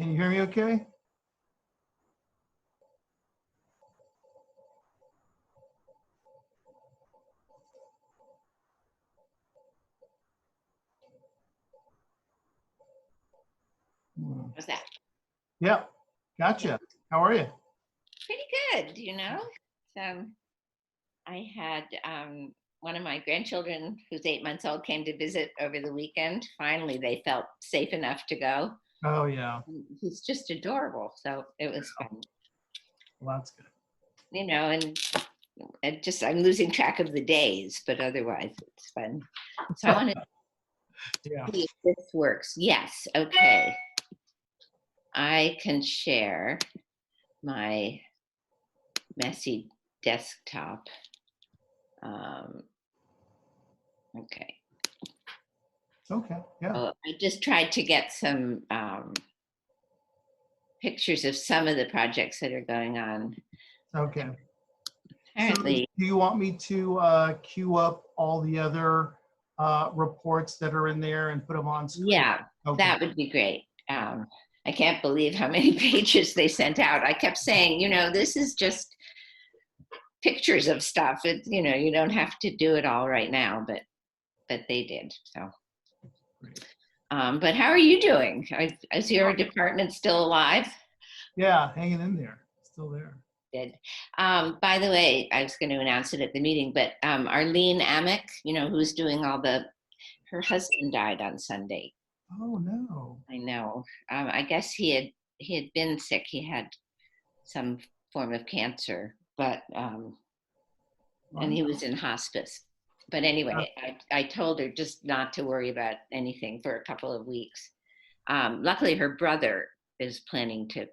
Can you hear me okay? How's that? Yeah, gotcha. How are you? Pretty good, you know. So I had one of my grandchildren who's 8 months old came to visit over the weekend. Finally, they felt safe enough to go. Oh, yeah. He's just adorable. So it was fun, Well, that's good. you know, and I'm losing track of the days, but otherwise it's fun. So I want to Yeah. see if this works. Yes. Okay. I can share my messy desktop. Okay. Okay. Yeah. Oh, I just tried to get some pictures of some of the projects that are going on. Okay. Apparently, So do you want me to queue up all the other reports that are in there and put them on screen? yeah, Okay. that would be great. I can't believe how many pages they sent out. I kept saying, you know, this is just pictures of stuff. It, you know, you don't have to do it all right now, but they did. So, Great. but how are you doing? Is your department still alive? Yeah, hanging in there. Still there. Did. By the way, I was going to announce it at the meeting, but Arlene Amick, you know, who's doing her husband died on Sunday. Oh, no. I know. I guess he had been sick. He had some form of cancer, but and he was in hospice. But anyway, I told her just not to worry about anything for a couple of weeks. Luckily, her brother is planning to,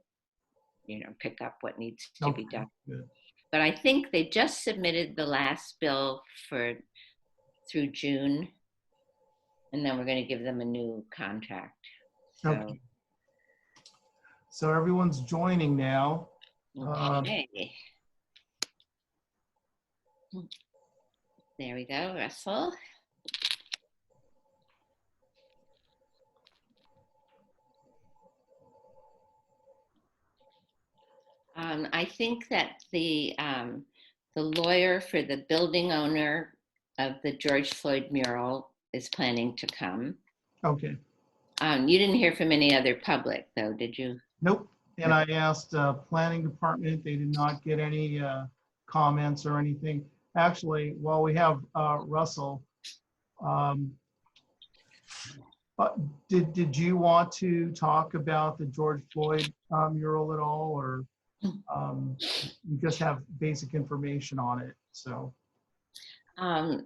you know, pick up what needs to be done. Good. But I think they just submitted the last bill through June, and then we're going to give them a new contract. So, Okay. So everyone's joining now. okay. There we go, Russell. I think that the lawyer for the building owner of the George Floyd mural is planning to come. Okay. You didn't hear from any other public, though, did you? Nope. And I asked planning department, they did not get any comments or anything. Actually, while we have Russell, did you want to talk about the George Floyd mural at all, or you just have basic information on it? So only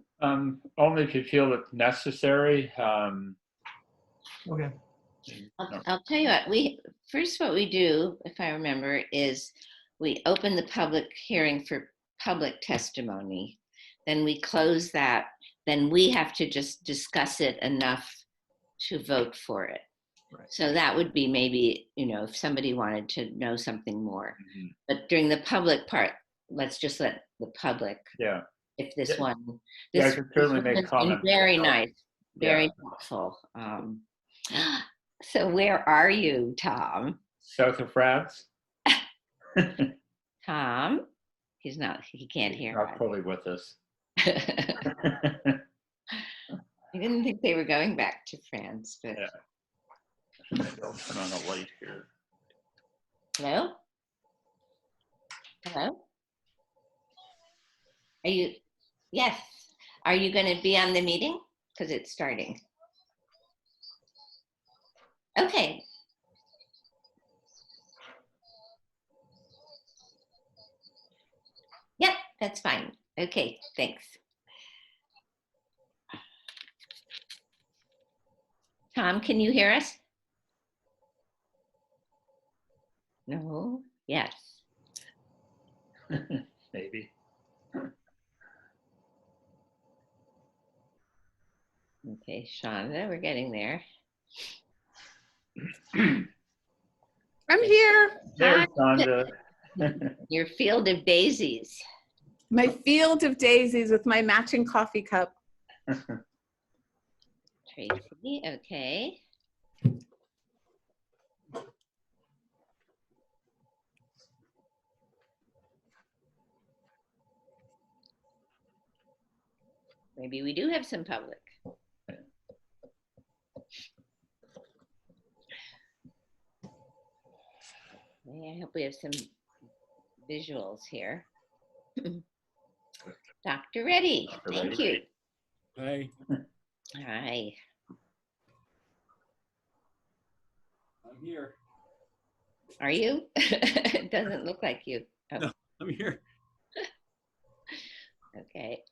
if you feel it's necessary. okay. I'll tell you what, what we do, if I remember, is we open the public hearing for public testimony. Then we close that. Then we have to just discuss it enough to vote for it. Right. So that would be maybe, you know, if somebody wanted to know something more. Mm-hmm. But during the public part, let's just let the public. Yeah. If this one. Yeah, I could certainly make comments. Very nice. Very helpful. So where are you, Tom? South of France. Tom, he can't hear us. Not fully with us. I didn't think they were going back to France, but. Yeah. Maybe I'll turn on a light here. Hello? Hello? Yes. Are you going to be on the meeting? Because it's starting. Okay. Yep, that's fine. Okay, thanks. Tom, can you hear us? No? Yes. Maybe. Okay, Shonda, we're getting there. I'm here. There's Shonda. Your field of daisies. My field of daisies with my matching coffee cup. Tracy, okay. Maybe we do have some public. I hope we have some visuals here. Dr. Reddy, Dr. thank Reddy. you. Hi, Hi. I'm here. Are you? It doesn't look like you. Oh, No. I'm here. okay.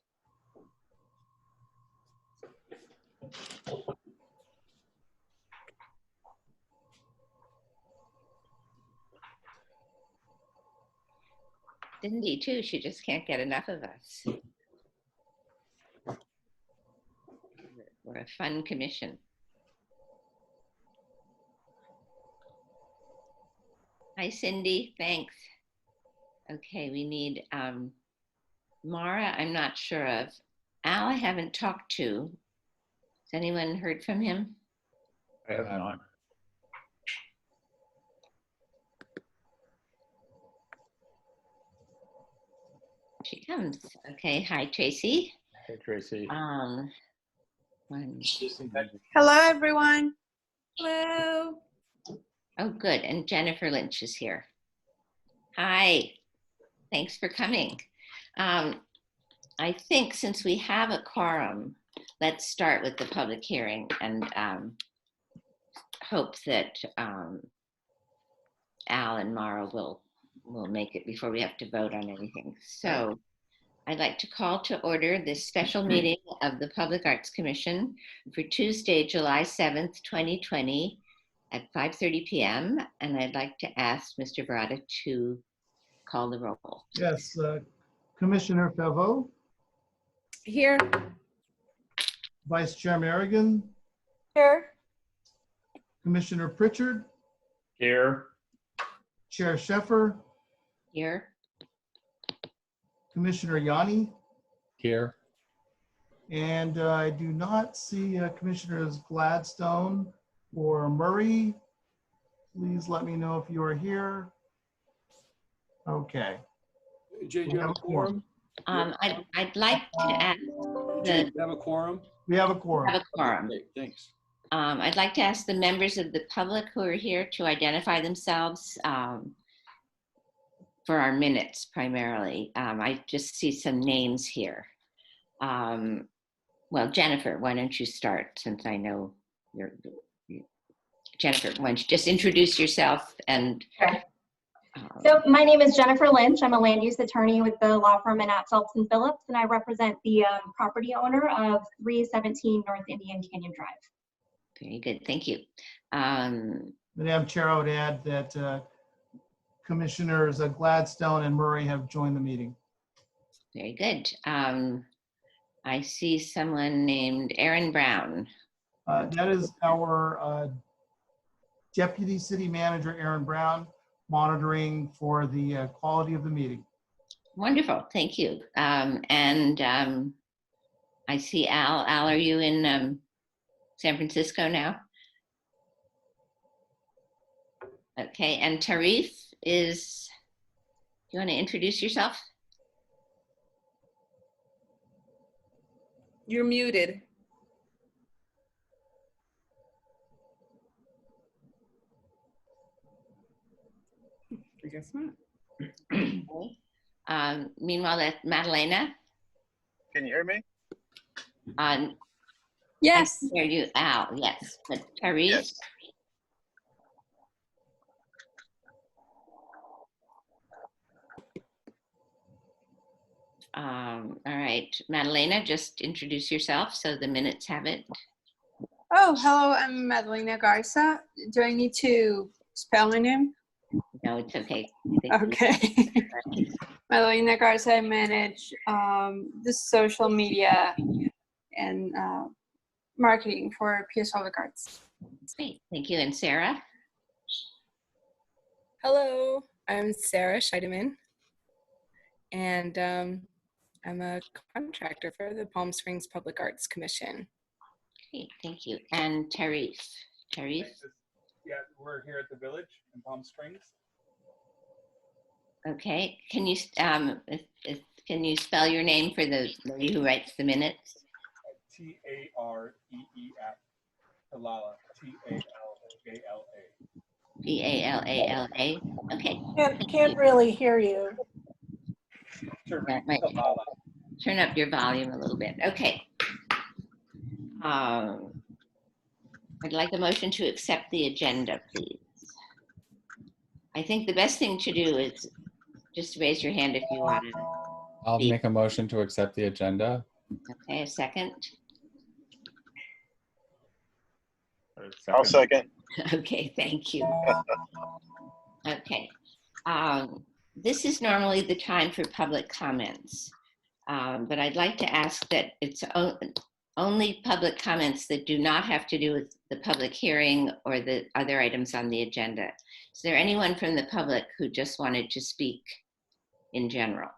Cindy too, she just can't get enough of us. We're a fun commission. Hi, Cindy, thanks. Okay, we need Mara, I'm not sure of. Al, I haven't talked to. Has anyone heard from him? I have not. She comes. Okay, hi, Tracy. Hey, Tracy. One. Hello, everyone. Hello. Oh, good. And Jennifer Lynch is here. Hi. Thanks for coming. I think since we have a quorum, let's start with the public hearing and hope that Al and Mara will make it before we have to vote on anything. So I'd like to call to order this special meeting of the Public Arts Commission for Tuesday, July 7th, 2020 at 5:30 p.m. And I'd like to ask Mr. Verada to call the roll. Yes, Commissioner Favreau, Here. Vice Chair Merrigan, Here. Commissioner Pritchard, Here. Chair Sheffer, Here. Commissioner Yanni, Here. and I do not see Commissioners Gladstone or Murray. Please let me know if you are here. Okay. Jay, do you have a quorum? I'd like to ask Jay, the do you have a quorum? We have a quorum. have a quorum. Okay, thanks. I'd like to ask the members of the public who are here to identify themselves for our minutes primarily. I just see some names here. Well, Jennifer, why don't you start since I know you're, Jennifer, why don't you just introduce yourself and. Sure. So my name is Jennifer Lynch. I'm a land use attorney with the law firm Annette Phelps and Phillips, and I represent the property owner of 317 North Indian Canyon Drive. Very good, thank you. Madam Chair, I would add that Commissioners Gladstone and Murray have joined the meeting. Very good. I see someone named Aaron Brown. That is our Deputy City Manager, Aaron Brown, monitoring for the quality of the meeting. Wonderful, thank you. I see Al. Al, are you in San Francisco now? Okay, and Tarif is, do you want to introduce yourself? You're muted. I guess not. Meanwhile, that's Madalena. Can you hear me? Yes. I hear you, Al, yes. But Tarif? Yes. All right, Madalena, just introduce yourself so the minutes have it. Oh, hello. I'm Madalena Garza. Do I need to spell my name? No, it's okay. Thank you. Okay. Madalena Garza. I manage the social media and marketing for PS Public Arts. Great, thank you. And Sarah? Hello, I'm Sarah Scheidemann, and I'm a contractor for the Palm Springs Public Arts Commission. Great, thank you. And Tarif? Tarif? Yeah, we're here at the Village in Palm Springs. Okay, can you spell your name for the lady who writes the minutes? T-A-R-E-E-F, Talala, T-A-L-A-L-A. P-A-L-A-L-A. Okay. Can't really hear you. That might Talala. turn up your volume a little bit. Okay. I'd like a motion to accept the agenda, please. I think the best thing to do is just raise your hand if you want to. I'll speak. make a motion to accept the agenda. Okay, a second. I'll second. Okay, thank you. Okay. This is normally the time for public comments, but I'd like to ask that it's only public comments that do not have to do with the public hearing or the other items on the agenda. Is there anyone from the public who just wanted to speak in general?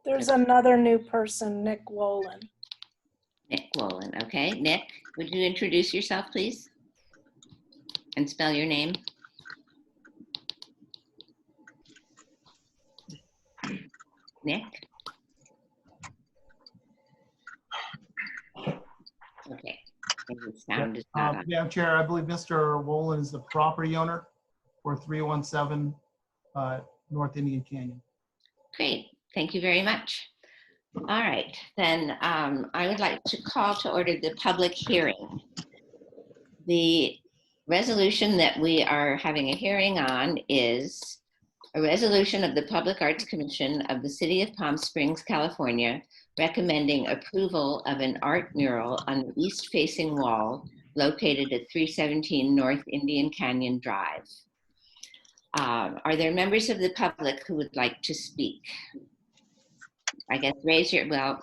There's another new person, Nick Wolin. Nick Wolin, okay. Nick, would you introduce yourself, please? And spell your name. Nick? Okay. The sound is not on. Madam Chair, I believe Mr. Wolin is the property owner for 317 North Indian Canyon. Great, thank you very much. All right, then I would like to call to order the public hearing. The resolution that we are having a hearing on is a resolution of the Public Arts Commission of the City of Palm Springs, California, recommending approval of an art mural on the east-facing wall located at 317 North Indian Canyon Drive. Are there members of the public who would like to speak? I guess raise your, well,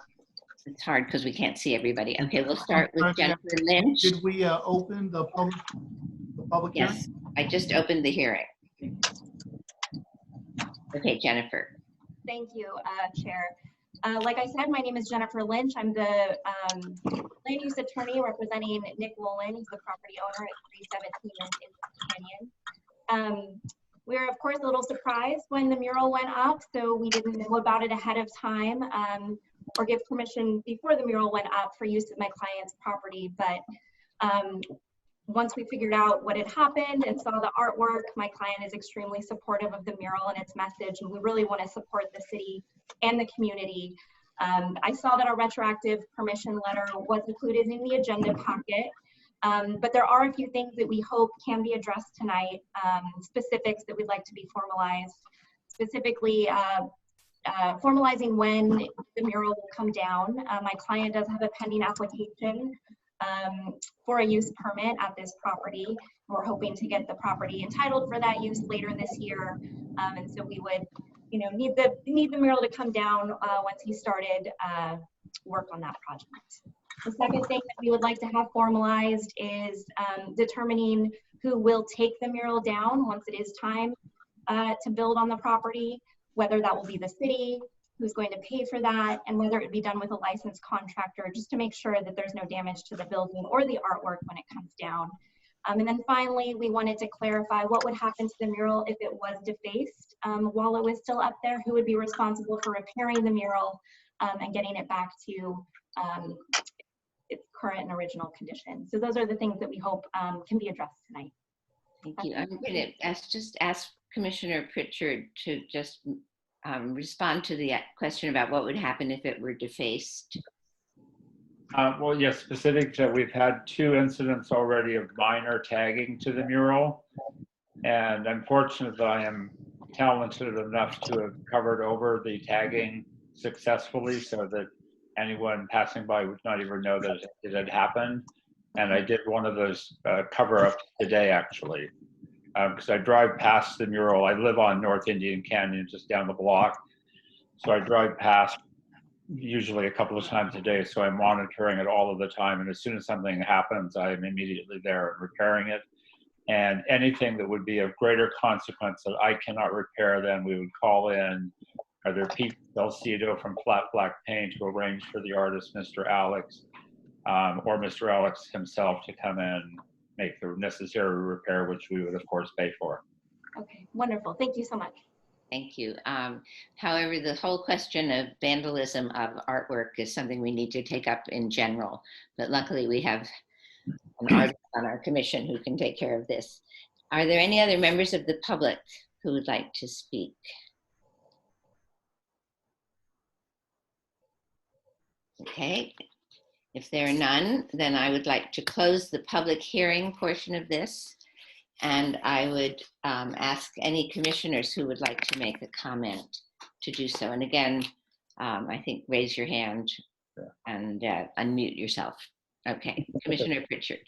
it's hard because we can't see everybody. Okay, we'll start with Jennifer Lynch. Did we open the public hearing? Yes, I just opened the hearing. Okay, Jennifer. Thank you, Chair. Like I said, my name is Jennifer Lynch. I'm the land use attorney representing Nick Wolin, who's the property owner at 317 North Indian Canyon. We were, of course, a little surprised when the mural went up, so we didn't know about it ahead of time or give permission before the mural went up for use of my client's property. But once we figured out what had happened and saw the artwork, my client is extremely supportive of the mural and its message, and we really want to support the city and the community. I saw that a retroactive permission letter was included in the agenda packet, but there are a few things that we hope can be addressed tonight, specifics that we'd like to be formalized, specifically formalizing when the mural will come down. My client does have a pending application for a use permit at this property. We're hoping to get the property entitled for that use later this year, and so we would, you know, need the mural to come down once he started work on that project. The second thing that we would like to have formalized is determining who will take the mural down once it is time to build on the property, whether that will be the city, who's going to pay for that, and whether it be done with a licensed contractor, just to make sure that there's no damage to the building or the artwork when it comes down. And then finally, we wanted to clarify what would happen to the mural if it was defaced while it was still up there, who would be responsible for repairing the mural and getting it back to its current and original condition. So those are the things that we hope can be addressed tonight. Thank you. I'm going to ask Commissioner Pritchard to just respond to the question about what would happen if it were defaced. Well, yes, specific to, we've had 2 incidents already of minor tagging to the mural. And I'm fortunate that I am talented enough to have covered over the tagging successfully so that anyone passing by would not even know that it had happened. And I did one of those cover-ups today, actually, because I drive past the mural. I live on North Indian Canyon, just down the block. So I drive past usually a couple of times a day, so I'm monitoring it all of the time. And as soon as something happens, I am immediately there and repairing it. And anything that would be of greater consequence that I cannot repair, then we would call in either Pete Delcedo from Flat Black Paint to arrange for the artist, Mr. Alex, or Mr. Alex himself to come in, make the necessary repair, which we would of course pay for. Okay, wonderful. Thank you so much. Thank you. However, the whole question of vandalism of artwork is something we need to take up in general. But luckily, we have an artist on our commission who can take care of this. Are there any other members of the public who would like to speak? Okay. If there are none, then I would like to close the public hearing portion of this. And I would ask any commissioners who would like to make a comment to do so. And again, I think raise your hand and unmute yourself. Okay, Commissioner Pritchard.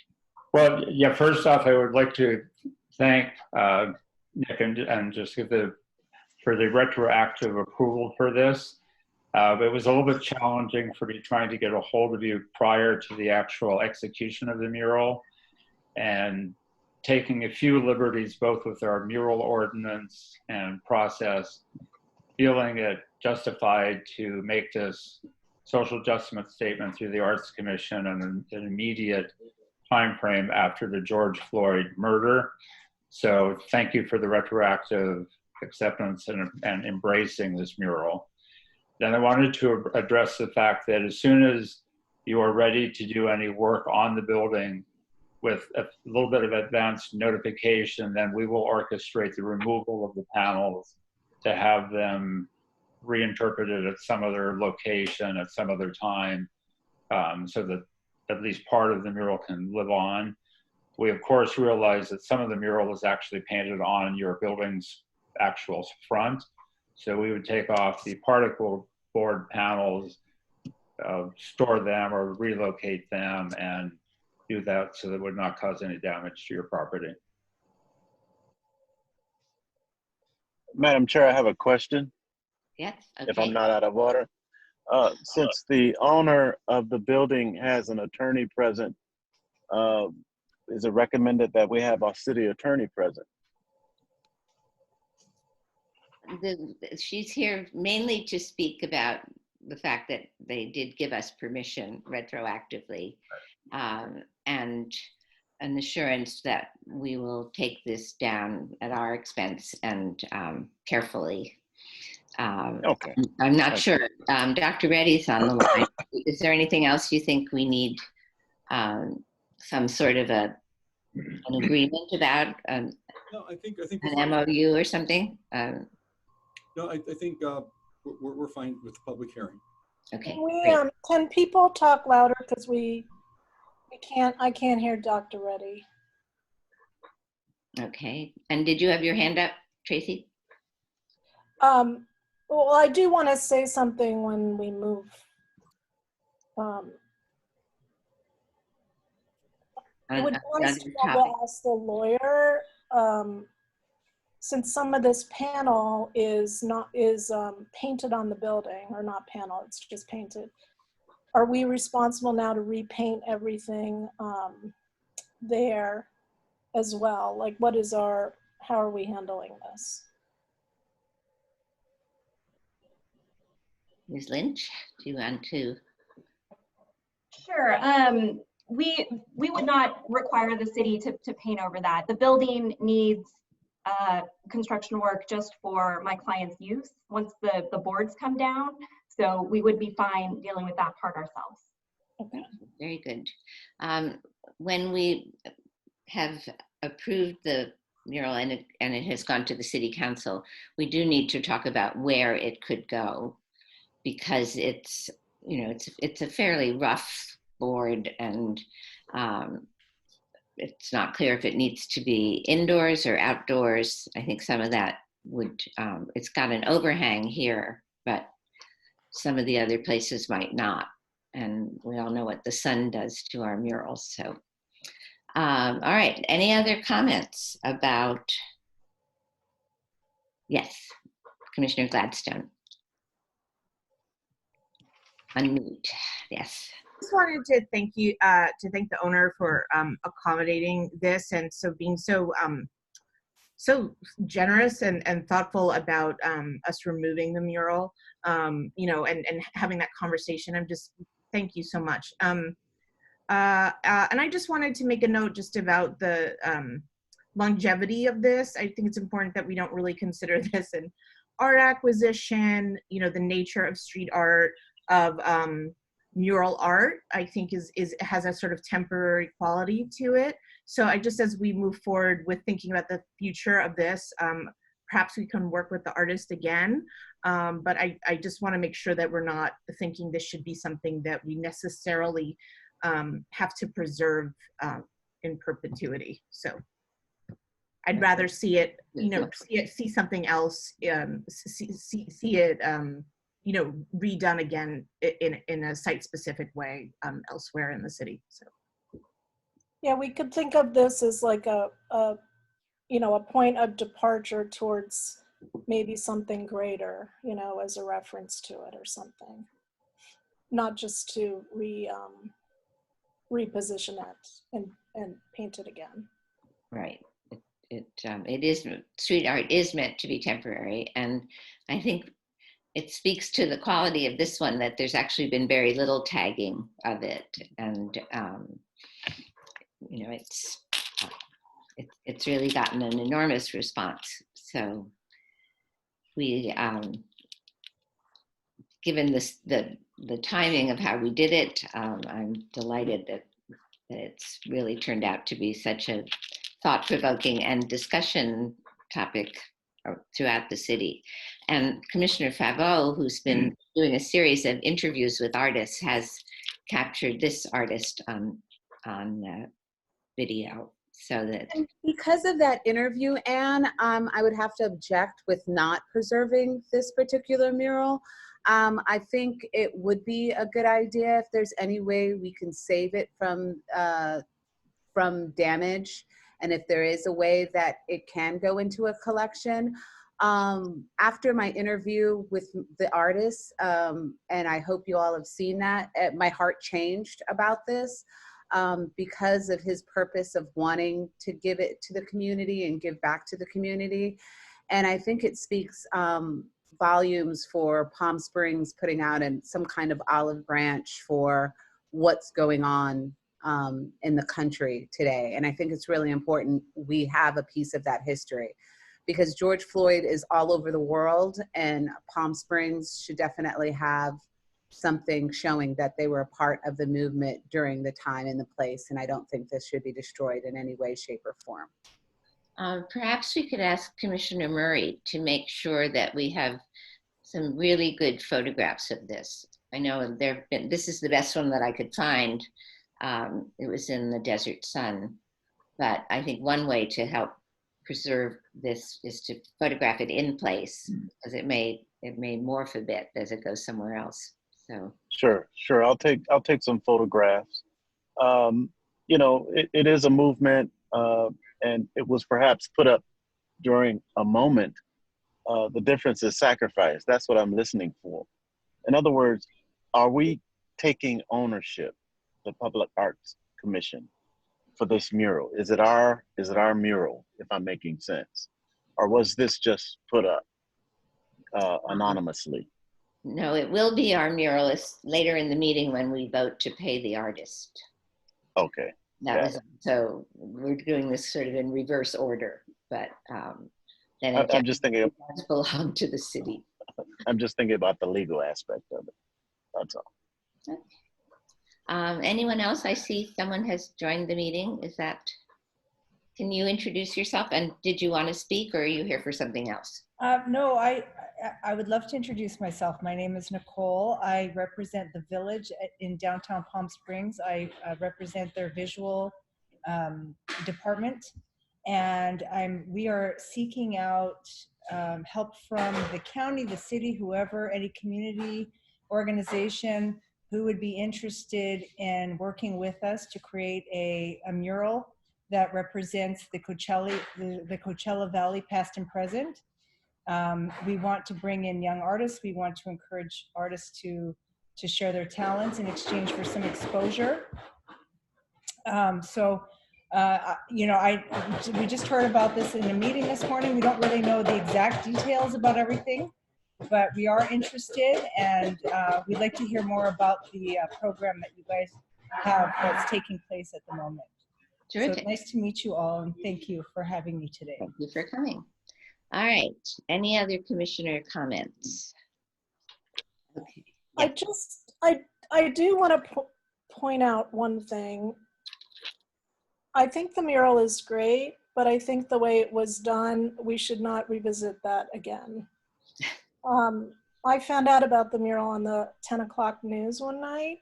Well, yeah, first off, I would like to thank Nick and just give for the retroactive approval for this. It was a little bit challenging for me trying to get a hold of you prior to the actual execution of the mural, and taking a few liberties both with our mural ordinance and process, feeling it justified to make this social justice statement through the Arts Commission in an immediate time frame after the George Floyd murder. So thank you for the retroactive acceptance and embracing this mural. Then I wanted to address the fact that as soon as you are ready to do any work on the building with a little bit of advanced notification, then we will orchestrate the removal of the panels to have them reinterpreted at some other location at some other time, so that at least part of the mural can live on. We of course realize that some of the mural is actually painted on your building's actual front. So we would take off the particle board panels, store them or relocate them and do that so that it would not cause any damage to your property. Madam Chair, I have a question. Yes, okay. If I'm not out of order. Since the owner of the building has an attorney present, is it recommended that we have our city attorney present? She's here mainly to speak about the fact that they did give us permission retroactively, and an assurance that we will take this down at our expense and carefully. Okay. I'm not sure. Dr. Reddy's on the line. Is there anything else you think we need some sort of an agreement about? No, I think an MOU or something? No, I think we're fine with the public hearing. Okay. Can people talk louder because I can't hear Dr. Reddy. Okay. And did you have your hand up, Tracy? Well, I do want to say something when we move. I would want to ask the lawyer, since some of this panel is painted on the building, or not panel, it's just painted. Are we responsible now to repaint everything there as well? Like, how are we handling this? Ms. Lynch, do you want to? Sure. We would not require the city to paint over that. The building needs construction work just for my client's use once the boards come down. So we would be fine dealing with that part ourselves. Okay, very good. When we have approved the mural and it has gone to the city council, we do need to talk about where it could go, because it's a fairly rough board, and it's not clear if it needs to be indoors or outdoors. I think some of that would, it's got an overhang here, but some of the other places might not. And we all know what the sun does to our murals. So, all right, any other comments about, yes, Commissioner Gladstone. Unmute, yes. I just wanted to thank you, to thank the owner for accommodating this, and being so generous and thoughtful about us removing the mural, and having that conversation. Thank you so much. And I just wanted to make a note just about the longevity of this. I think it's important that we don't really consider this art acquisition, you know, the nature of street art, of mural art, I think has a sort of temporary quality to it. So I just, as we move forward with thinking about the future of this, perhaps we can work with the artist again. But I just want to make sure that we're not thinking this should be something that we necessarily have to preserve in perpetuity. So I'd rather see it, you know, see something else, see it, you know, redone again in a site-specific way elsewhere in the city. So. Yeah, we could think of this as like a you know, a point of departure towards maybe something greater, you know, as a reference to it or something. Not just to reposition it and paint it again. Right. It is, street art is meant to be temporary, and I think it speaks to the quality of this one that there's actually been very little tagging of it, and you know, it's really gotten an enormous response. So we, given this the timing of how we did it, I'm delighted that it's really turned out to be such a thought-provoking and discussion topic throughout the city. And Commissioner Favreau, who's been doing a series of interviews with artists, has captured this artist on video. So that, and because of that interview, Anne, I would have to object with not preserving this particular mural. I think it would be a good idea if there's any way we can save it from damage, and if there is a way that it can go into a collection. After my interview with the artist, and I hope you all have seen that, my heart changed about this. Because of his purpose of wanting to give it to the community and give back to the community. And I think it speaks volumes for Palm Springs putting out some kind of olive branch for what's going on in the country today. And I think it's really important we have a piece of that history, because George Floyd is all over the world, and Palm Springs should definitely have something showing that they were a part of the movement during the time and the place. And I don't think this should be destroyed in any way, shape, or form. Perhaps we could ask Commissioner Murray to make sure that we have some really good photographs of this. I know this is the best one that I could find. It was in the Desert Sun, but I think one way to help preserve this is to photograph it in place, because it may morph a bit as it goes somewhere else. So sure. I'll take some photographs. You know, it is a movement, and it was perhaps put up during a moment. The difference is sacrifice. That's what I'm listening for. In other words, are we taking ownership, the Public Arts Commission, for this mural? Is it our mural, if I'm making sense? Or was this just put up anonymously? No, it will be our muralist later in the meeting when we vote to pay the artist. Okay. So we're doing this sort of in reverse order, but then it I'm just thinking does belong to the city. I'm just thinking about the legal aspect of it. That's all. Okay. Anyone else? I see someone has joined the meeting. Can you introduce yourself, and did you want to speak, or are you here for something else? No, I would love to introduce myself. My name is Nicole. I represent the Village in downtown Palm Springs. I represent their visual department, and we are seeking out help from the county, the city, whoever, any community organization who would be interested in working with us to create a mural that represents the Coachella Valley past and present. We want to bring in young artists. We want to encourage artists to share their talents in exchange for some exposure. You know, we just heard about this in a meeting this morning. We don't really know the exact details about everything, but we are interested, and we'd like to hear more about the program that you guys have that's taking place at the moment. Terrific. So nice to meet you all, and thank you for having me today. Thank you for coming. All right. Any other commissioner comments? Okay. I do want to point out one thing. I think the mural is great, but I think the way it was done, we should not revisit that again. I found out about the mural on the 10 o'clock news one night.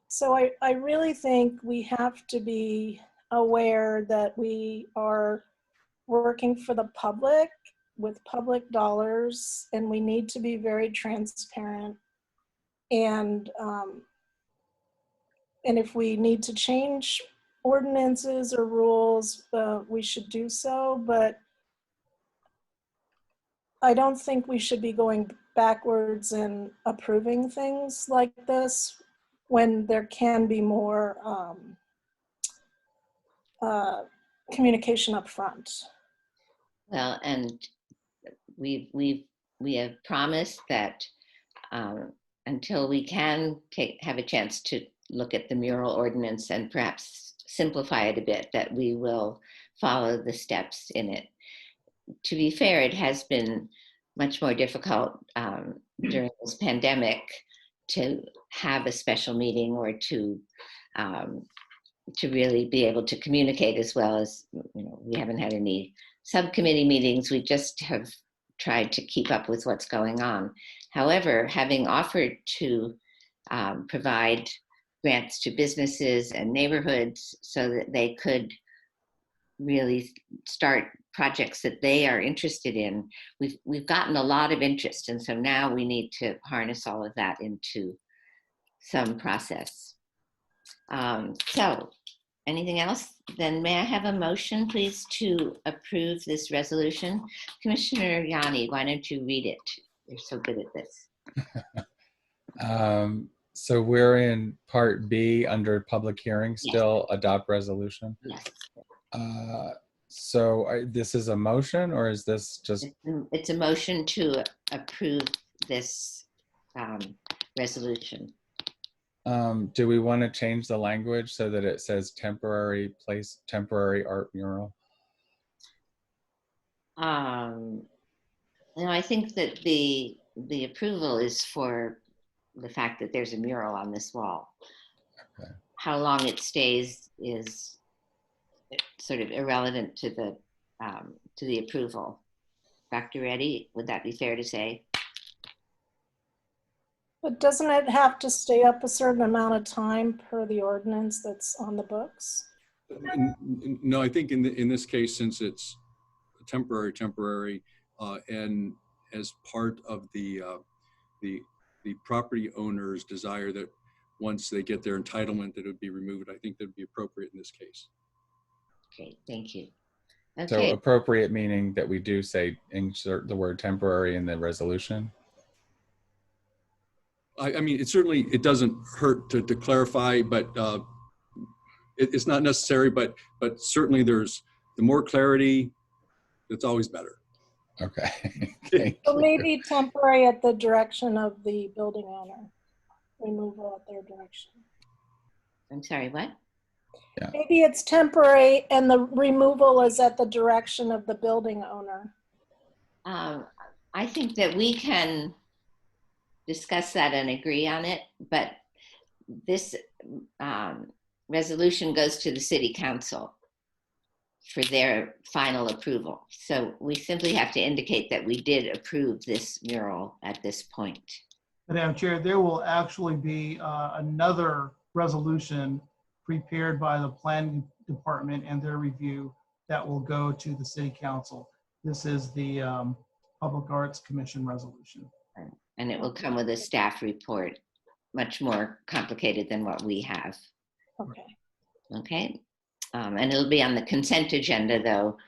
So I really think we have to be aware that we are working for the public with public dollars, and we need to be very transparent. And if we need to change ordinances or rules, we should do so. But I don't think we should be going backwards and approving things like this when there can be more communication up front. Well, and we have promised that until we can have a chance to look at the mural ordinance and perhaps simplify it a bit, that we will follow the steps in it. To be fair, it has been much more difficult during this pandemic to have a special meeting or to really be able to communicate as well as, we haven't had any subcommittee meetings. We just have tried to keep up with what's going on. However, having offered to provide grants to businesses and neighborhoods so that they could really start projects that they are interested in, we've gotten a lot of interest, and so now we need to harness all of that into some process. So anything else? Then may I have a motion, please, to approve this resolution? Commissioner Yanni, why don't you read it? You're so good at this. So we're in part B under public hearing still, adopt resolution. Yes. So this is a motion, or is this just? It's a motion to approve this resolution. Do we want to change the language so that it says temporary art mural? I think that the approval is for the fact that there's a mural on this wall. Okay. How long it stays is sort of irrelevant to the approval. Dr. Reddy, would that be fair to say? But doesn't it have to stay up a certain amount of time per the ordinance that's on the books? No, I think in this case, since it's temporary, and as part of the property owner's desire that once they get their entitlement that it would be removed, I think that would be appropriate in this case. Okay, thank you. Okay. So appropriate meaning that we do say insert the word temporary in the resolution? I mean, it doesn't hurt to clarify, but it's not necessary, but certainly the more clarity, it's always better. Okay. So maybe temporary at the direction of the building owner, removal at their direction. I'm sorry, what? Yeah. Maybe it's temporary and the removal is at the direction of the building owner. I think that we can discuss that and agree on it, but this resolution goes to the city council for their final approval. So we simply have to indicate that we did approve this mural at this point. Madam Chair, there will actually be another resolution prepared by the planning department and their review that will go to the city council. This is the Public Arts Commission resolution. And it will come with a staff report, much more complicated than what we have. Okay. Okay. And it'll be on the consent agenda, though.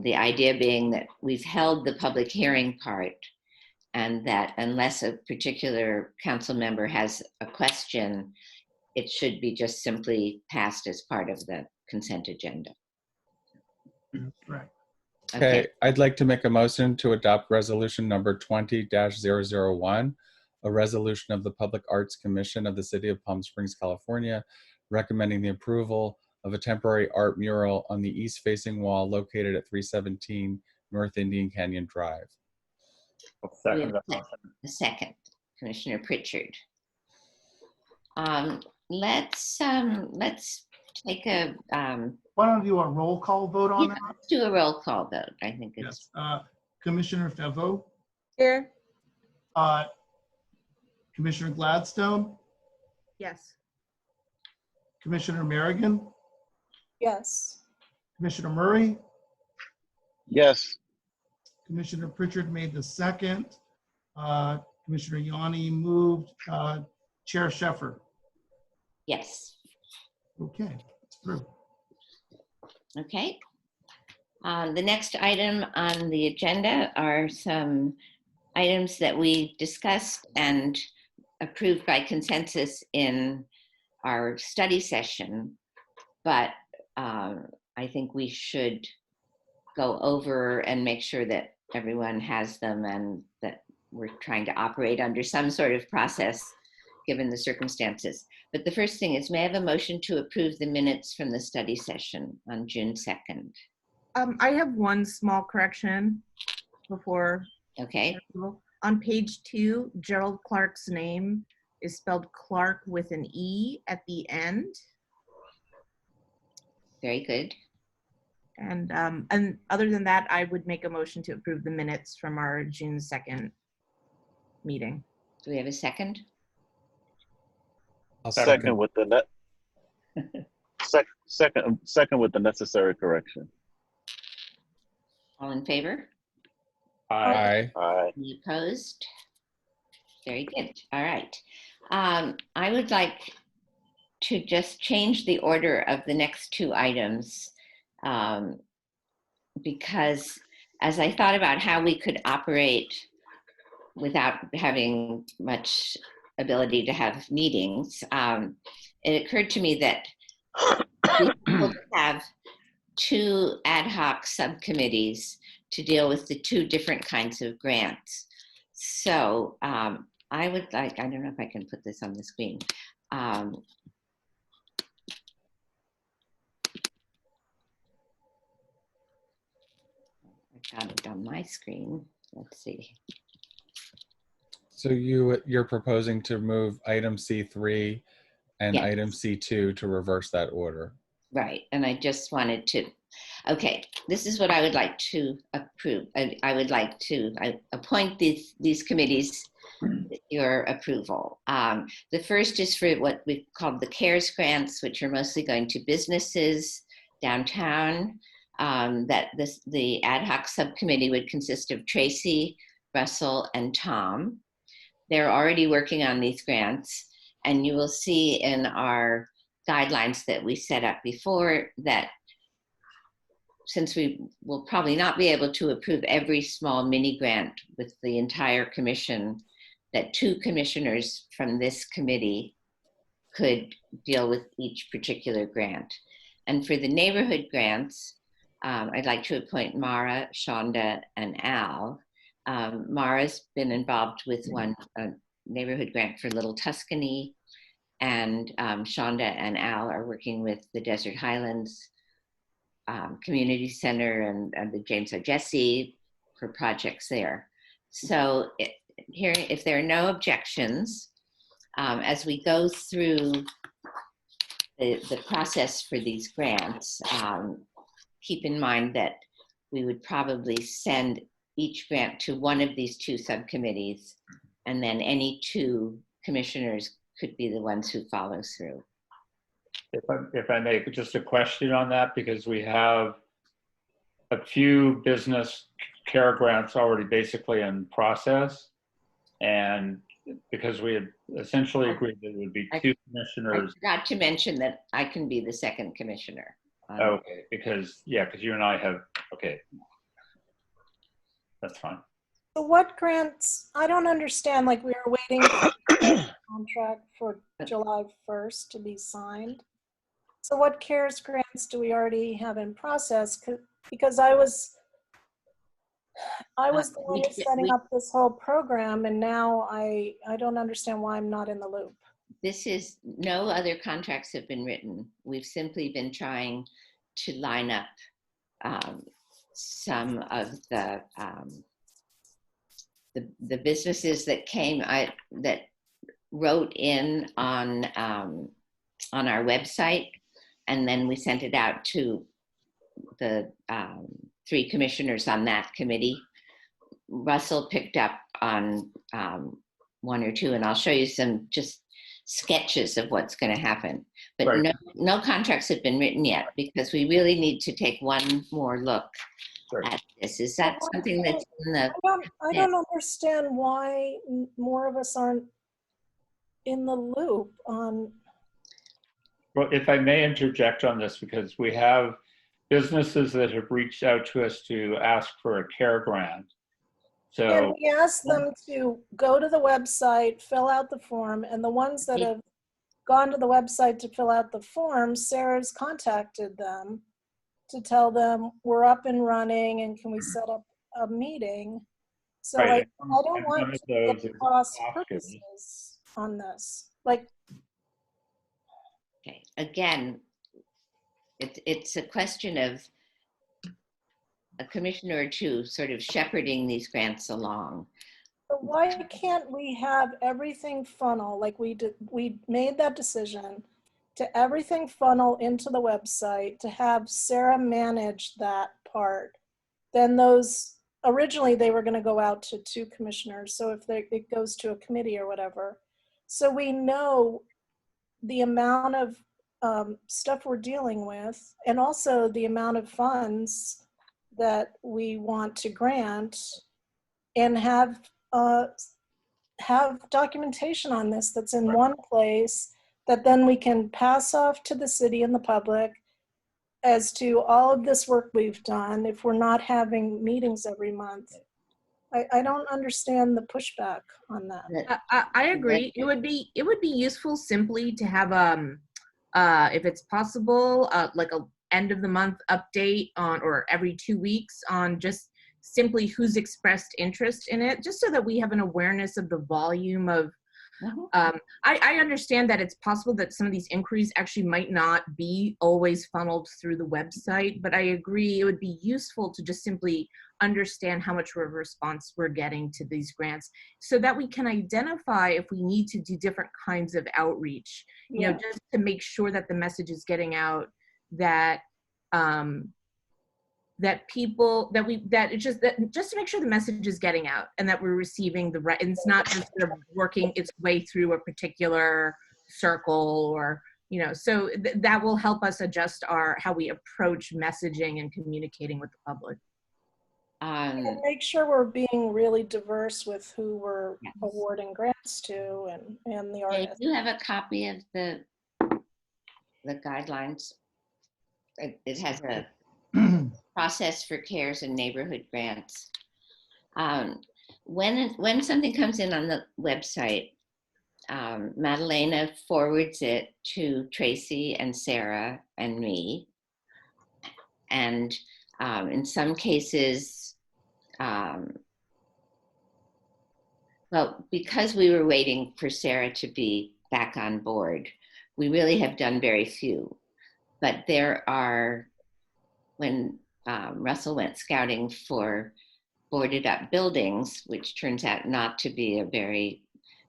The idea being that we've held the public hearing part, and that unless a particular council member has a question, it should be just simply passed as part of the consent agenda. Right. Okay, I'd like to make a motion to adopt resolution number 20-001, a resolution of the Public Arts Commission of the City of Palm Springs, California, recommending the approval of a temporary art mural on the east-facing wall located at 317 North Indian Canyon Drive. I'll We second have that motion. a second, Commissioner Pritchard. Let's take a, Why don't we do a roll call vote on that? let's do a roll call vote. I think it's, Yes. Commissioner Favreau, Here. Commissioner Gladstone, Yes. Commissioner Merrigan, Yes. Commissioner Murray, Yes. Commissioner Pritchard made the second. Commissioner Yanni moved. Chair Sheffer. yes. Okay, it's through. Okay. The next item on the agenda are some items that we discussed and approved by consensus in our study session, but I think we should go over and make sure that everyone has them and that we're trying to operate under some sort of process given the circumstances. But the first thing is, may I have a motion to approve the minutes from the study session on June 2nd? I have one small correction before. Okay. On page 2, Gerald Clark's name is spelled Clark with an E at the end. Very good. And other than that, I would make a motion to approve the minutes from our June 2nd meeting. Do we have a second? I'll Second with the second with the necessary correction. All in favor? Aye. Aye. Any opposed? Very good. All right. I would like to just change the order of the next two items because as I thought about how we could operate without having much ability to have meetings, it occurred to me that we will have two ad hoc subcommittees to deal with the two different kinds of grants. So I would like, I don't know if I can put this on the screen. I got it on my screen. Let's see. So you're proposing to move item C3 and Yes. item C2 to reverse that order. Right, and I just wanted to, okay, this is what I would like to approve. I would like to appoint these committees with your approval. The first is for what we've called the CARES grants, which are mostly going to businesses downtown. The ad hoc subcommittee would consist of Tracy, Russell, and Tom. They're already working on these grants, and you will see in our guidelines that we set up before that since we will probably not be able to approve every small mini grant with the entire commission, that two commissioners from this committee could deal with each particular grant. And for the neighborhood grants, I'd like to appoint Mara, Shonda, and Al. Mara's been involved with one neighborhood grant for Little Tuscany, and Shonda and Al are working with the Desert Highlands Community Center and the James O. Jesse for projects there. So here, if there are no objections, as we go through the process for these grants, keep in mind that we would probably send each grant to one of these two subcommittees, and then any two commissioners could be the ones who follow through. If I may, just a question on that, because we have a few business care grants already basically in process. And because we had essentially agreed that it would be two commissioners. I forgot to mention that I can be the second commissioner. Okay, because you and I have, okay. That's fine. So what grants, I don't understand, like we were waiting for the contract for July 1st to be signed. So what CARES grants do we already have in process? Because I was the one who's setting up this whole program, and now I don't understand why I'm not in the loop. This is, no other contracts have been written. We've simply been trying to line up some of the businesses that came, that wrote in on our website, and then we sent it out to the 3 commissioners on that committee. Russell picked up on 1 or 2, and I'll show you some just sketches of what's going to happen. But Right. no contracts have been written yet, because we really need to take one more look at this. Is that something that's in the? I don't understand why more of us aren't in the loop on. Well, if I may interject on this, because we have businesses that have reached out to us to ask for a CARE grant. And So, we asked them to go to the website, fill out the form, and the ones that have gone to the website to fill out the form, Sarah's contacted them to tell them we're up and running and can we set up a meeting. So right, I don't and want one of to those get is cross Oscars. purposes on this. Like, Okay, again, it's a question of a commissioner or 2 sort of shepherding these grants along. but why can't we have everything funnel like we did? We made that decision to everything funnel into the website, to have Sarah manage that part. Then those, originally they were going to go out to 2 commissioners. So if it goes to a committee or whatever. So we know the amount of stuff we're dealing with, and also the amount of funds that we want to grant, and have documentation on this that's in one place that then we can pass off to the city and the public as to all of this work we've done if we're not having meetings every month. I don't understand the pushback on that. I agree. It would be useful simply to have if it's possible, like a end of the month update on, or every 2 weeks on just simply who's expressed interest in it, just so that we have an awareness of the volume of. I understand that it's possible that some of these inquiries actually might not be always funneled through the website, but I agree it would be useful to just simply understand how much of a response we're getting to these grants, so that we can identify if we need to do different kinds of outreach, you know, just to make sure that the message is getting out, that just to make sure the message is getting out and that we're receiving the right, and it's not just sort of working its way through a particular circle, or, you know, so that will help us adjust how we approach messaging and communicating with the public. And make sure we're being really diverse with who we're awarding grants to, and the artists. You have a copy of the guidelines. It has a process for CARES and neighborhood grants. When something comes in on the website, Madalena forwards it to Tracy and Sarah and me. And in some cases, well, because we were waiting for Sarah to be back on board, we really have done very few. But there are, when Russell went scouting for boarded up buildings, which turns out not to be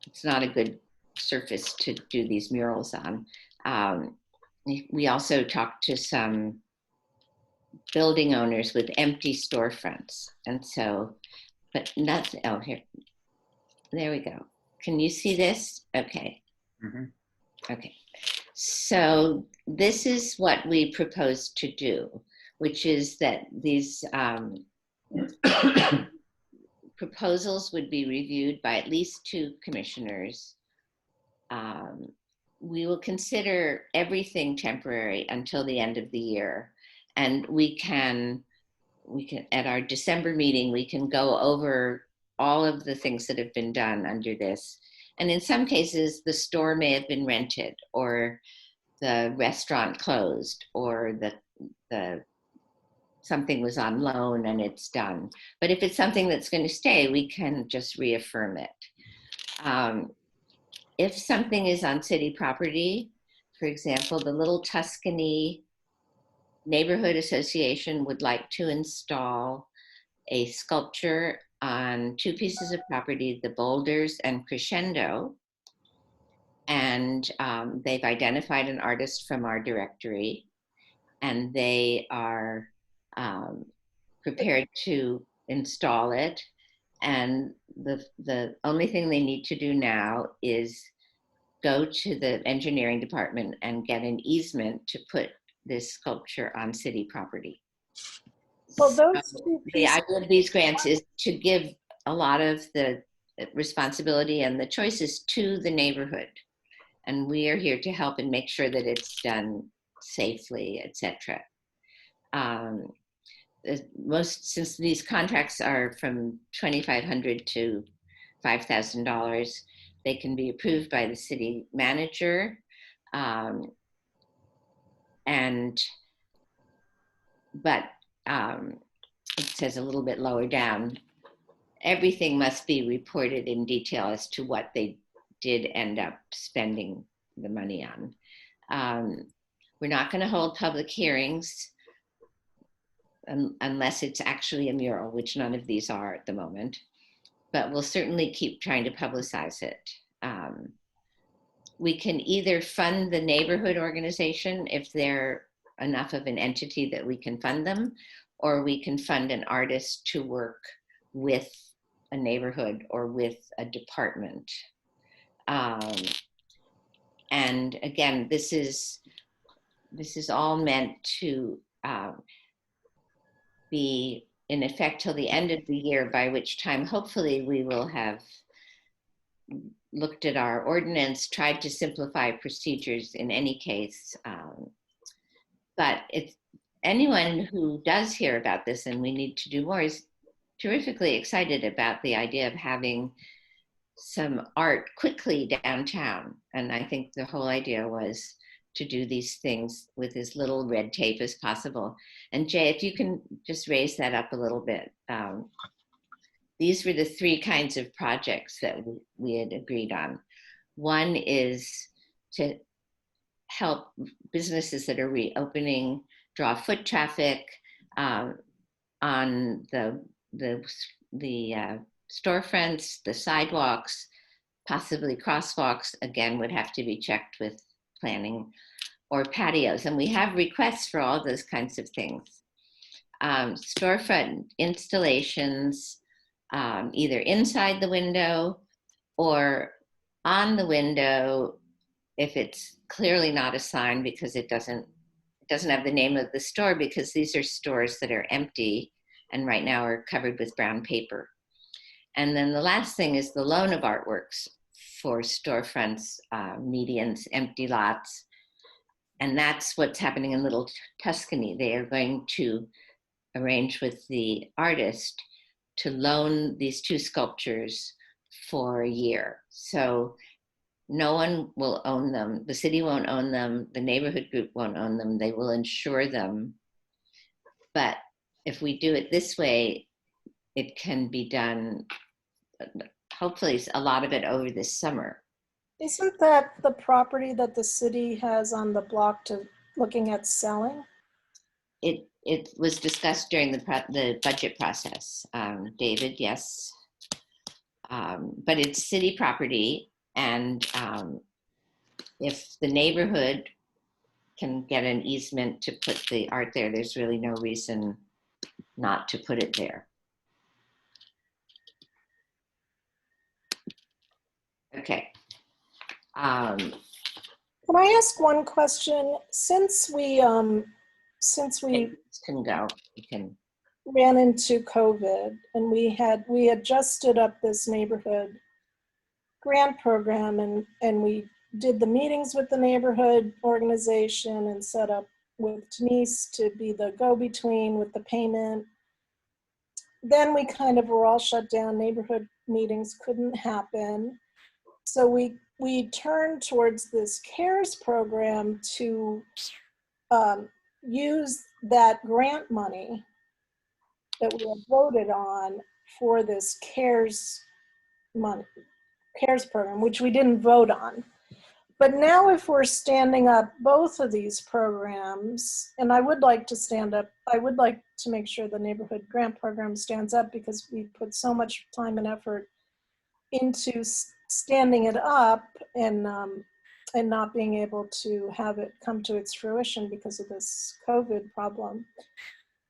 it's not a good surface to do these murals on. We also talked to some building owners with empty storefronts. And so, but that's, oh, here, there we go. Can you see this? Okay. Okay. So this is what we propose to do, which is that these proposals would be reviewed by at least 2 commissioners. We will consider everything temporary until the end of the year. And we can, at our December meeting, we can go over all of the things that have been done under this. And in some cases, the store may have been rented, or the restaurant closed, or something was on loan and it's done. But if it's something that's going to stay, we can just reaffirm it. If something is on city property, for example, the Little Tuscany neighborhood association would like to install a sculpture on 2 pieces of property, the Boulders and Crescendo. And they've identified an artist from our directory, and they are prepared to install it. And the only thing they need to do now is go to the engineering department and get an easement to put this sculpture on city property. Well, those two The pieces, idea of these grants is to give a lot of the responsibility and the choices to the neighborhood. And we are here to help and make sure that it's done safely, etc. Since these contracts are from $2,500 to $5,000, they can be approved by the city manager. But it says a little bit lower down, everything must be reported in detail as to what they did end up spending the money on. We're not going to hold public hearings unless it's actually a mural, which none of these are at the moment, but we'll certainly keep trying to publicize it. We can either fund the neighborhood organization if they're enough of an entity that we can fund them, or we can fund an artist to work with a neighborhood or with a department. And again, this is all meant to be in effect till the end of the year, by which time hopefully we will have looked at our ordinance, tried to simplify procedures in any case. But if anyone who does hear about this, and we need to do more, is terrifically excited about the idea of having some art quickly downtown. And I think the whole idea was to do these things with as little red tape as possible. And Jay, if you can just raise that up a little bit. These were the 3 kinds of projects that we had agreed on. One is to help businesses that are reopening draw foot traffic on the storefronts, the sidewalks, possibly crosswalks, again, would have to be checked with planning, or patios. And we have requests for all those kinds of things. Storefront installations, either inside the window or on the window if it's clearly not a sign, because it doesn't have the name of the store, because these are stores that are empty and right now are covered with brown paper. And then the last thing is the loan of artworks for storefronts, medians, empty lots. And that's what's happening in Little Tuscany. They are going to arrange with the artist to loan these 2 sculptures for a year. So no one will own them. The city won't own them. The neighborhood group won't own them. They will insure them. But if we do it this way, it can be done, hopefully a lot of it over this summer. isn't that the property that the city has on the block to looking at selling? It was discussed during the budget process, David, yes. But it's city property, and if the neighborhood can get an easement to put the art there, there's really no reason not to put it there. Okay. Can I ask one question? Since we can go, you can. ran into COVID and we had just stood up this neighborhood grant program, and we did the meetings with the neighborhood organization and set up with Denise to be the go-between with the payment. Then we kind of were all shut down. Neighborhood meetings couldn't happen. So we turned towards this CARES program to use that grant money that we had voted on for this CARES program, which we didn't vote on. But now if we're standing up both of these programs, and I would like to make sure the neighborhood grant program stands up because we put so much time and effort into standing it up and not being able to have it come to its fruition because of this COVID problem.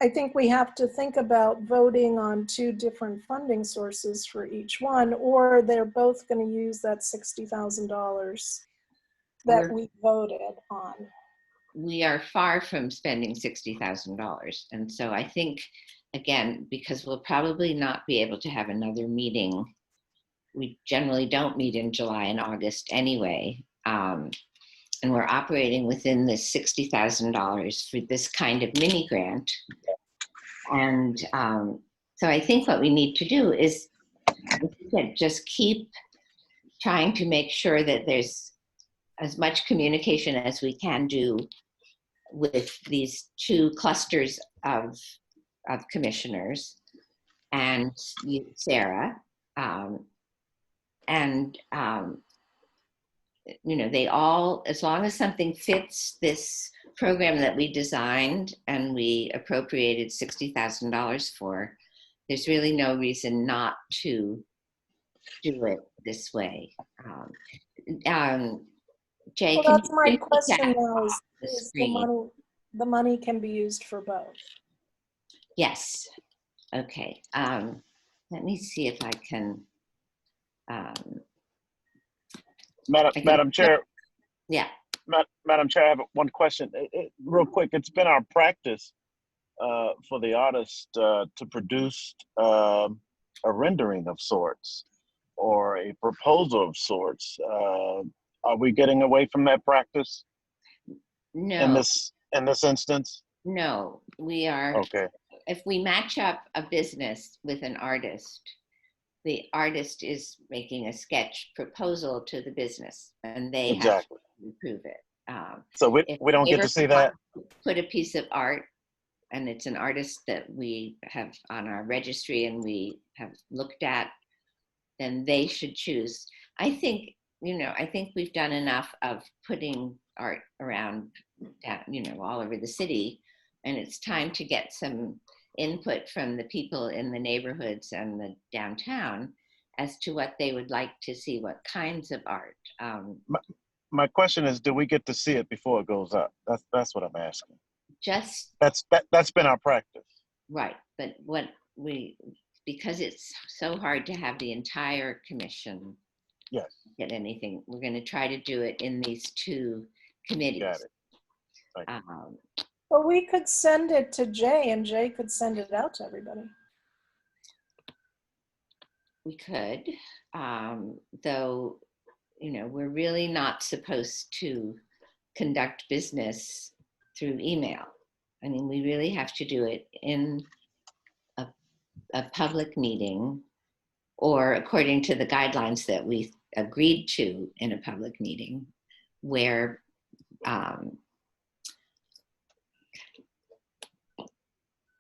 I think we have to think about voting on 2 different funding sources for each one, or they're both going to use that $60,000 that we voted on. We are far from spending $60,000. And so I think, again, because we'll probably not be able to have another meeting, we generally don't meet in July and August anyway. And we're operating within this $60,000 for this kind of mini grant. And so I think what we need to do is just keep trying to make sure that there's as much communication as we can do with these 2 clusters of commissioners and you, Sarah. They all, as long as something fits this program that we designed and we appropriated $60,000 for, there's really no reason not to do it this way. Jay, Well, that's my question now, is the money can be used for both. Yes. Okay. Let me see if I can. Madam Chair. Yeah. Madam Chair, I have one question. Real quick, it's been our practice for the artist to produce a rendering of sorts or a proposal of sorts. Are we getting away from that practice? No. In this instance? No, we are. Okay. If we match up a business with an artist, the artist is making a sketch proposal to the business, and they have to approve it. So we don't get to see that? Put a piece of art, and it's an artist that we have on our registry and we have looked at, then they should choose. I think we've done enough of putting art around, all over the city, and it's time to get some input from the people in the neighborhoods and the downtown as to what they would like to see, what kinds of art. My question is, do we get to see it before it goes up? That's what I'm asking. That's been our practice. Right, but because it's so hard to have the entire commission get anything, we're going to try to do it in these 2 committees. Got it. Well, we could send it to Jay and Jay could send it out to everybody. We could, though, we're really not supposed to conduct business through email. I mean, we really have to do it in a public meeting, or according to the guidelines that we agreed to in a public meeting, where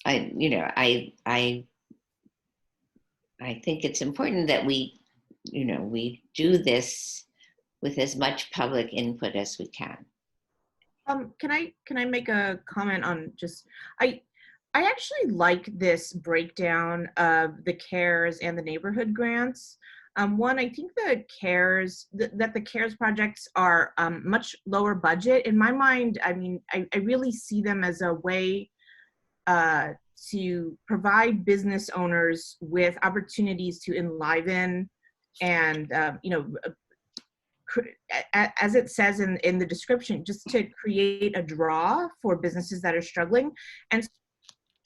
I think it's important that we do this with as much public input as we can. Can I make a comment on just, I actually like this breakdown of the CARES and the neighborhood grants. One, I think the CARES projects are much lower budget. In my mind, I mean, I really see them as a way to provide business owners with opportunities to enliven and, as it says in the description, just to create a draw for businesses that are struggling. And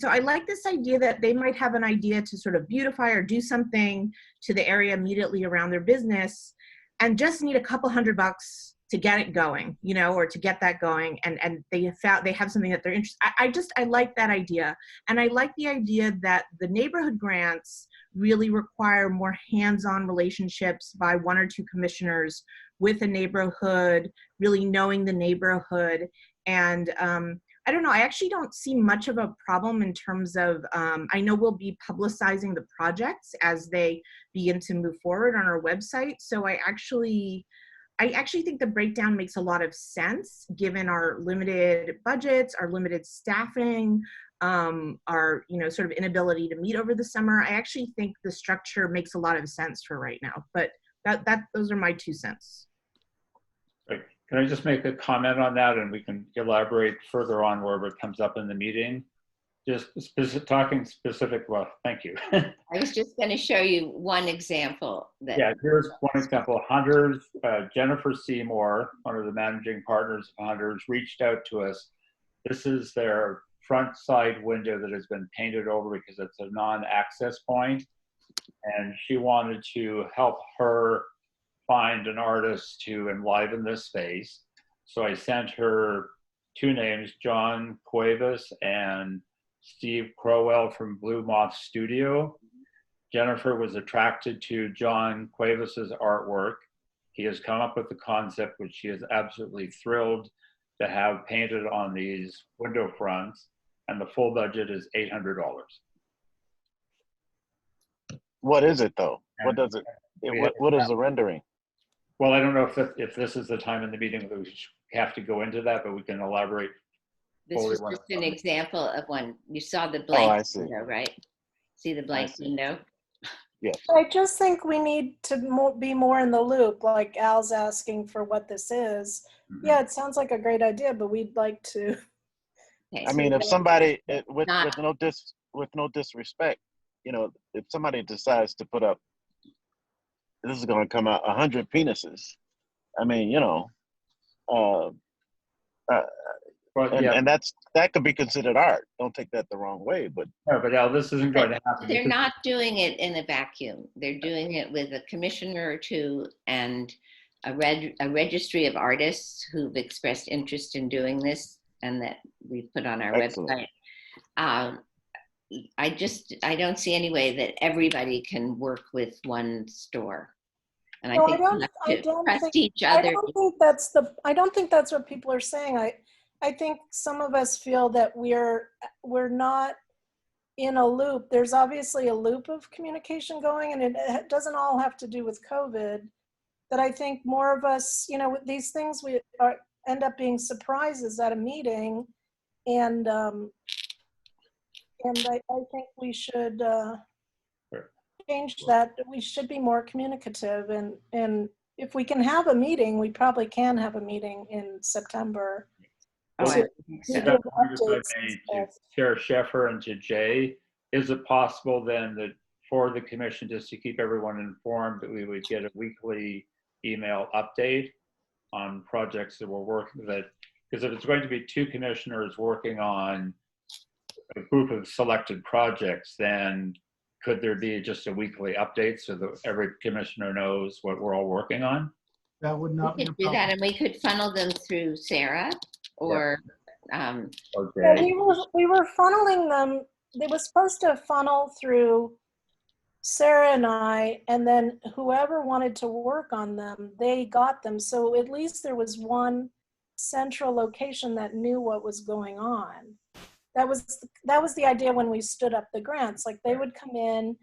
so I like this idea that they might have an idea to sort of beautify or do something to the area immediately around their business and just need a couple $100 to get it going, or to get that going. And they have something that they're interested. I like that idea. And I like the idea that the neighborhood grants really require more hands-on relationships by 1 or 2 commissioners with a neighborhood, really knowing the neighborhood. And I don't know, I actually don't see much of a problem in terms of, I know we'll be publicizing the projects as they begin to move forward on our website. So I actually, I actually think the breakdown makes a lot of sense given our limited budgets, our limited staffing, our sort of inability to meet over the summer. I actually think the structure makes a lot of sense for right now. But those are my 2 cents. Right. Can I just make a comment on that, and we can elaborate further on wherever it comes up in the meeting? Just talking specific. Well, thank you. I was just going to show you one example. That Yeah, here's one example. Hunters, Jennifer Seymour, one of the managing partners of Hunters, reached out to us. This is their front side window that has been painted over because it's a non-access point. And she wanted to help her find an artist to enliven this space. So I sent her 2 names, John Cuevas and Steve Crowell from Blue Moth Studio. Jennifer was attracted to John Cuevas's artwork. He has come up with the concept, which she is absolutely thrilled to have painted on these window fronts, and the full budget is $800. What is it though? What does it? What is the rendering? Well, I don't know if this is the time in the meeting that we have to go into that, but we can elaborate. this was just an example of one. You saw the blank window, right? See the blank window? Yes. I just think we need to be more in the loop, like Al's asking for what this is. Mm-hmm. Yeah, it sounds like a great idea, but we'd like to. I mean, if somebody, with no disrespect, if somebody decides to put up, this is going to come out 100 penises. I mean, and that could be considered art. Don't take that the wrong way, but no, but Al, this isn't going to happen. They're not doing it in a vacuum. They're doing it with a commissioner or 2 and a registry of artists who've expressed interest in doing this and that we've put on our website. I don't see any way that everybody can work with one store. And No, I think we have to trust each other. I don't think that's what people are saying. I think some of us feel that we're not in a loop. There's obviously a loop of communication going, and it doesn't all have to do with COVID. That I think more of us, with these things, we end up being surprises at a meeting, and I think we should change that. We should be more communicative, and if we can have a meeting, we probably can have a meeting in September. To Chair Sheffer and to Jay, is it possible then that for the commission, just to keep everyone informed, that we would get a weekly email update on projects that we're working with? Because if it's going to be 2 commissioners working on a group of selected projects, then could there be just a weekly update so that every commissioner knows what we're all working on? That would not be a We could do problem. that, and we could funnel them through Sarah or Yeah, we were funneling them. They were supposed to funnel through Sarah and I, and then whoever wanted to work on them, they got them. So at least there was one central location that knew what was going on. That was the idea when we stood up the grants. Like, they would come in,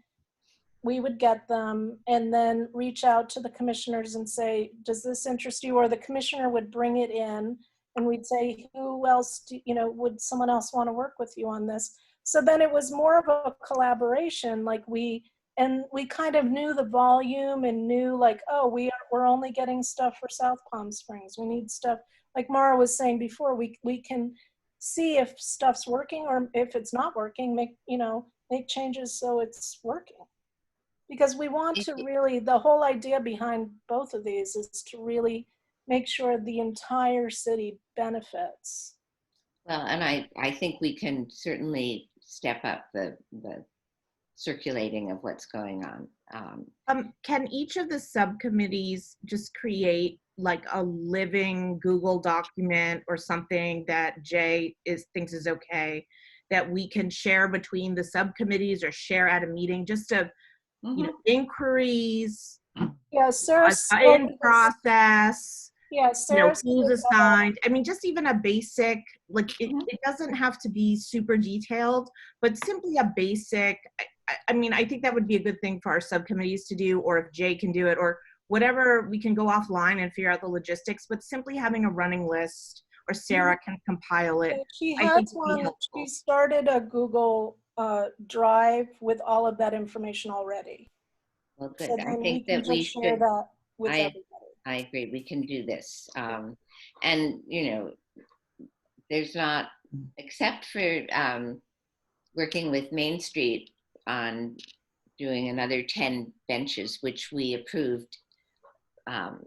we would get them, and then reach out to the commissioners and say, does this interest you? Or the commissioner would bring it in, and we'd say, who else would someone else want to work with you on this? So then it was more of a collaboration. Like, we kind of knew the volume and knew, like, oh, we're only getting stuff for South Palm Springs. We need stuff, like Mara was saying before, we can see if stuff's working, or if it's not working, make changes so it's working. Because we want to really, the whole idea behind both of these is to really make sure the entire city benefits. Well, and I think we can certainly step up the circulating of what's going on. Can each of the subcommittees just create like a living Google document or something that Jay thinks is okay, that we can share between the subcommittees or share at a meeting, just to, inquiries, in process, who's assigned. I mean, just even a basic, like, it doesn't have to be super detailed, but simply a basic, I mean, I think that would be a good thing for our subcommittees to do, or if Jay can do it, or whatever, we can go offline and figure out the logistics, but simply having a running list, or Sarah can compile it. She I has think would be one, helpful. she started a Google Drive with all of that information already. Well, good. So I then we think can that we just share should, that with I everybody. I agree, we can do this. And, you know, there's not, except for working with Main Street on doing another 10 benches, which we approved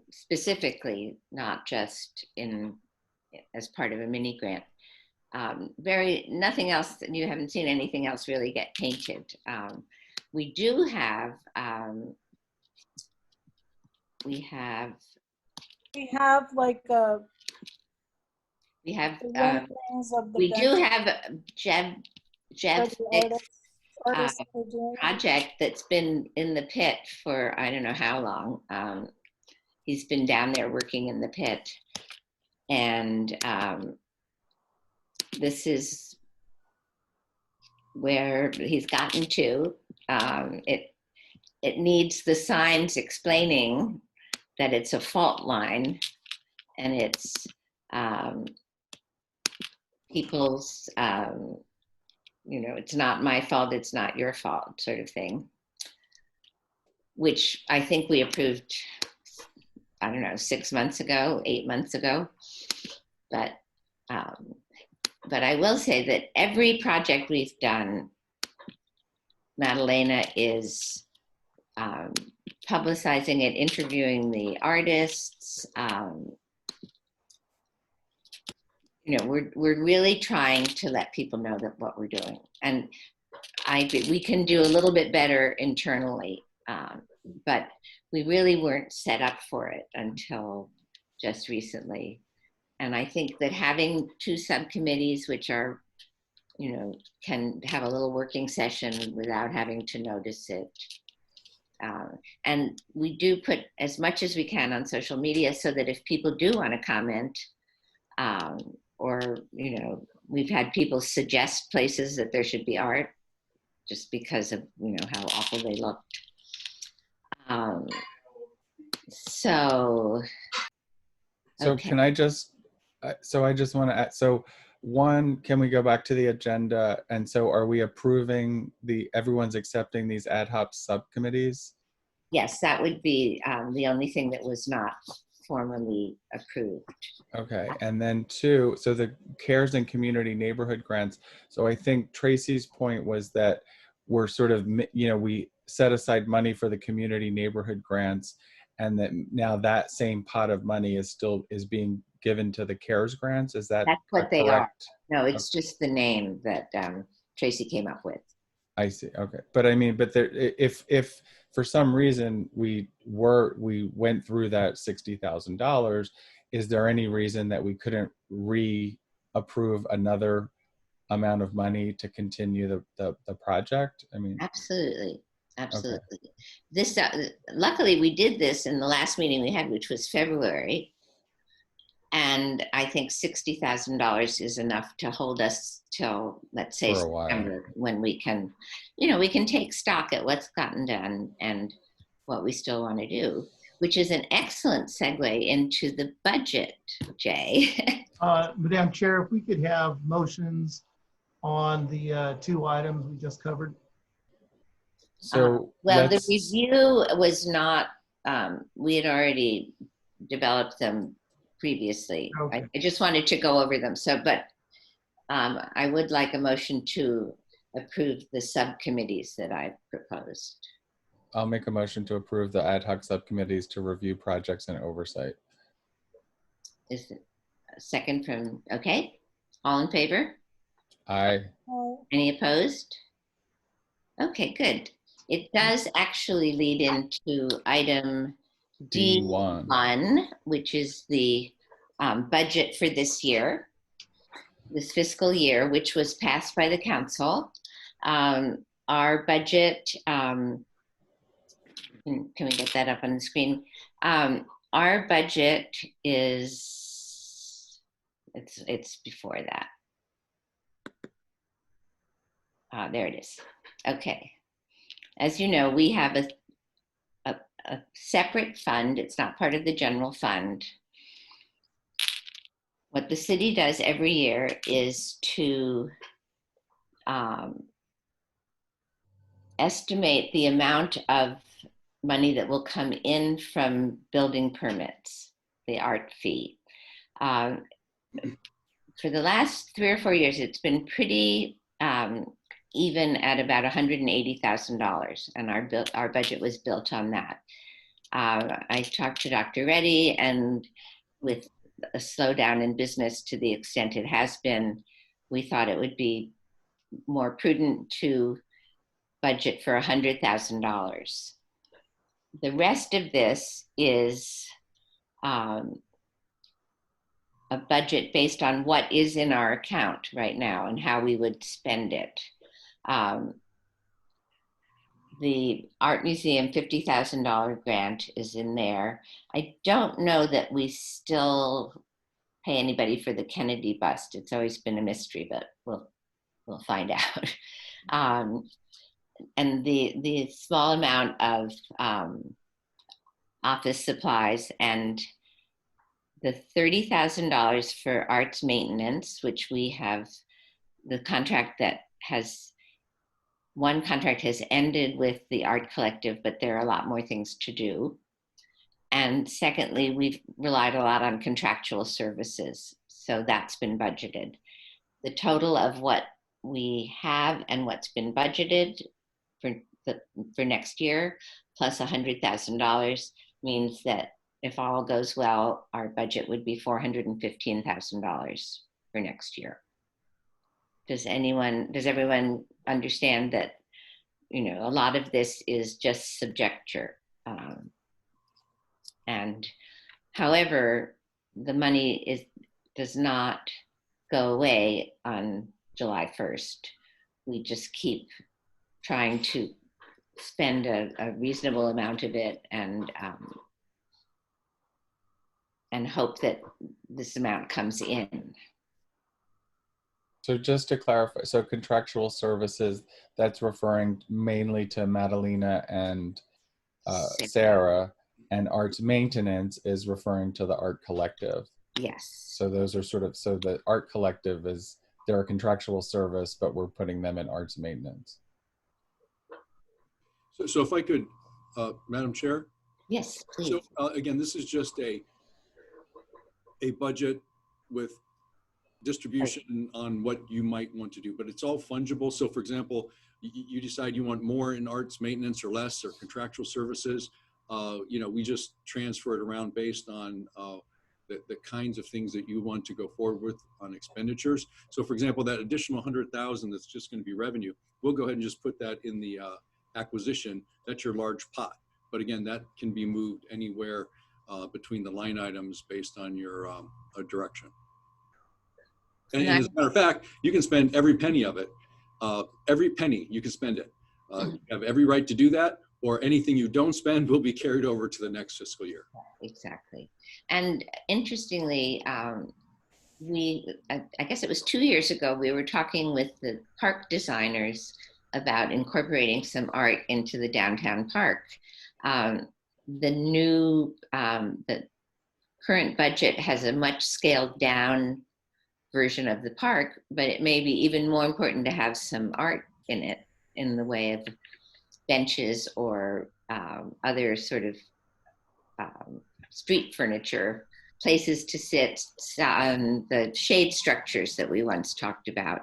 specifically, not just as part of a mini grant. Nothing else, you haven't seen anything else really get painted. We do have, we have like we have the renderings of the we do benches have Jeff's for the artists that are doing it. project that's been in the pit for I don't know how long. He's been down there working in the pit, and this is where he's gotten to. It needs the signs explaining that it's a fault line, and it's people's, you know, it's not my fault, it's not your fault, sort of thing, which I think we approved, I don't know, 6 months ago, 8 months ago. But I will say that every project we've done, Madalena is publicizing it, interviewing the artists. You know, we're really trying to let people know that what we're doing. And we can do a little bit better internally, but we really weren't set up for it until just recently. And I think that having 2 subcommittees, which are, you know, can have a little working session without having to notice it. And we do put as much as we can on social media so that if people do want to comment, or, you know, we've had people suggest places that there should be art just because of, you know, how awful they looked. So okay. Can I just, so I just want to add, so one, can we go back to the agenda? And so are we approving everyone's accepting these ad hoc subcommittees? Yes, that would be the only thing that was not formally approved. Okay, and then 2, so the CARES and community neighborhood grants. So I think Tracy's point was that we're sort of, you know, we set aside money for the community neighborhood grants, and that now that same pot of money is being given to the CARES grants. Is that That's what they correct? are. No, it's just the name that Tracy came up with. I see. Okay, but I mean, but there, if for some reason we went through that $60,000, is there any reason that we couldn't approve another amount of money to continue the project? I mean, absolutely. Okay. This luckily we did this in the last meeting we had, which was February. And I think $60,000 is enough to hold us till, let's say, September, when we can, you know, we can take stock at what's gotten done and what we still want to do, which is an excellent segue into the budget, Jay. Madam Chair, if we could have motions on the 2 items we just covered. So well, the review was not, we had already developed them previously. Okay. I just wanted to go over them. So, but I would like a motion to approve the subcommittees that I proposed. I'll make a motion to approve the ad hoc subcommittees to review projects and oversight. Is it a second from, okay. All in favor? Aye. Any opposed? Okay, good. It does actually lead into item D1, which is the budget for this year, this fiscal year, which was passed by the council. Our budget, can we get that up on the screen? Our budget is, it's before that. There it is. Okay. As you know, we have a separate fund. It's not part of the general fund. What the city does every year is to estimate the amount of money that will come in from building permits, the art fee. For the last 3 or 4 years, it's been pretty even at about $180,000, and our budget was built on that. I talked to Dr. Reddy, and with a slowdown in business to the extent it has been, we thought it would be more prudent to budget for $100,000. The rest of this is a budget based on what is in our account right now and how we would spend it. The Art Museum $50,000 grant is in there. I don't know that we still pay anybody for the Kennedy bust. It's always been a mystery, but we'll find out. And the small amount of office supplies and the $30,000 for arts maintenance, which we have the contract that one contract has ended with the art collective, but there are a lot more things to do. And secondly, we've relied a lot on contractual services. So that's been budgeted. The total of what we have and what's been budgeted for next year, plus $100,000, means that if all goes well, our budget would be $415,000 for next year. Does everyone understand that, a lot of this is just subjecture? And however, the money does not go away on July 1st. We just keep trying to spend a reasonable amount of it and hope that this amount comes in. So just to clarify, so contractual services, that's referring mainly to Madalena and Sarah, and arts maintenance is referring to the art collective. Yes. So those are so the art collective they're a contractual service, but we're putting them in arts maintenance. So if I could, Madam Chair? Yes, please. So again, this is just a budget with distribution on what you might want to do, but it's all fungible. So for example, you decide you want more in arts maintenance or less or contractual services. We just transfer it around based on the kinds of things that you want to go forward with on expenditures. So for example, that additional 100,000 that's just going to be revenue, we'll go ahead and just put that in the acquisition. That's your large pot. But again, that can be moved anywhere between the line items based on your direction. And as a matter of fact, you can spend every penny of it. Every penny, you can spend it. You have every right to do that, or anything you don't spend will be carried over to the next fiscal year. Exactly. And interestingly, I guess it was 2 years ago, we were talking with the park designers about incorporating some art into the downtown park. The current budget has a much scaled down version of the park, but it may be even more important to have some art in it in the way of benches or other sort of street furniture, places to sit, the shade structures that we once talked about.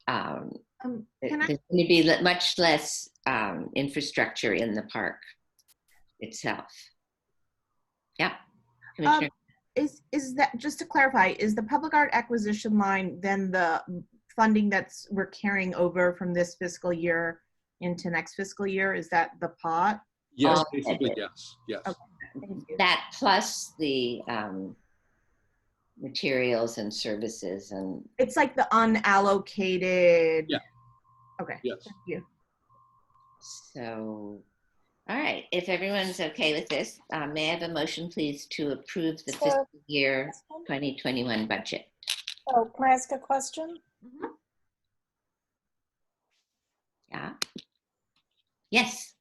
There's going to be much less infrastructure in the park itself. Yeah. Commissioner. Is that, just to clarify, is the public art acquisition line then the funding we're carrying over from this fiscal year into next fiscal year? Is that the pot? Yes, basically, yes. Yes. Okay. Thank you. That plus the materials and services and. It's like the unallocated. Yeah. Okay. Yes. Thank you. So, all right. If everyone's okay with this, may I have a motion, please, to approve the fiscal year 2021 budget? Oh, can I ask a question? Mm-hmm. Yeah. Yes.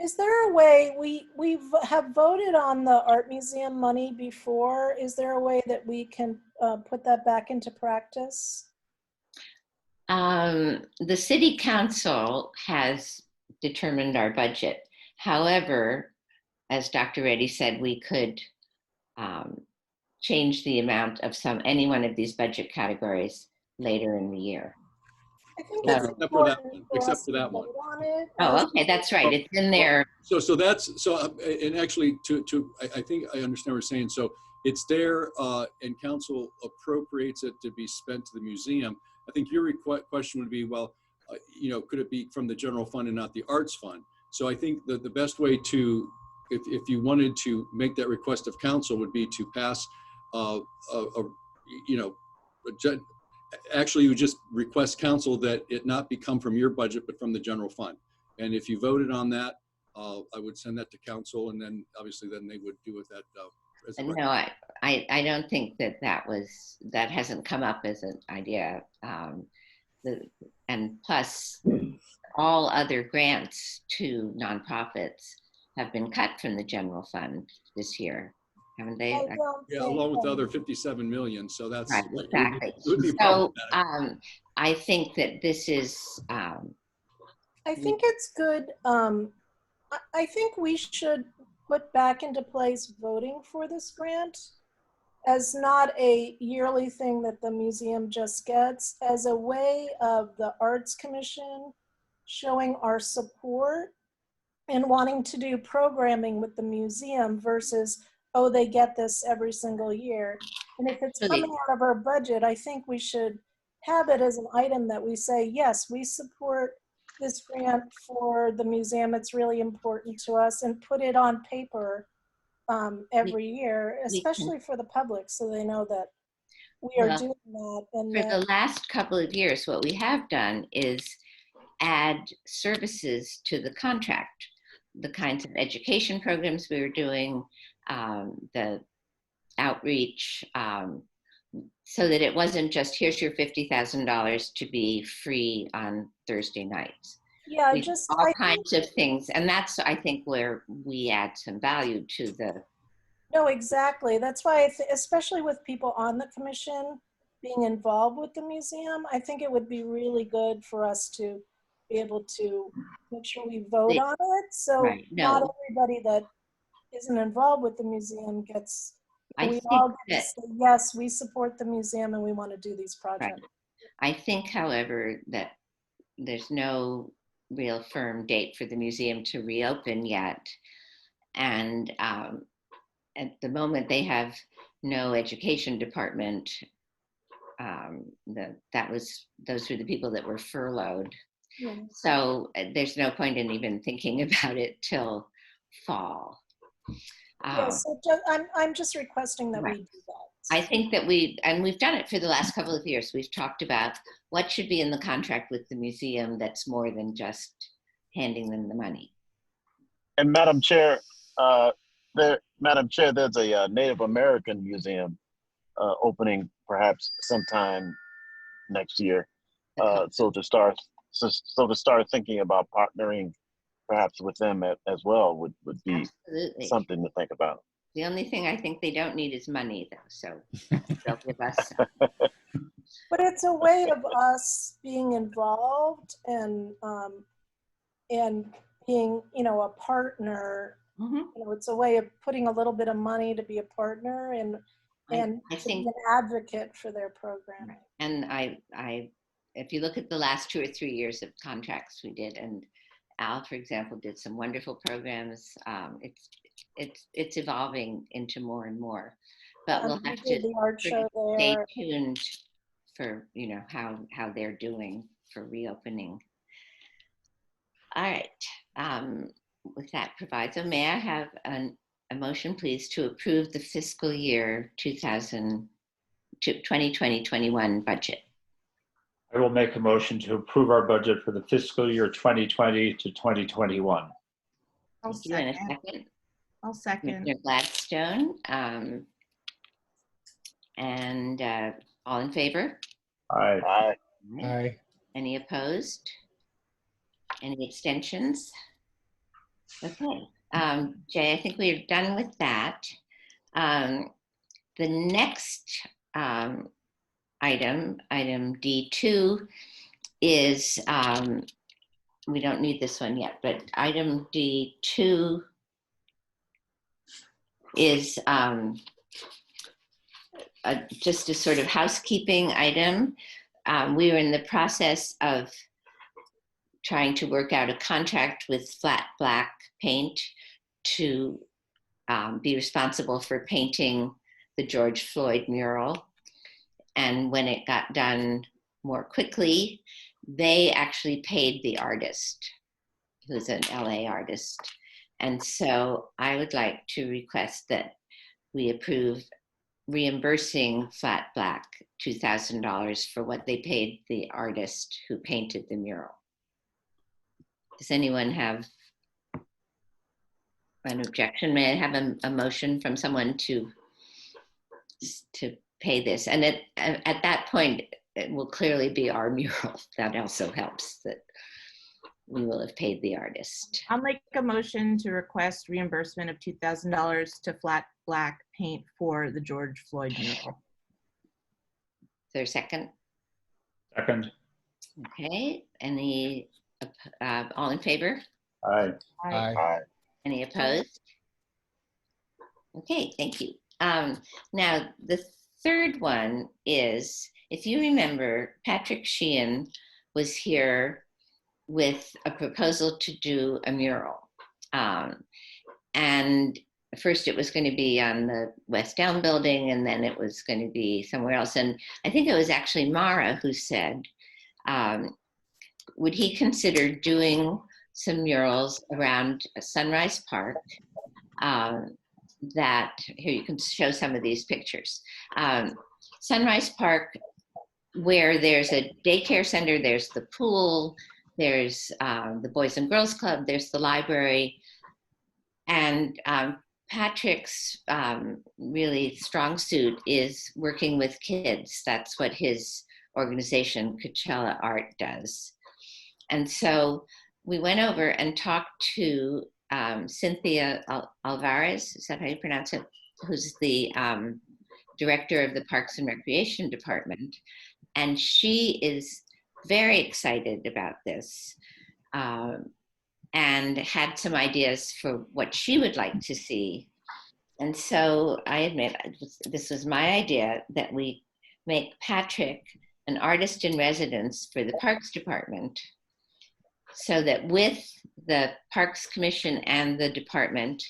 Is there a way, we have voted on the art museum money before. Is there a way that we can put that back into practice? The city council has determined our budget. However, as Dr. Reddy said, we could change the amount of any one of these budget categories later in the year. I think So- it's Except for that important one, for except us for to that one. vote on it. Oh, okay, that's right. It's in there. So that's, and actually I think I understand what you're saying. So it's there and council appropriates it to be spent to the museum. I think your question would be, well, could it be from the general fund and not the arts fund? So I think that the best way to, if you wanted to make that request of council, would be to pass actually you just request council that it not become from your budget, but from the general fund. And if you voted on that, I would send that to council, and then obviously then they would do with that. As a No, I don't think that hasn't come up as an idea. And plus, all other grants to nonprofits have been cut from the general fund this year, haven't they? Yeah, along with the other 57 million. So that's right, exactly. it would be So problematic. I think that this is. I think it's good. I think we should put back into place voting for this grant as not a yearly thing that the museum just gets, as a way of the Arts Commission showing our support and wanting to do programming with the museum versus, oh, they get this every single year. And if it's coming out of our budget, I think we should have it as an item that we say, yes, we support this grant for the museum. It's really important to us, and put it on paper every year, especially for the public, so they know that we are doing that. And for the last couple of years, what we have done is add services to the contract, the kinds of education programs we were doing, the outreach, so that it wasn't just, here's your $50,000 to be free on Thursday nights. Yeah, all kinds of things. And that's, I think, where we add some value to the. No, exactly. That's why, especially with people on the commission being involved with the museum, I think it would be really good for us to be able to make sure we vote on it. So not everybody that isn't involved with the museum gets, we all get to say, yes, we support the museum and we want to do these projects. I think, however, that there's no real firm date for the museum to reopen yet. And at the moment they have no education department. Those were the people that were furloughed. Yeah. So there's no point in even thinking about it till fall. So I'm just requesting that we do that. I think that we've done it for the last couple of years. We've talked about what should be in the contract with the museum that's more than just handing them the money. And Madam Chair, there's a Native American museum opening perhaps sometime next year. So to start thinking about partnering perhaps with them as well would be something to think about. The only thing I think they don't need is money, though, so they'll give us some. But it's a way of us being involved and being, a partner. Mm-hmm. It's a way of putting a little bit of money to be a partner and I to think be an advocate for their program. And if you look at the last 2 or 3 years of contracts we did, and Al, for example, did some wonderful programs. It's evolving into more and more, but we'll have to stay tuned for how they're doing for reopening. All right. With that proviso, may I have a motion, please, to approve the fiscal year 2020-21 budget? I will make a motion to approve our budget for the fiscal year 2020 to 2021. I'll Thank you. And a second. I'll second. Commissioner Gladstone. And all in favor? Aye. Aye. Aye. Any opposed? Any abstentions? Okay, Jay, I think we're done with that. The next item D2 is, we don't need this one yet, but item D2 is just a sort of housekeeping item. We were in the process of trying to work out a contract with Flat Black Paint to be responsible for painting the George Floyd mural. And when it got done more quickly, they actually paid the artist, who's an LA artist. And so I would like to request that we approve reimbursing Flat Black $2,000 for what they paid the artist who painted the mural. Does anyone have an objection? May I have a motion from someone to pay this? And at that point, it will clearly be our mural. That also helps, that we will have paid the artist. I'll make a motion to request reimbursement of $2,000 to Flat Black Paint for the George Floyd mural. Is there a second? Second. Okay, any, all in favor? Aye. Aye. Any opposed? Okay, thank you. Now, the third one is, if you remember, Patrick Sheehan was here with a proposal to do a mural. And first it was going to be on the West Elm building, and then it was going to be somewhere else. And I think it was actually Mara who said, would he consider doing some murals around Sunrise Park? That, here you can show some of these pictures. Sunrise Park, where there's a daycare center, there's the pool, there's the Boys and Girls Club, there's the library. And Patrick's really strong suit is working with kids. That's what his organization, Coachella Art, does. And so we went over and talked to Cynthia Alvarez, is that how you pronounce it? Who's the director of the Parks and Recreation Department. And she is very excited about this and had some ideas for what she would like to see. And so I admit, this was my idea, that we make Patrick an artist in residence for the Parks Department, so that with the Parks Commission and the department,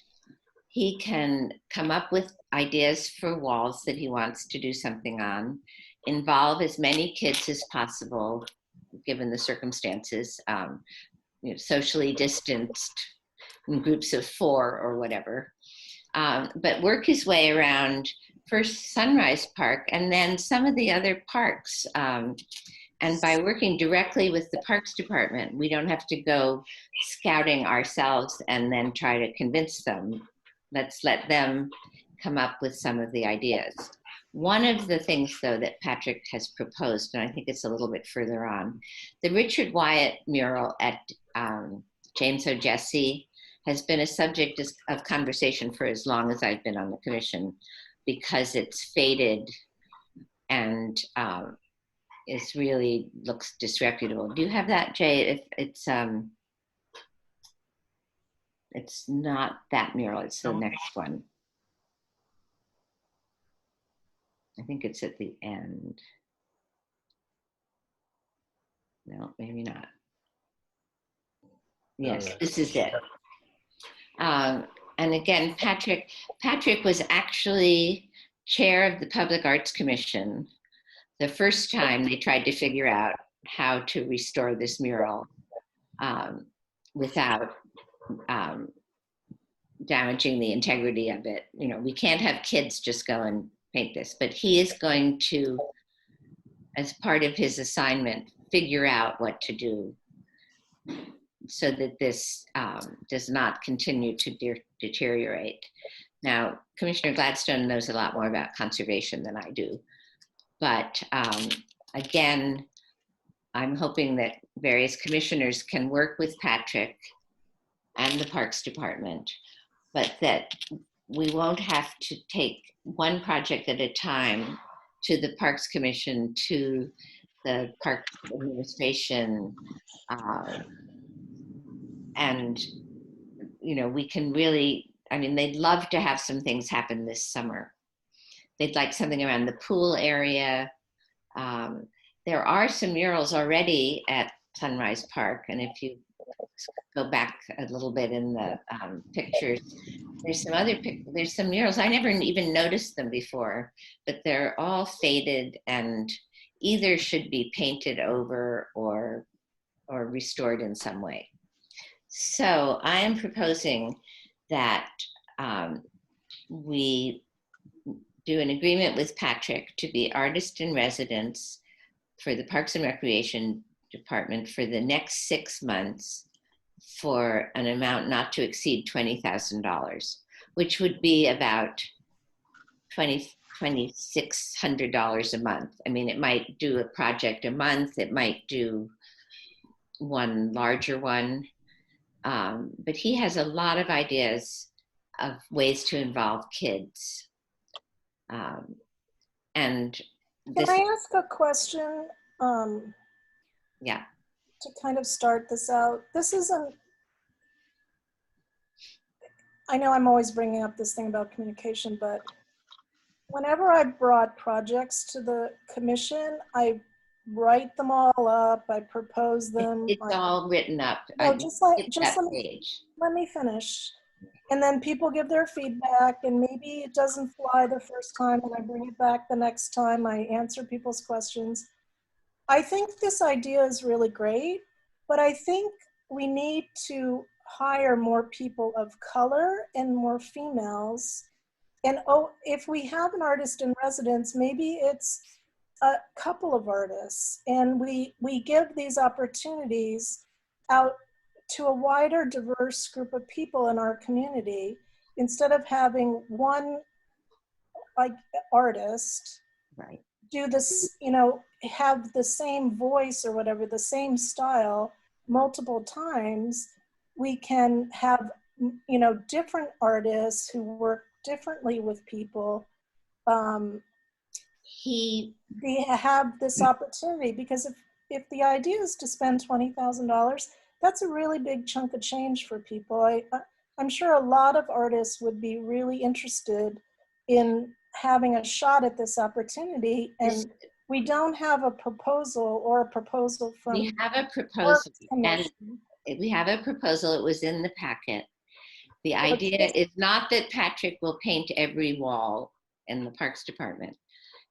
he can come up with ideas for walls that he wants to do something on, involve as many kids as possible, given the circumstances, you know, socially distanced in groups of 4 or whatever, but work his way around first Sunrise Park and then some of the other parks. And by working directly with the Parks Department, we don't have to go scouting ourselves and then try to convince them. Let's let them come up with some of the ideas. One of the things, though, that Patrick has proposed, and I think it's a little bit further on, the Richard Wyatt mural at James O'Jessy has been a subject of conversation for as long as I've been on the commission, because it's faded and it really looks disreputable. Do you have that, Jay? It's not that mural, it's the next one. I think it's at the end. No, maybe not. Yes, this is it. And again, Patrick was actually chair of the Public Arts Commission the first time they tried to figure out how to restore this mural without damaging the integrity of it. You know, we can't have kids just go and paint this, but he is going to, as part of his assignment, figure out what to do so that this does not continue to deteriorate. Now, Commissioner Gladstone knows a lot more about conservation than I do. But again, I'm hoping that various commissioners can work with Patrick and the Parks Department, but that we won't have to take one project at a time to the Parks Commission, to the Parks Administration, and we can really, they'd love to have some things happen this summer. They'd like something around the pool area. There are some murals already at Sunrise Park, and if you go back a little bit in the pictures, there's some murals. I never even noticed them before, but they're all faded and either should be painted over or restored in some way. So I am proposing that we do an agreement with Patrick to be artist in residence for the Parks and Recreation Department for the next 6 months for an amount not to exceed $20,000, which would be about $2,600 a month. It might do a project a month, it might do one larger one, but he has a lot of ideas of ways to involve kids. And Can I ask a question? Yeah. To kind of start this out. This isn't, I know I'm always bringing up this thing about communication, but whenever I brought projects to the commission, I write them all up, I propose them. It's all written up. No, let me finish. And then people give their feedback, and maybe it doesn't fly the first time, and I bring it back the next time, I answer people's questions. I think this idea is really great, but I think we need to hire more people of color and more females. And if we have an artist in residence, maybe it's a couple of artists, and we give these opportunities out to a wider, diverse group of people in our community, instead of having one artist do this, have the same voice or whatever, the same style multiple times. We can have, different artists who work differently with people. They have this opportunity, because if the idea is to spend $20,000, that's a really big chunk of change for people. I'm sure a lot of artists would be really interested in having a shot at this opportunity, and we don't have a proposal from. We have a proposal, and we have a proposal. It was in the packet. The idea is not that Patrick will paint every wall in the Parks Department.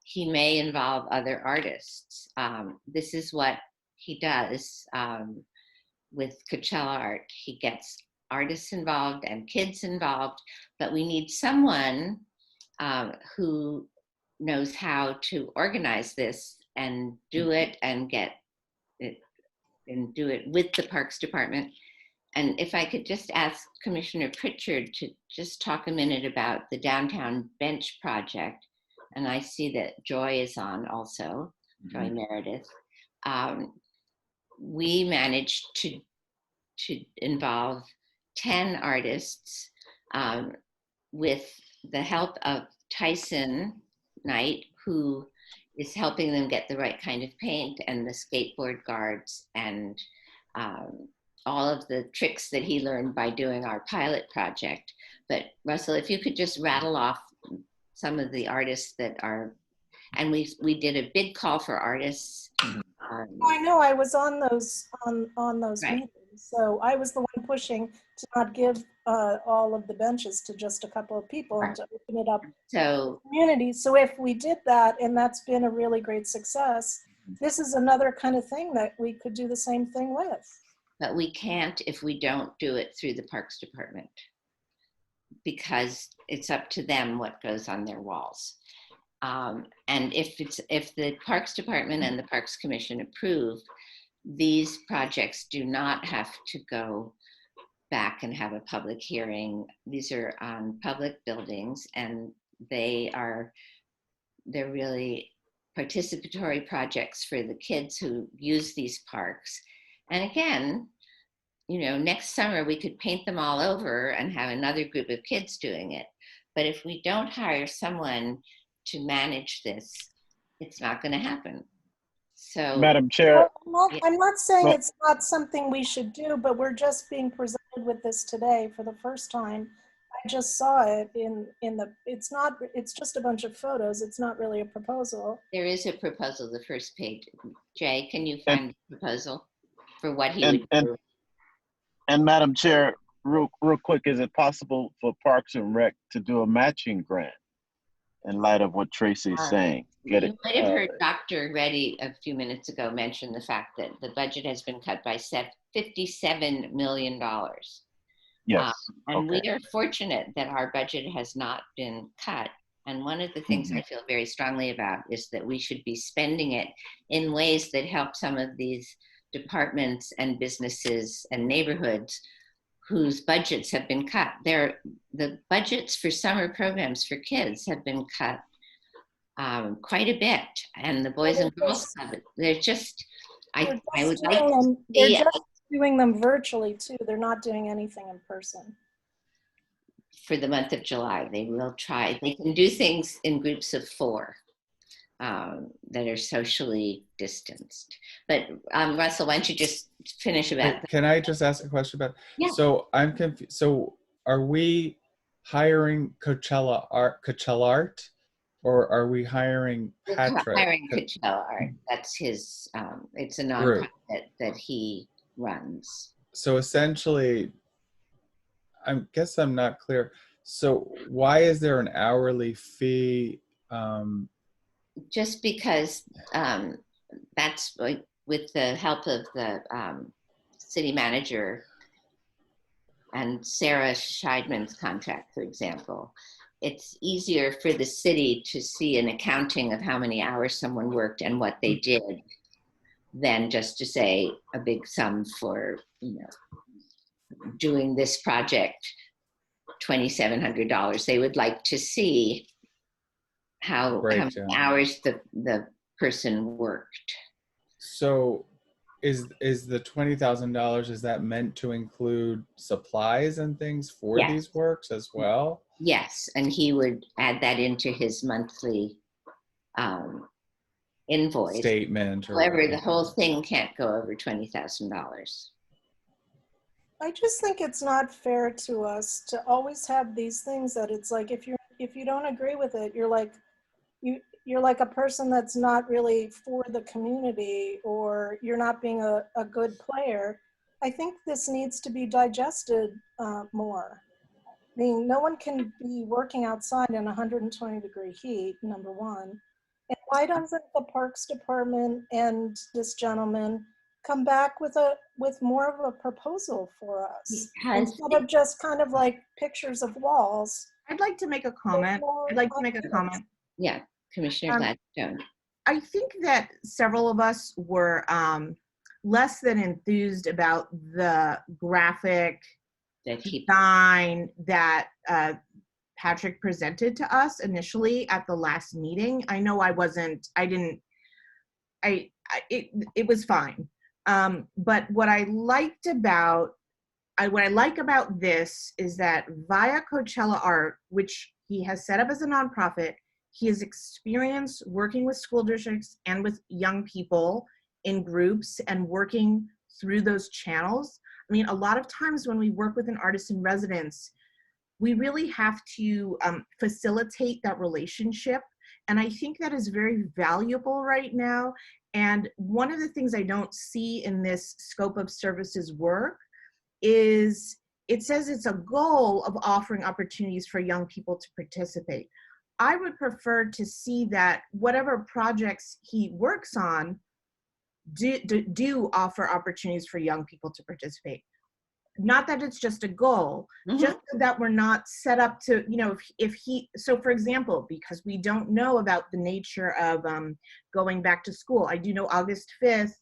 He may involve other artists. This is what he does with Coachella Art. He gets artists involved and kids involved, but we need someone who knows how to organize this and do it and get it and do it with the Parks Department. And if I could just ask Commissioner Pritchard to just talk a minute about the Downtown Bench project. And I see that Joy is on also, Joy Meredith. We managed to involve 10 artists with the help of Tyson Knight, who is helping them get the right kind of paint, and the skateboard guards, and all of the tricks that he learned by doing our pilot project. But Russell, if you could just rattle off some of the artists that are, and we did a big call for artists. I know, I was on those meetings, so I was the one pushing to not give all of the benches to just a couple of people, and to open it up to community. So if we did that, and that's been a really great success, this is another kind of thing that we could do the same thing with. But we can't if we don't do it through the Parks Department, because it's up to them what goes on their walls. And if the Parks Department and the Parks Commission approve, these projects do not have to go back and have a public hearing. These are on public buildings, and they're really participatory projects for the kids who use these parks. And again, next summer we could paint them all over and have another group of kids doing it. But if we don't hire someone to manage this, it's not going to happen. So, Madam Chair. I'm not saying Well- it's not something we should do, but we're just being presented with this today for the first time. I just saw it in the, it's just a bunch of photos. It's not really a proposal. there is a proposal, the first page. Jay, can you find the proposal for what he would do? And Madam Chair, real quick, is it possible for Parks and Rec to do a matching grant in light of what Tracy's saying? Get You it? might have heard Dr. Reddy a few minutes ago mention the fact that the budget has been cut by $57 million. Yes. And we are fortunate that our budget has not been cut. And one of the things I feel very strongly about is that we should be spending it in ways that help some of these departments and businesses and neighborhoods whose budgets have been cut. The budgets for summer programs for kids have been cut quite a bit. And the Boys and Girls Club, they're just, I would like to They're see just doing them virtually too. They're not doing anything in person. for the month of July. They will try. They can do things in groups of 4 that are socially distanced. But Russell, why don't you just finish about that? Can I just ask a question about? Yeah. So I'm confused. So are we hiring Coachella Art, or are we hiring We're Patrick? hiring Coachella Art. That's his. It's a Group. nonprofit that he runs. So essentially, I guess I'm not clear. So why is there an hourly fee? Just because that's with the help of the city manager and Sarah Scheidman's contract, for example, it's easier for the city to see an accounting of how many hours someone worked and what they did than just to say a big sum for, doing this project, $2,700. They would like to see how many hours the person worked. So is the $20,000, is that meant to include supplies and things for Yes. these works as well? Yes, and he would add that into his monthly invoice. Statement or However, whatever. the whole thing can't go over $20,000. I just think it's not fair to us to always have these things that it's like if you don't agree with it, you're like a person that's not really for the community, or you're not being a good player. I think this needs to be digested more. I mean, no one can be working outside in 120-degree heat, number one. And why doesn't the Parks Department and this gentleman come back with more of a proposal for us instead of just kind of like pictures of walls? I'd like to make a comment. Yeah, Commissioner Gladstone. I think that several of us were less than enthused about the graphic design that Patrick presented to us initially at the last meeting. I know it was fine. But what I like about this is that via Coachella Art, which he has set up as a nonprofit, he has experience working with school districts and with young people in groups and working through those channels. I mean, a lot of times when we work with an artist in residence, we really have to facilitate that relationship. And I think that is very valuable right now. And one of the things I don't see in this scope of services work is it says it's a goal of offering opportunities for young people to participate. I would prefer to see that whatever projects he works on do offer opportunities for young people to participate. Not that it's just a goal, just so that we're not set up to, so for example, because we don't know about the nature of going back to school. I do know August 5th,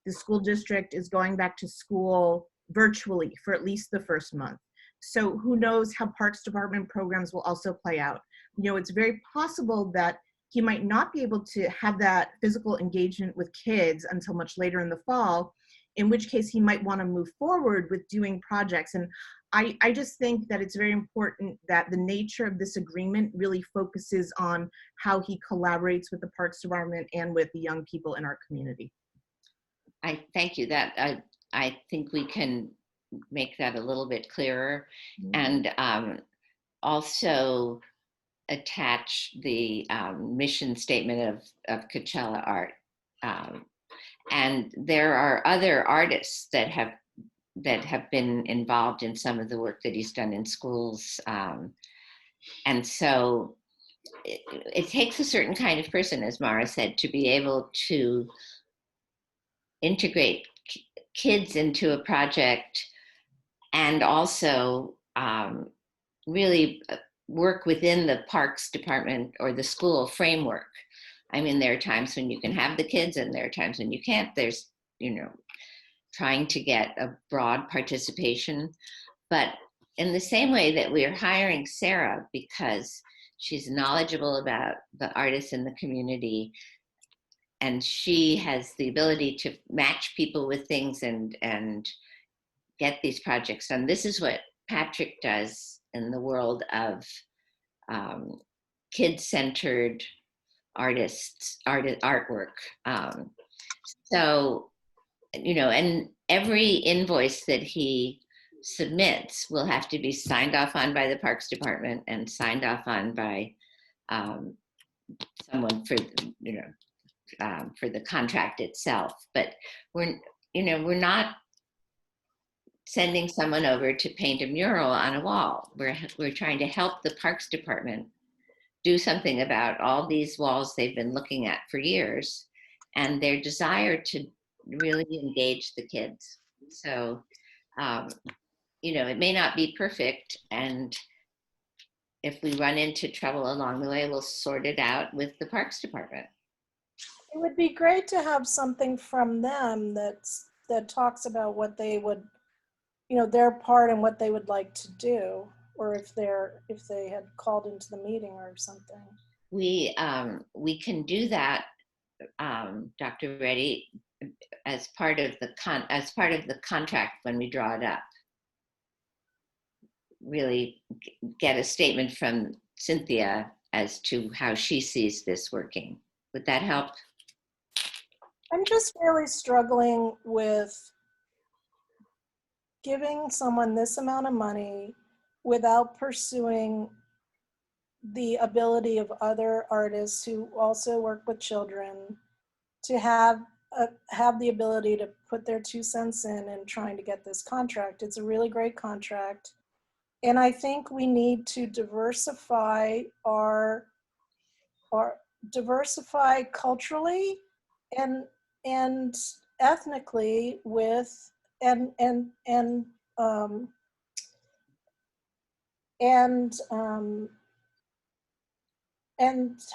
the school district is going back to school virtually for at least the first month. So who knows how Parks Department programs will also play out. It's very possible that he might not be able to have that physical engagement with kids until much later in the fall. in which case he might want to move forward with doing projects. And I just think that it's very important that the nature of this agreement really focuses on how he collaborates with the Parks Department and with the young people in our community. I thank you. That I think we can make that a little bit clearer, and also attach the mission statement of Coachella Art. And there are other artists that have been involved in some of the work that he's done in schools. And so it takes a certain kind of person, as Mara said, to be able to integrate kids into a project and also really work within the Parks Department or the school framework. I mean, there are times when you can have the kids and there are times when you can't. There's, trying to get a broad participation. But in the same way that we're hiring Sarah because she's knowledgeable about the artists in the community, and she has the ability to match people with things and get these projects done. This is what Patrick does in the world of kid-centered artwork. So, and every invoice that he submits will have to be signed off on by the Parks Department and signed off on by someone for the contract itself. But we're not sending someone over to paint a mural on a wall. We're trying to help the Parks Department do something about all these walls they've been looking at for years and their desire to really engage the kids. So, it may not be perfect, and if we run into trouble along the way, we'll sort it out with the Parks Department. It would be great to have something from them that talks about what they would, their part and what they would like to do, or if they had called into the meeting or something. We can do that, Dr. Reddy, as part of the contract when we draw it up. Really get a statement from Cynthia as to how she sees this working. Would that help? I'm just really struggling with giving someone this amount of money without pursuing the ability of other artists who also work with children to have the ability to put their 2 cents in and trying to get this contract. It's a really great contract. And I think we need to diversify diversify culturally and ethnically with and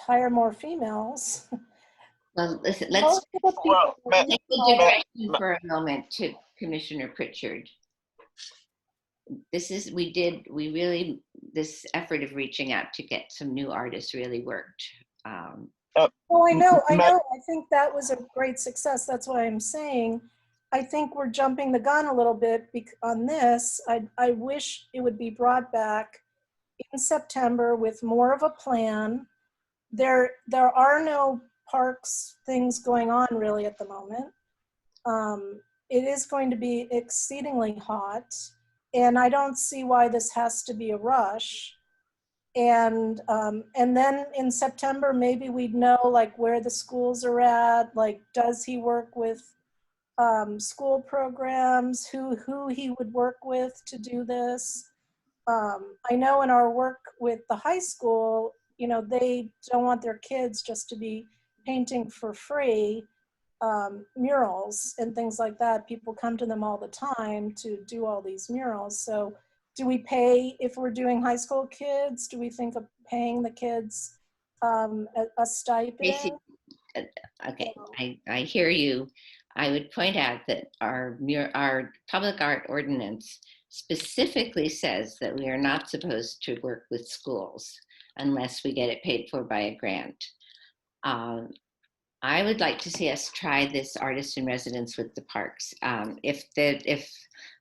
hire more females. Well, listen, let's take the direction for a moment to Commissioner Pritchard. This effort of reaching out to get some new artists really worked. Oh, I know. I think that was a great success. That's why I'm saying, I think we're jumping the gun a little bit on this. I wish it would be brought back in September with more of a plan. There are no parks things going on really at the moment. It is going to be exceedingly hot, and I don't see why this has to be a rush. And then in September, maybe we'd know like where the schools are at, like does he work with school programs, who he would work with to do this. I know in our work with the high school, they don't want their kids just to be painting for free murals and things like that. People come to them all the time to do all these murals. So do we pay, if we're doing high school kids, do we think of paying the kids a stipend? Okay, I hear you. I would point out that our public art ordinance specifically says that we are not supposed to work with schools unless we get it paid for by a grant. I would like to see us try this artist in residence with the parks. If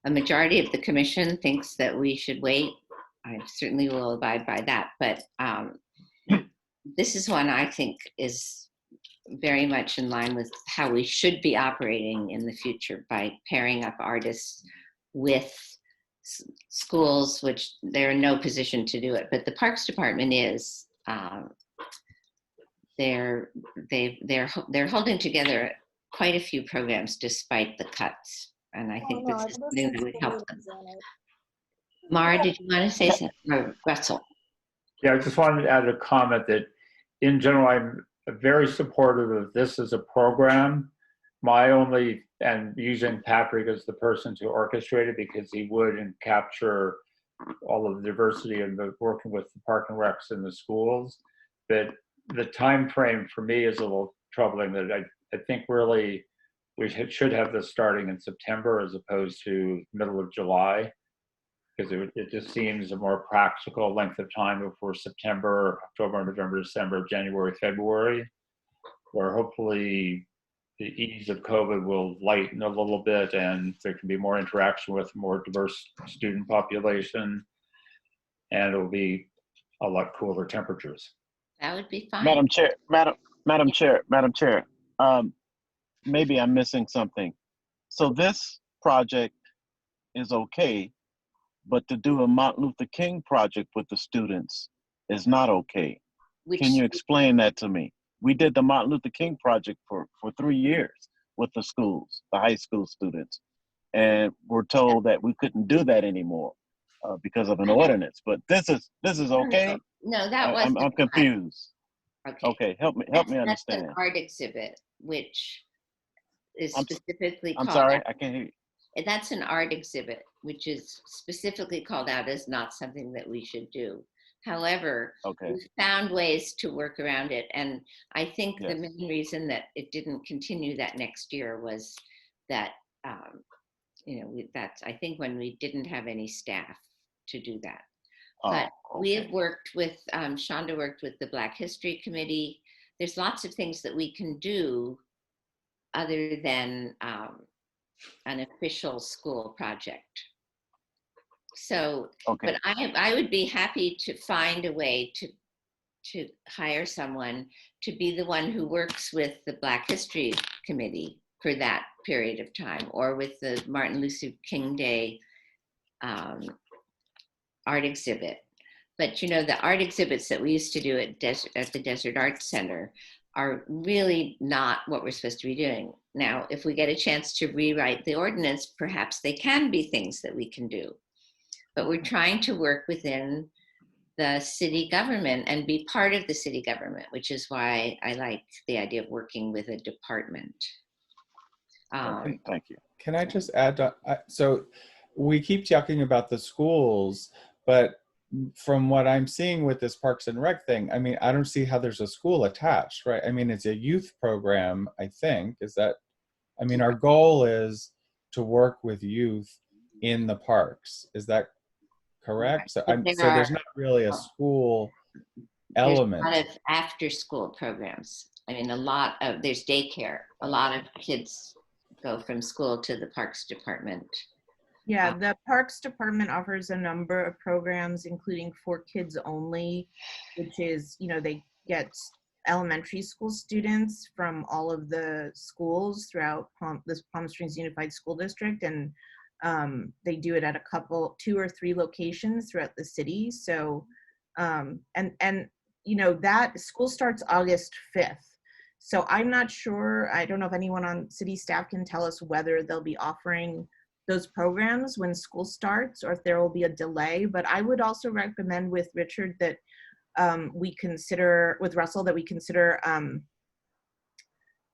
a majority of the commission thinks that we should wait, I certainly will abide by that. But this is one I think is very much in line with how we should be operating in the future, by pairing up artists with schools, which they're in no position to do it. But the Parks Department is. They're holding together quite a few programs despite the cuts, and I think this is something that would help them. Mara, did you want to say something? Or Russell? Yeah, I just wanted to add a comment that in general, I'm very supportive of this as a program. And using Patrick as the person to orchestrate it, because he would and capture all of the diversity and the working with the Park and Recs in the schools. But the time frame for me is a little troubling, that I think really we should have this starting in September as opposed to middle of July, because it just seems a more practical length of time before September, October, November, December, January, February, where hopefully the ease of COVID will lighten a little bit and there can be more interaction with a more diverse student population, and it'll be a lot cooler temperatures. That would be fine. Madam Chair, maybe I'm missing something. So this project is okay, but to do a Martin Luther King project with the students is not okay. Can you explain that to me? We did the Martin Luther King project for 3 years with the schools, the high school students, and we're told that we couldn't do that anymore because of an ordinance. But this is okay. No, that wasn't. I'm confused. Okay, help me understand. That's an art exhibit, which is specifically I'm called sorry, out. I can't hear you. And that's an art exhibit, which is specifically called out as not something that we should do. However, we've found ways to work around it. And I think the main reason that it didn't continue that next year was that, that's, I think, when we didn't have any staff to do that. But we have worked with, Shonda worked with the Black History Committee. There's lots of things that we can do other than an official school project. So, but I would be happy to find a way to hire someone to be the one who works with the Black History Committee for that period of time, or with the Martin Luther King Day art exhibit. But the art exhibits that we used to do at the Desert Arts Center are really not what we're supposed to be doing. Now, if we get a chance to rewrite the ordinance, perhaps they can be things that we can do. But we're trying to work within the city government and be part of the city government, which is why I like the idea of working with a department. Thank you. Can I just add, so we keep talking about the schools, but from what I'm seeing with this Parks and Rec thing, I mean, I don't see how there's a school attached, right? I mean, it's a youth program, I think. Our goal is to work with youth in the parks. Is that correct? So there's not really a school element. There's a lot of after-school programs. I mean, there's daycare. A lot of kids go from school to the Parks Department. Yeah, the Parks Department offers a number of programs, including For Kids Only, which is, they get elementary school students from all of the schools throughout this Palm Springs Unified School District, and they do it at 2 or 3 locations throughout the city. So, that school starts August 5th. So I'm not sure, I don't know if anyone on city staff can tell us whether they'll be offering those programs when school starts or if there will be a delay. But I would also recommend with Richard that with Russell, that we consider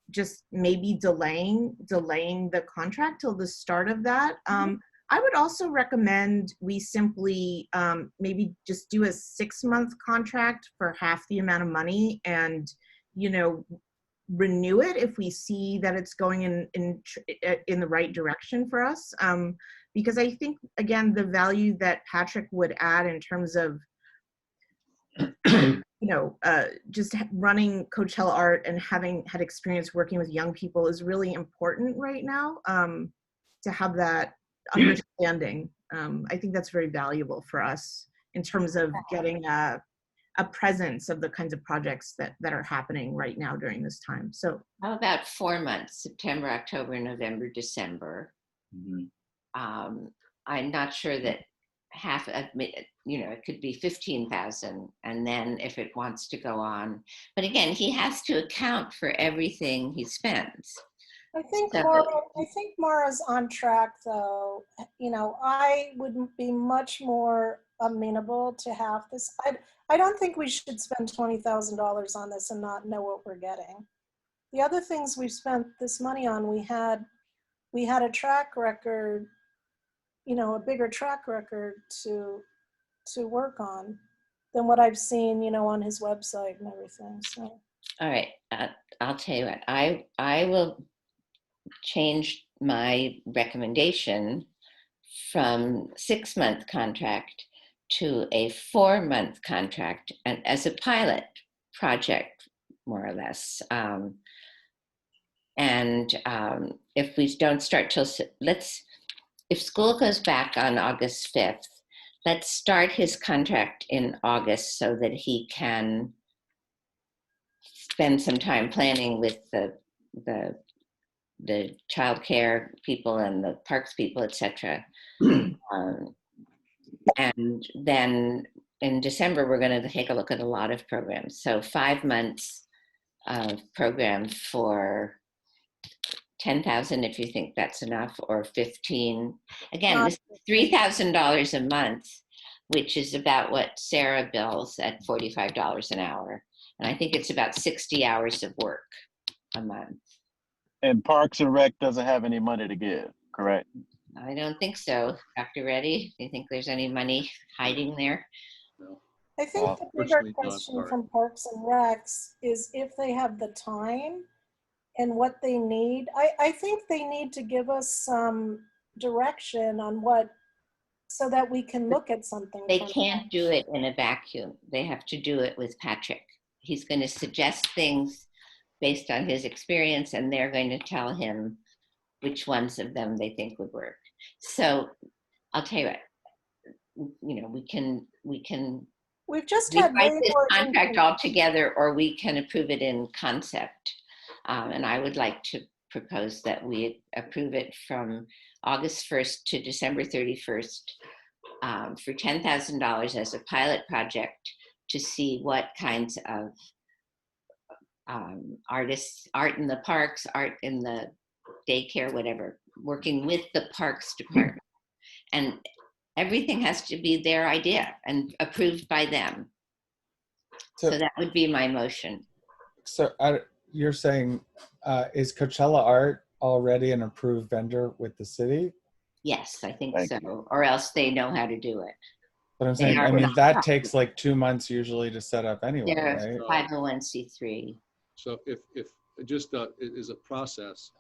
just maybe delaying the contract till the start of that. I would also recommend we simply maybe just do a 6-month contract for half the amount of money and, renew it if we see that it's going in the right direction for us. Because I think, again, the value that Patrick would add in terms of just running Coachella Art and having had experience working with young people is really important right now, to have that understanding. I think that's very valuable for us in terms of getting a presence of the kinds of projects that are happening right now during this time. So how about 4 months, September, October, November, December? I'm not sure that half of it could be 15,000, and then if it wants to go on, but again, he has to account for everything he spends. I think So- Mara's on track though. I would be much more amenable to have this. I don't think we should spend $20,000 on this and not know what we're getting. The other things we've spent this money on, we had a track record, a bigger track record to work on than what I've seen, on his website and everything. So. All right, I'll tell you what, I will change my recommendation from 6-month contract to a 4-month contract, and as a pilot project, more or less. If we don't start till, if school goes back on August 5th, let's start his contract in August so that he can spend some time planning with the child care people and the parks people, etc. And then in December, we're going to take a look at a lot of programs. So 5 months of program for 10,000, if you think that's enough, or 15. Again, this is $3,000 a month, which is about what Sarah bills at $45 an hour. And I think it's about 60 hours of work a month. And Parks and Rec doesn't have any money to give, correct? I don't think so. Dr. Reddy, do you think there's any money hiding there? I think the bigger question from Parks and Recs is if they have the time and what they need. I think they need to give us some direction on so that we can look at something. They can't do it in a vacuum. They have to do it with Patrick. He's going to suggest things based on his experience, and they're going to tell him which ones of them they think would work. So I'll tell you what, we can we've just had write this contract all together, or we can approve it in concept. And I would like to propose that we approve it from August 1st to December 31st for $10,000 as a pilot project to see what kinds of artists, art in the parks, art in the daycare, whatever, working with the parks department. And everything has to be their idea and approved by them. So that would be my motion. So you're saying, is Coachella Art already an approved vendor with the city? Yes, I think so. Or else they know how to do it. But I'm saying, I mean, that takes like 2 months usually to set up anyway, They're right? 501c3. So if just is a process.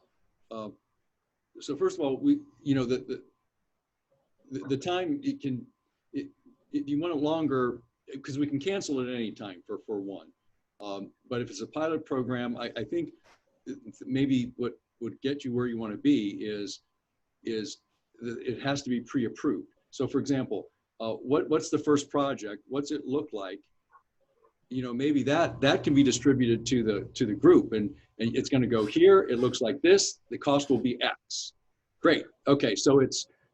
So first of all, the time if you want it longer, because we can cancel it at any time for one. But if it's a pilot program, I think maybe what would get you where you want to be is it has to be pre-approved. So for example, what's the first project? What's it look like? Maybe that can be distributed to the group, and it's going to go here. It looks like this. The cost will be X. Great. Okay, so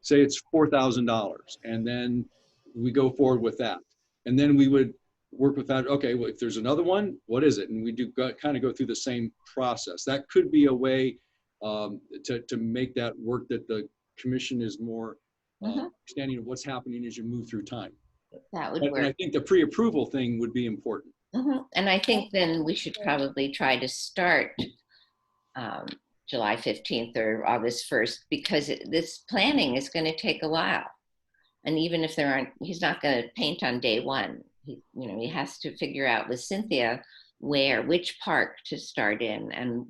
say it's $4,000, and then we go forward with that, and then we would work with that. Okay, well, if there's another one, what is it? And we do kind of go through the same process. That could be a way to make that work, that the commission is more understanding of what's happening as you move through time. That would work. And I think the pre-approval thing would be important. And I think then we should probably try to start July 15th or August 1st, because this planning is going to take a while. And even if he's not going to paint on day one. He has to figure out with Cynthia which park to start in, and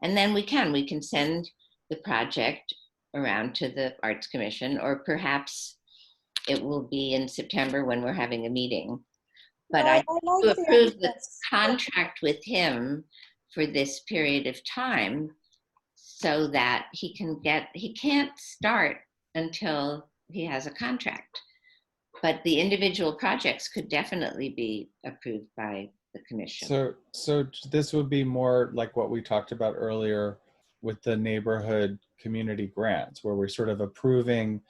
then we can send the project around to the Arts Commission, or perhaps it will be in September when we're having a meeting But No, I I to like the approve the ideas. contract with him for this period of time so that he can't start until he has a contract. But the individual projects could definitely be approved by the commission. So this would be more like what we talked about earlier with the neighborhood community grants, where we're sort of approving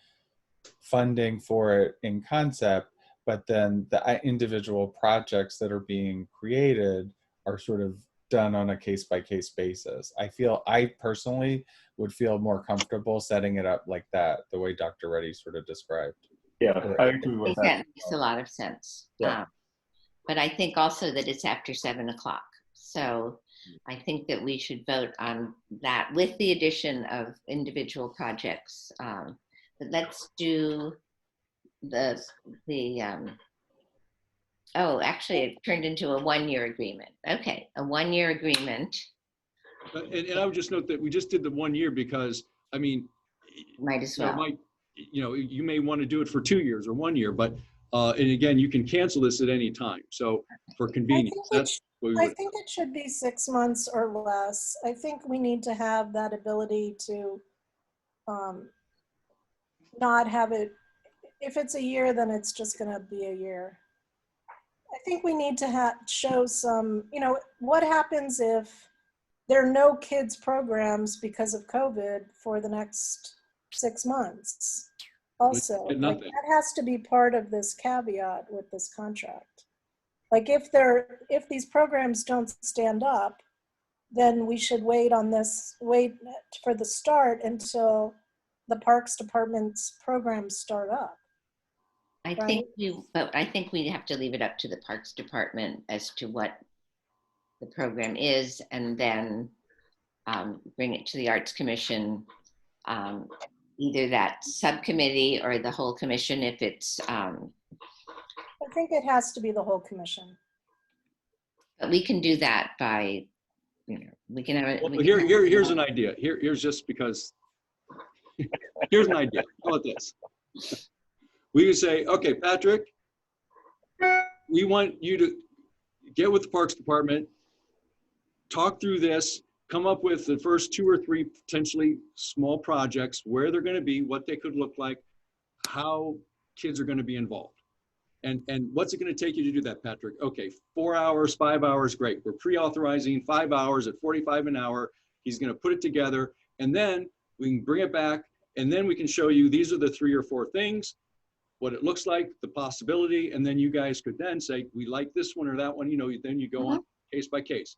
funding for it in concept, but then the individual projects that are being created are sort of done on a case-by-case basis. I personally would feel more comfortable setting it up like that, the way Dr. Reddy sort of described. Yeah, I I agree with think that. that makes a lot of sense. Yeah. But I think also that it's after 7 o'clock. So I think that we should vote on that with the addition of individual projects. But let's do actually it turned into a 1-year agreement. Okay, a 1-year agreement. And I would just note that we just did the 1 year because, I mean, might as well. You may want to do it for 2 years or 1 year, but and again, you can cancel this at any time. So for convenience, that's what we I would. think it should be 6 months or less. I think we need to have that ability to not have it. If it's a year, then it's just going to be a year. I think we need to show some, what happens if there are no kids programs because of COVID for the next 6 months? Also, like, that has to be part of this caveat with this contract. Like if these programs don't stand up, then we should wait for the start until the Parks Department's programs start up. I think we have to leave it up to the Parks Department as to what the program is, and then bring it to the Arts Commission, either that subcommittee or the whole commission if it's. I think it has to be the whole commission. But we can do that by, we can have it. Well, here's an idea. Here's just because. Here's an idea. How about this? We could say, okay, Patrick, we want you to get with the Parks Department, talk through this, come up with the first 2 or 3 potentially small projects, where they're going to be, what they could look like, how kids are going to be involved. And what's it going to take you to do that, Patrick? Okay, 4 hours, 5 hours, great. We're pre-authorizing 5 hours at $45 an hour. He's going to put it together, and then we can bring it back, and then we can show you these are the 3 or 4 things, what it looks like, the possibility, and then you guys could then say, we like this one or that one, then you go on case by case.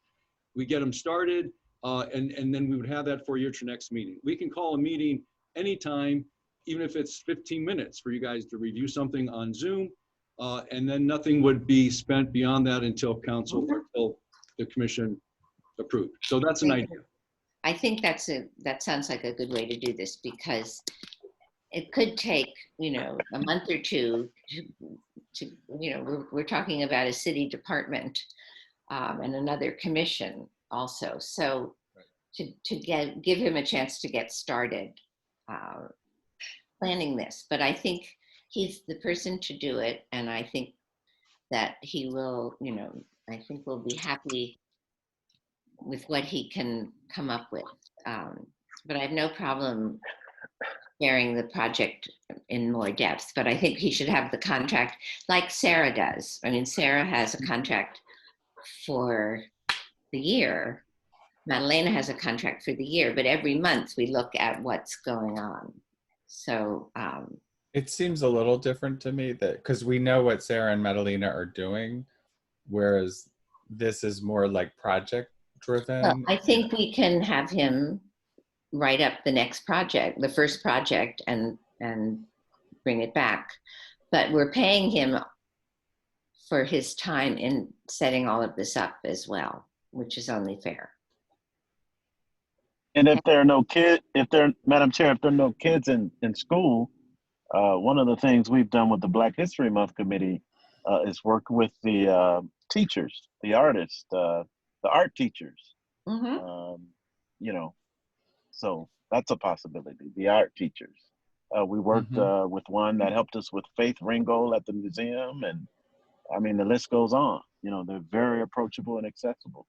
We get them started, and then we would have that for you at your next meeting. We can call a meeting anytime, even if it's 15 minutes for you guys to review something on Zoom, and then nothing would be spent beyond that until council, until the commission approved. So that's an idea. I think that sounds like a good way to do this, because it could take, a month or two to we're talking about a city department and another commission also. So to give him a chance to get started planning this. But I think he's the person to do it. And I think that he will, I think we'll be happy with what he can come up with. But I have no problem sharing the project in more depth, but I think he should have the contract like Sarah does. I mean, Sarah has a contract for the year. Madalena has a contract for the year, but every month we look at what's going on. So it seems a little different to me because we know what Sarah and Madalena are doing, whereas this is more like project driven. Well, I think we can have him write up the next project, the first project, and bring it back. But we're paying him for his time in setting all of this up as well, which is only fair. And if there are no Madam Chair, if there are no kids in school, one of the things we've done with the Black History Month Committee is work with the teachers, the artists, the art teachers. So that's a possibility, the art teachers. We worked with one that helped us with Faith Ringgold at the museum, and I mean, the list goes on. You know, they're very approachable and accessible.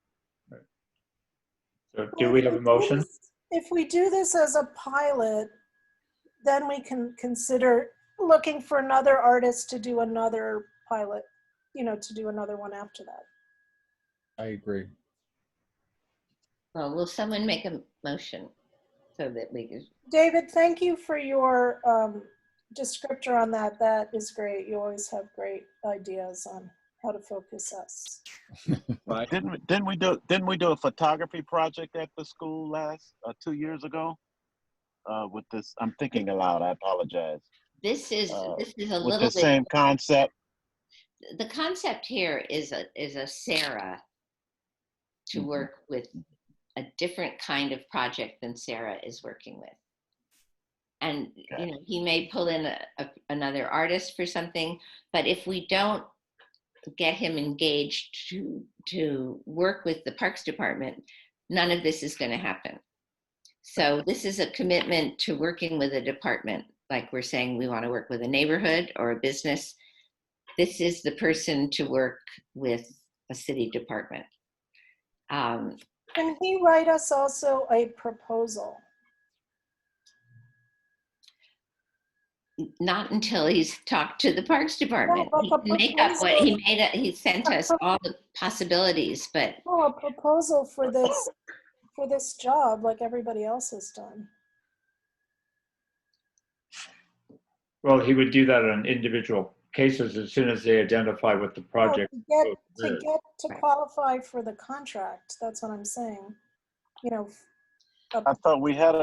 So do we have a motion? If we do this as a pilot, then we can consider looking for another artist to do another pilot, to do another one after that. I agree. Well, will someone make a motion so that we can? David, thank you for your descriptor on that. That is great. You always have great ideas on how to focus us. Right. Didn't we do a photography project at the school last 2 years ago? With this, I'm thinking aloud. I apologize. This is a With little the bit. same concept. The concept here is a Sarah to work with a different kind of project than Sarah is working with. And he may pull in another artist for something, but if we don't get him engaged to work with the Parks Department, none of this is going to happen. So this is a commitment to working with a department. Like we're saying, we want to work with a neighborhood or a business. This is the person to work with a city department. Can he write us also a proposal? Not until he's talked to the Parks Department. No, He can make up what he made. He sent us all the possibilities, but a proposal for this job, like everybody else has done. Well, he would do that on individual cases as soon as they identify what the project To qualify for the contract, that's what I'm saying. I thought we had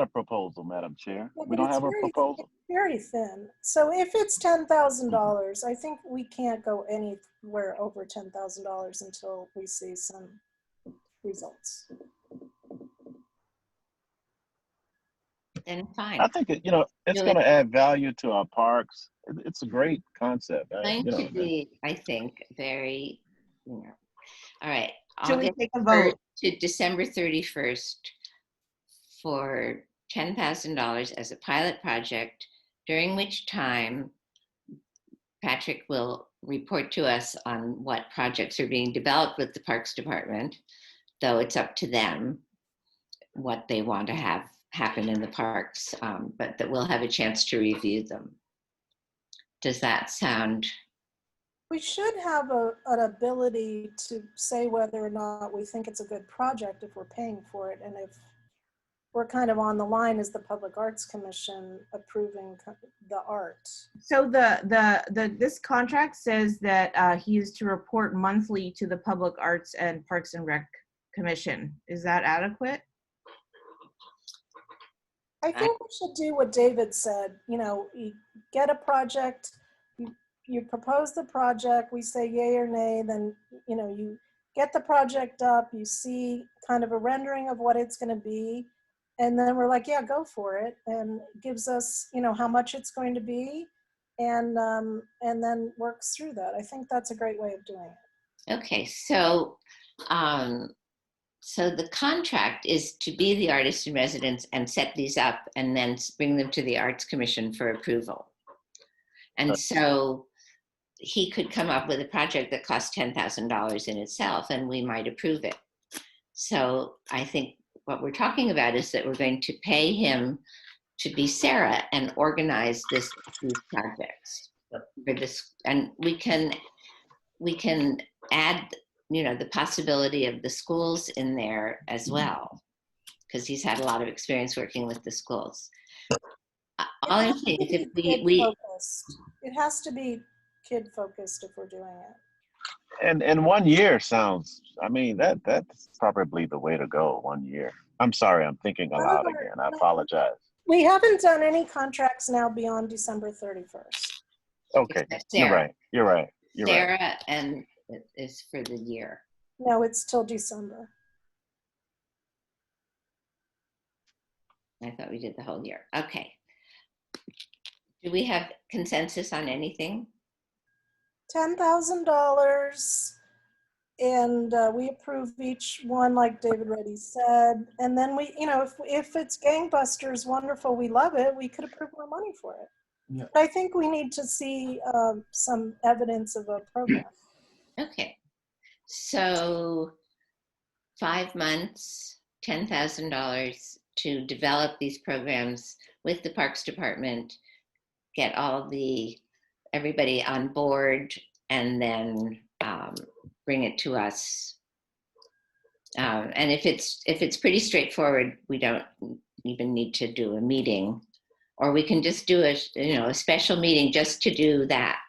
a proposal, Madam Chair. Yeah, we don't have a proposal. It's very thin. So if it's $10,000, I think we can't go anywhere over $10,000 until we see some results. then fine. I think it's going to add value to our parks. It's a great concept. Going to be, I think, very. All right. Should we August take a 1st vote? to December 31st for $10,000 as a pilot project, during which time Patrick will report to us on what projects are being developed with the Parks Department, though it's up to them what they want to have happen in the parks, but that we'll have a chance to review them. Does that sound? We should have an ability to say whether or not we think it's a good project if we're paying for it, and if we're kind of on the line as the Public Arts Commission approving the art. So this contract says that he is to report monthly to the Public Arts and Parks and Rec Commission. Is that adequate? I think we should do what David said. You get a project, you propose the project, we say yay or nay, then you get the project up, you see kind of a rendering of what it's going to be, and then we're like, yeah, go for it, and gives us how much it's going to be, and then works through that. I think that's a great way of doing it. Okay, so so the contract is to be the artist in residence and set these up and then bring them to the Arts Commission for approval. And so he could come up with a project that costs $10,000 in itself and we might approve it. So I think what we're talking about is that we're going to pay him to be Sarah and organize these projects for this, and we can add the possibility of the schools in there as well, because he's had a lot of experience working with the schools. All I'm saying is if it has to be kid focused if we're doing it. And 1 year sounds, that's probably the way to go, 1 year. I'm sorry, I'm thinking aloud again. I apologize. We haven't done any contracts now beyond December 31st. Okay, you're right. Sarah, and it is for the year. No, it's till December. I thought we did the whole year. Okay. Do we have consensus on anything? $10,000, and we approve each one, like David Reddy said. And then we, if it's gangbusters, wonderful, we love it, we could approve more money for it. But I think we need to see some evidence of a program. Okay. So 5 months, $10,000 to develop these programs with the Parks Department, get everybody on board, and then bring it to us. And if it's pretty straightforward, we don't even need to do a meeting, or we can just do a special meeting just to do that.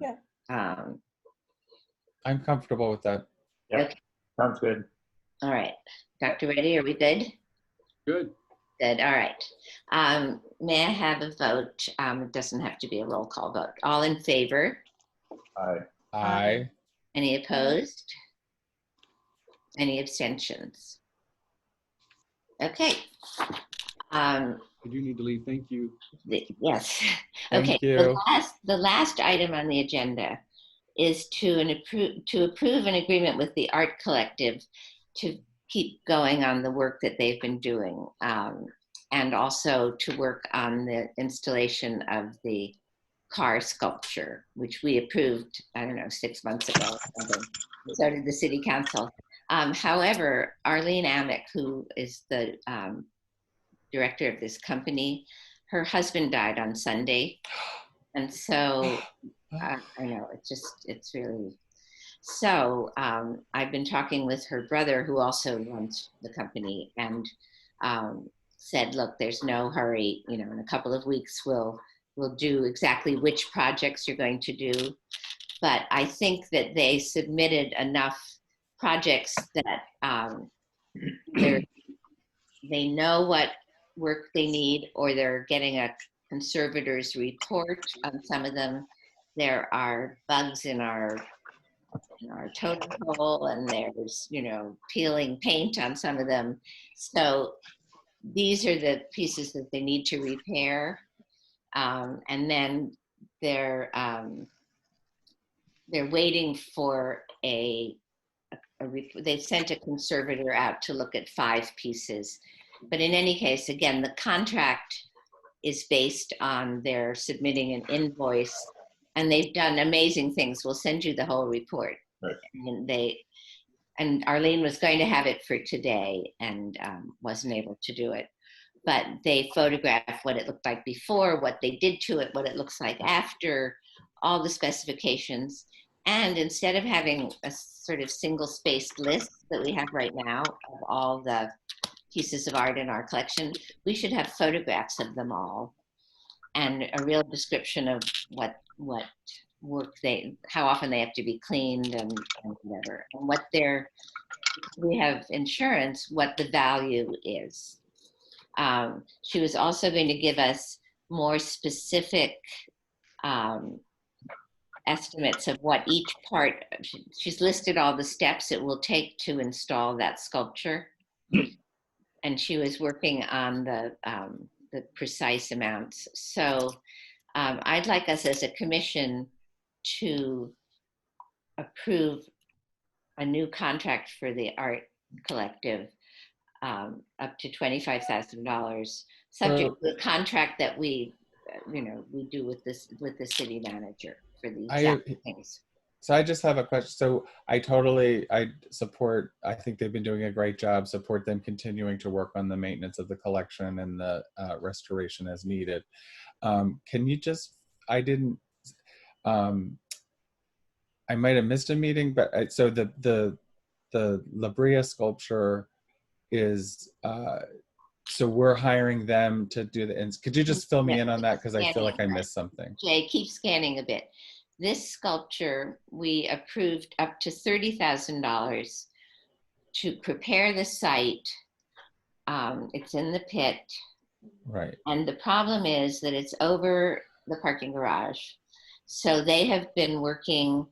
Yeah. I'm comfortable with that. Yeah, Okay. sounds good. All right. Dr. Reddy, are we good? Good. Good. All right. May I have a vote? It doesn't have to be a roll call vote. All in favor? Aye. Aye. Any opposed? Any abstentions? Okay. I do need to leave. Thank you. Yes. Thank Okay. you. The last item on the agenda is to approve an agreement with the Art Collective to keep going on the work that they've been doing, and also to work on the installation of the car sculpture, which we approved, I don't know, 6 months ago or something. So did the city council. However, Arlene Amick, who is the director of this company, her husband died on Sunday. And so I know it's really, so I've been talking with her brother, who also runs the company, and said, look, there's no hurry, in a couple of weeks we'll do exactly which projects you're going to do. But I think that they submitted enough projects that they know what work they need, or they're getting a conservator's report on some of them. There are bugs in our totem pole, and there's, peeling paint on some of them. So these are the pieces that they need to repair. And then they're waiting for they sent a conservator out to look at 5 pieces. But in any case, again, the contract is based on their submitting an invoice, and they've done amazing things. We'll send you the whole report. Right. And Arlene was going to have it for today and wasn't able to do it. But they photographed what it looked like before, what they did to it, what it looks like after, all the specifications. And instead of having a sort of single-spaced list that we have right now of all the pieces of art in our collection, we should have photographs of them all and a real description of what work how often they have to be cleaned and whatever, and we have insurance, what the value is. She was also going to give us more specific estimates of what each part, she's listed all the steps it will take to install that sculpture. And she was working on the precise amounts. So I'd like us as a commission to approve a new contract for the Art Collective, up to $25,000, subject to the contract that we do with the city manager for the exact things. So I just have a question. So I support, I think they've been doing a great job, support them continuing to work on the maintenance of the collection and the restoration as needed. Can you just, I might have missed a meeting, but so the La Brea sculpture is, so we're hiring them to do the, and could you just fill me in on that? Because I feel like I missed something. Jay, keep scanning a bit. This sculpture, we approved up to $30,000 to prepare the site. It's in the pit. Right. And the problem is that it's over the parking garage. So they have been working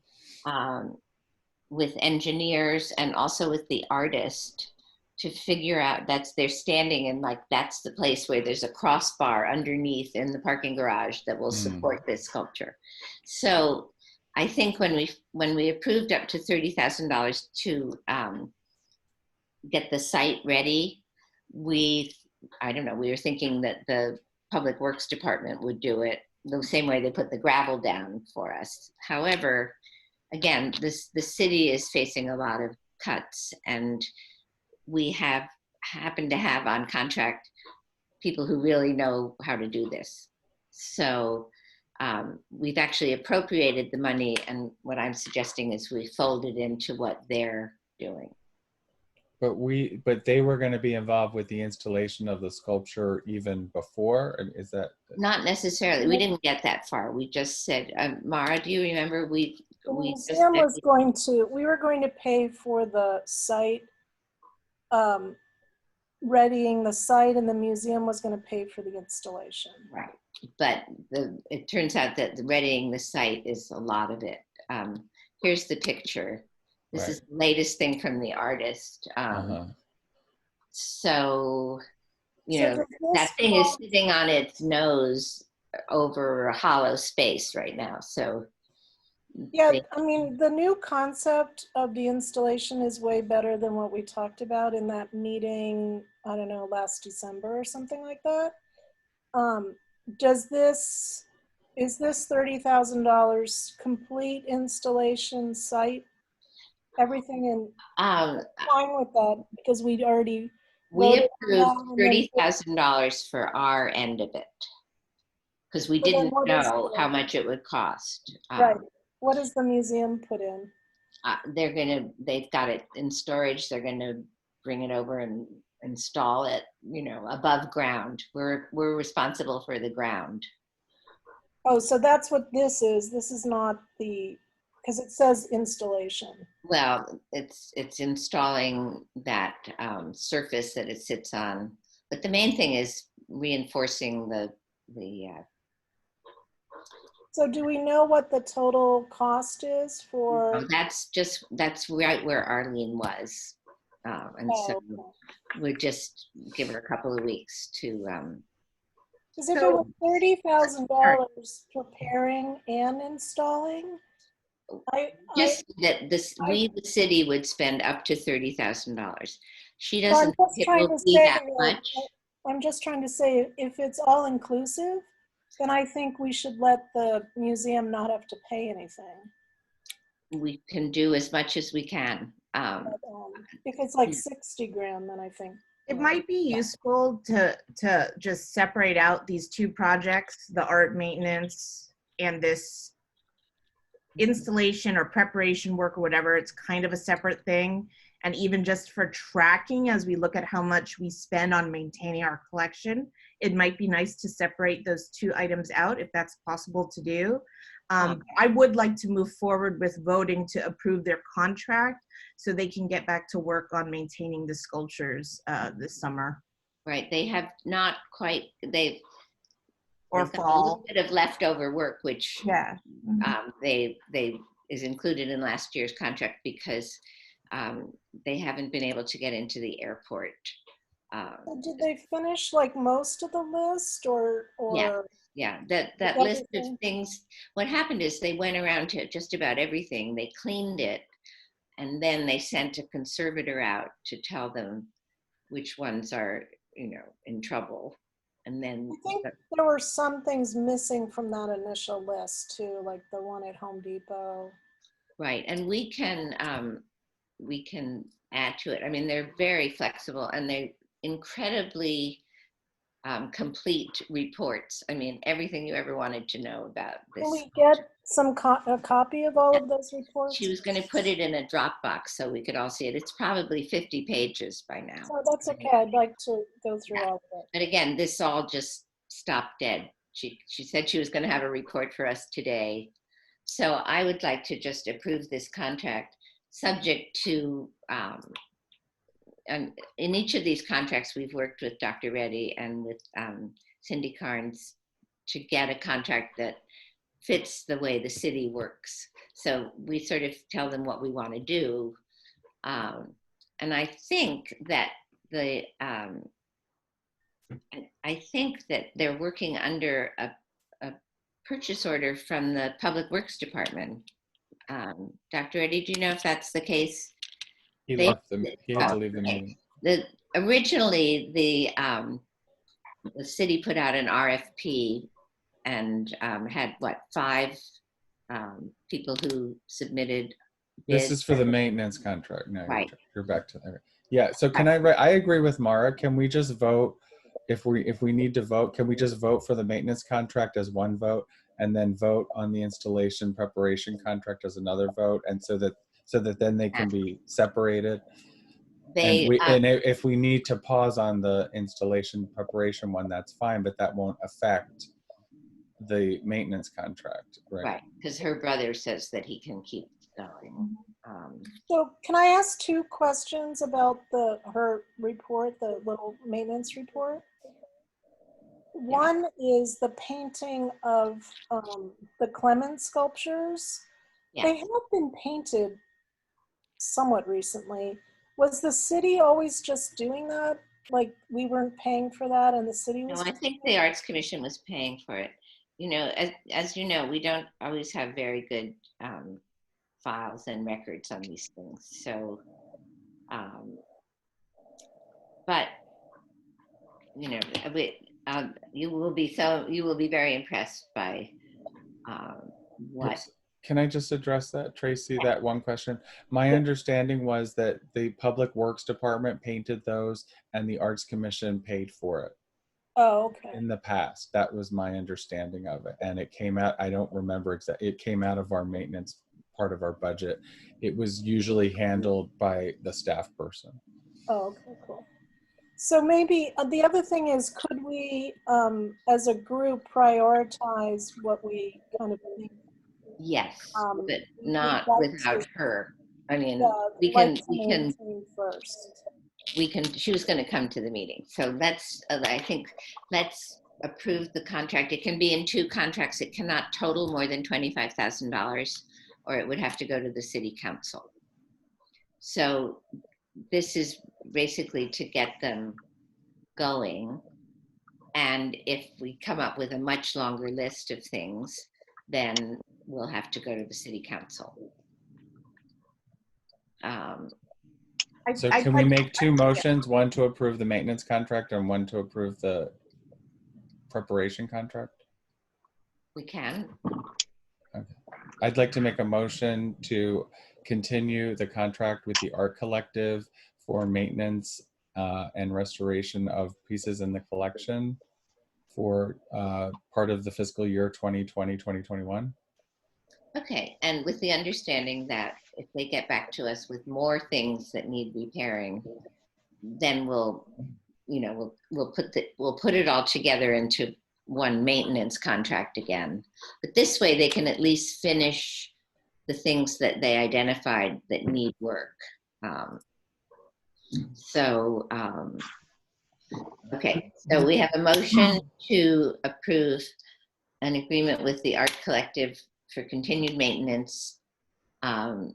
with engineers and also with the artist to figure out, they're standing in, like, that's the place where there's a crossbar underneath in the parking garage that will support this sculpture. So I think when we approved up to $30,000 to get the site ready, we were thinking that the Public Works Department would do it, the same way they put the gravel down for us. However, again, the city is facing a lot of cuts, and we happen to have on contract people who really know how to do this. So we've actually appropriated the money, and what I'm suggesting is we fold it into what they're doing. But they were going to be involved with the installation of the sculpture even before. Is that Not necessarily? We didn't get that far. We just said, Mara, do you remember? The we just museum said was going to, we were going to pay for the site, readying the site, and the museum was going to pay for the installation. Right. But it turns out that readying the site is a lot of it. Here's the picture. This is the latest thing from the artist. So, you know, that thing is sitting on its nose over a hollow space right now. So, yeah, I mean, the new concept of the installation is way better than what we talked about in that meeting, I don't know, last December or something like that. Is this $30,000 complete installation site? Everything in line with that, because we'd already we approved $30,000 for our end of it because we didn't know how much it would cost. Right. What does the museum put in? They've got it in storage. They're gonna bring it over and install it, you know, above ground. We're responsible for the ground. Oh, so that's what this is. This is not the, because it says installation. Well, it's installing that surface that it sits on. But the main thing is reinforcing the So do we know what the total cost is for? That's right where Arlene was. And so we'll just give her a couple of weeks to. Because if it was $30,000 preparing and installing, we, the city, would spend up to $30,000. She so doesn't think it will be that much. I'm just trying to say, if it's all inclusive, then I think we should let the museum not have to pay anything. We can do as much as we can. If it's like 60 grand, then I think. It might be useful to just separate out these two projects, the art maintenance and this installation or preparation work or whatever. It's kind of a separate thing. And even just for tracking, as we look at how much we spend on maintaining our collection, it might be nice to separate those two items out if that's possible to do. I would like to move forward with voting to approve their contract so they can get back to work on maintaining the sculptures this summer. Right, they have not quite, they've or got fall. a little bit of leftover work, which they is included in last year's contract because they haven't been able to get into the airport. So did they finish like most of the list or? Yeah, that list of things, what happened is they went around to just about everything. They cleaned it, and then they sent a conservator out to tell them which ones are, you know, in trouble. And then I think there were some things missing from that initial list too, like the one at Home Depot. Right, and we can add to it. I mean, they're very flexible and they're incredibly complete reports. I mean, everything you ever wanted to know about this. Can we get a copy of all of those reports? She was going to put it in a Dropbox so we could all see it. It's probably 50 pages by now. Oh, that's okay. I'd like to go through all of it. But again, this all just stopped dead. She said she was going to have a report for us today. So I would like to just approve this contract subject to, and in each of these contracts, we've worked with Dr. Reddy and with Cindy Carnes to get a contract that fits the way the city works. So we sort of tell them what we want to do. And I think that they're working under a purchase order from the Public Works Department. Dr. Reddy, do you know if that's the case? He had to leave the meeting. Originally, the city put out an RFP and had what, 5 people who submitted This bids. is for the maintenance contract. No, Right. you're back to there. Yeah. So can I agree with Mara. Can we just vote if we need to vote? Can we just vote for the maintenance contract as one vote, and then vote on the installation preparation contract as another vote, and so that then they can be separated? They, and if we need to pause on the installation preparation one, that's fine, but that won't affect the maintenance contract, right? right, because her brother says that he can keep going. So can I ask 2 questions about her report, the little maintenance report? One is the painting of the Clemens sculptures. Yeah. They have been painted somewhat recently. Was the city always just doing that? Like we weren't paying for that and the city No, was? I think the Arts Commission was paying for it. You know, as you know, we don't always have very good files and records on these things. So, but you know, you will be very impressed by what. Can I just address that, Tracy, that one question? My understanding was that the Public Works Department painted those and the Arts Commission paid for it. Oh, okay. In the past, that was my understanding of it. And it came out, I don't remember exactly, it came out of our maintenance part of our budget. It was usually handled by the staff person. Oh, okay, cool. So maybe the other thing is, could we, as a group, prioritize what we kind of think? Yes, but not like without her. I mean, Yeah, we like can, to maintain first. she was going to come to the meeting. So let's, I think, let's approve the contract. It can be in 2 contracts. It cannot total more than $25,000, or it would have to go to the city council. So this is basically to get them going. And if we come up with a much longer list of things, then we'll have to go to the city council. So can we make 2 motions, one to approve the maintenance contract and one to approve the preparation contract? We can. Okay. I'd like to make a motion to continue the contract with the Art Collective for maintenance and restoration of pieces in the collection for part of the fiscal year 2020-2021. Okay, and with the understanding that if they get back to us with more things that need repairing, then we'll put it all together into one maintenance contract again. But this way they can at least finish the things that they identified that need work. Okay, so we have a motion to approve an agreement with the Art Collective for continued maintenance from,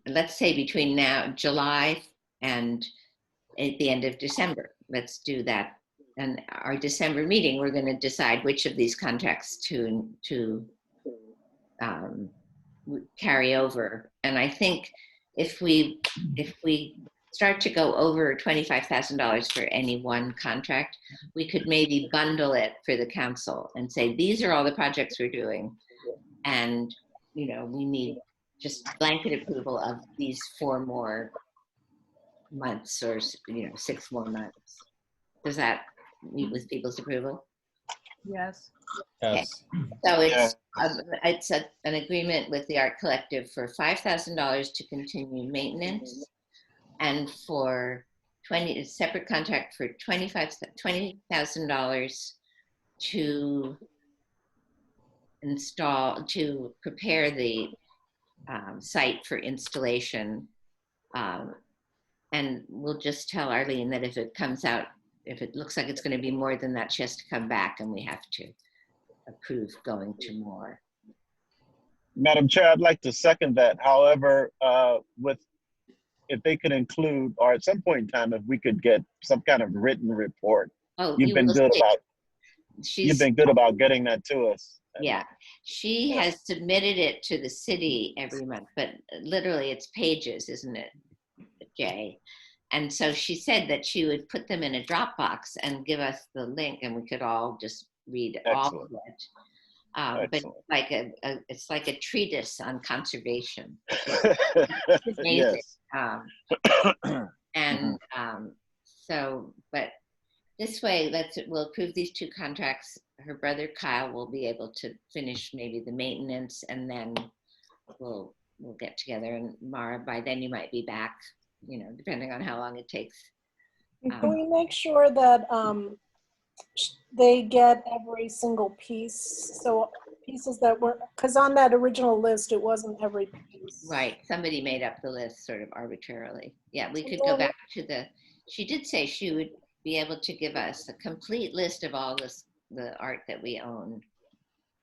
let's say, between now, July, and at the end of December. Let's do that. And our December meeting, we're going to decide which of these contracts to carry over. And I think if we start to go over $25,000 for any one contract, we could maybe bundle it for the council and say, these are all the projects we're doing. And, you know, we need just blanket approval of these 4 more months, or, you know, 6 more months. Does that meet with people's approval? Yes. Yes. Okay. So it's an agreement with the Art Collective for $5,000 to continue maintenance, and for a separate contract for $20,000 to prepare the site for installation. And we'll just tell Arlene that if it comes out, if it looks like it's going to be more than that, she has to come back and we have to approve going to more. Madam Chair, I'd like to second that. However, if they could include, or at some point in time, if we could get some kind of written report. Oh, you've been good about getting that to us. Yeah, she has submitted it to the city every month, but literally it's pages, isn't it, Jay? And so she said that she would put them in a Dropbox and give us the link, and we could all just read all of Excellent. it. But Excellent. it's like a treatise on conservation. It's amazing. Yes. And so, but this way, we'll approve these two contracts. Her brother Kyle will be able to finish maybe the maintenance, and then we'll get together. And Mara, by then you might be back, you know, depending on how long it takes. Can we make sure that they get every single piece? So pieces that were, because on that original list, it wasn't every piece. Right. Somebody made up the list sort of arbitrarily. Yeah, we could go back to she did say she would be able to give us a complete list of all the art that we own.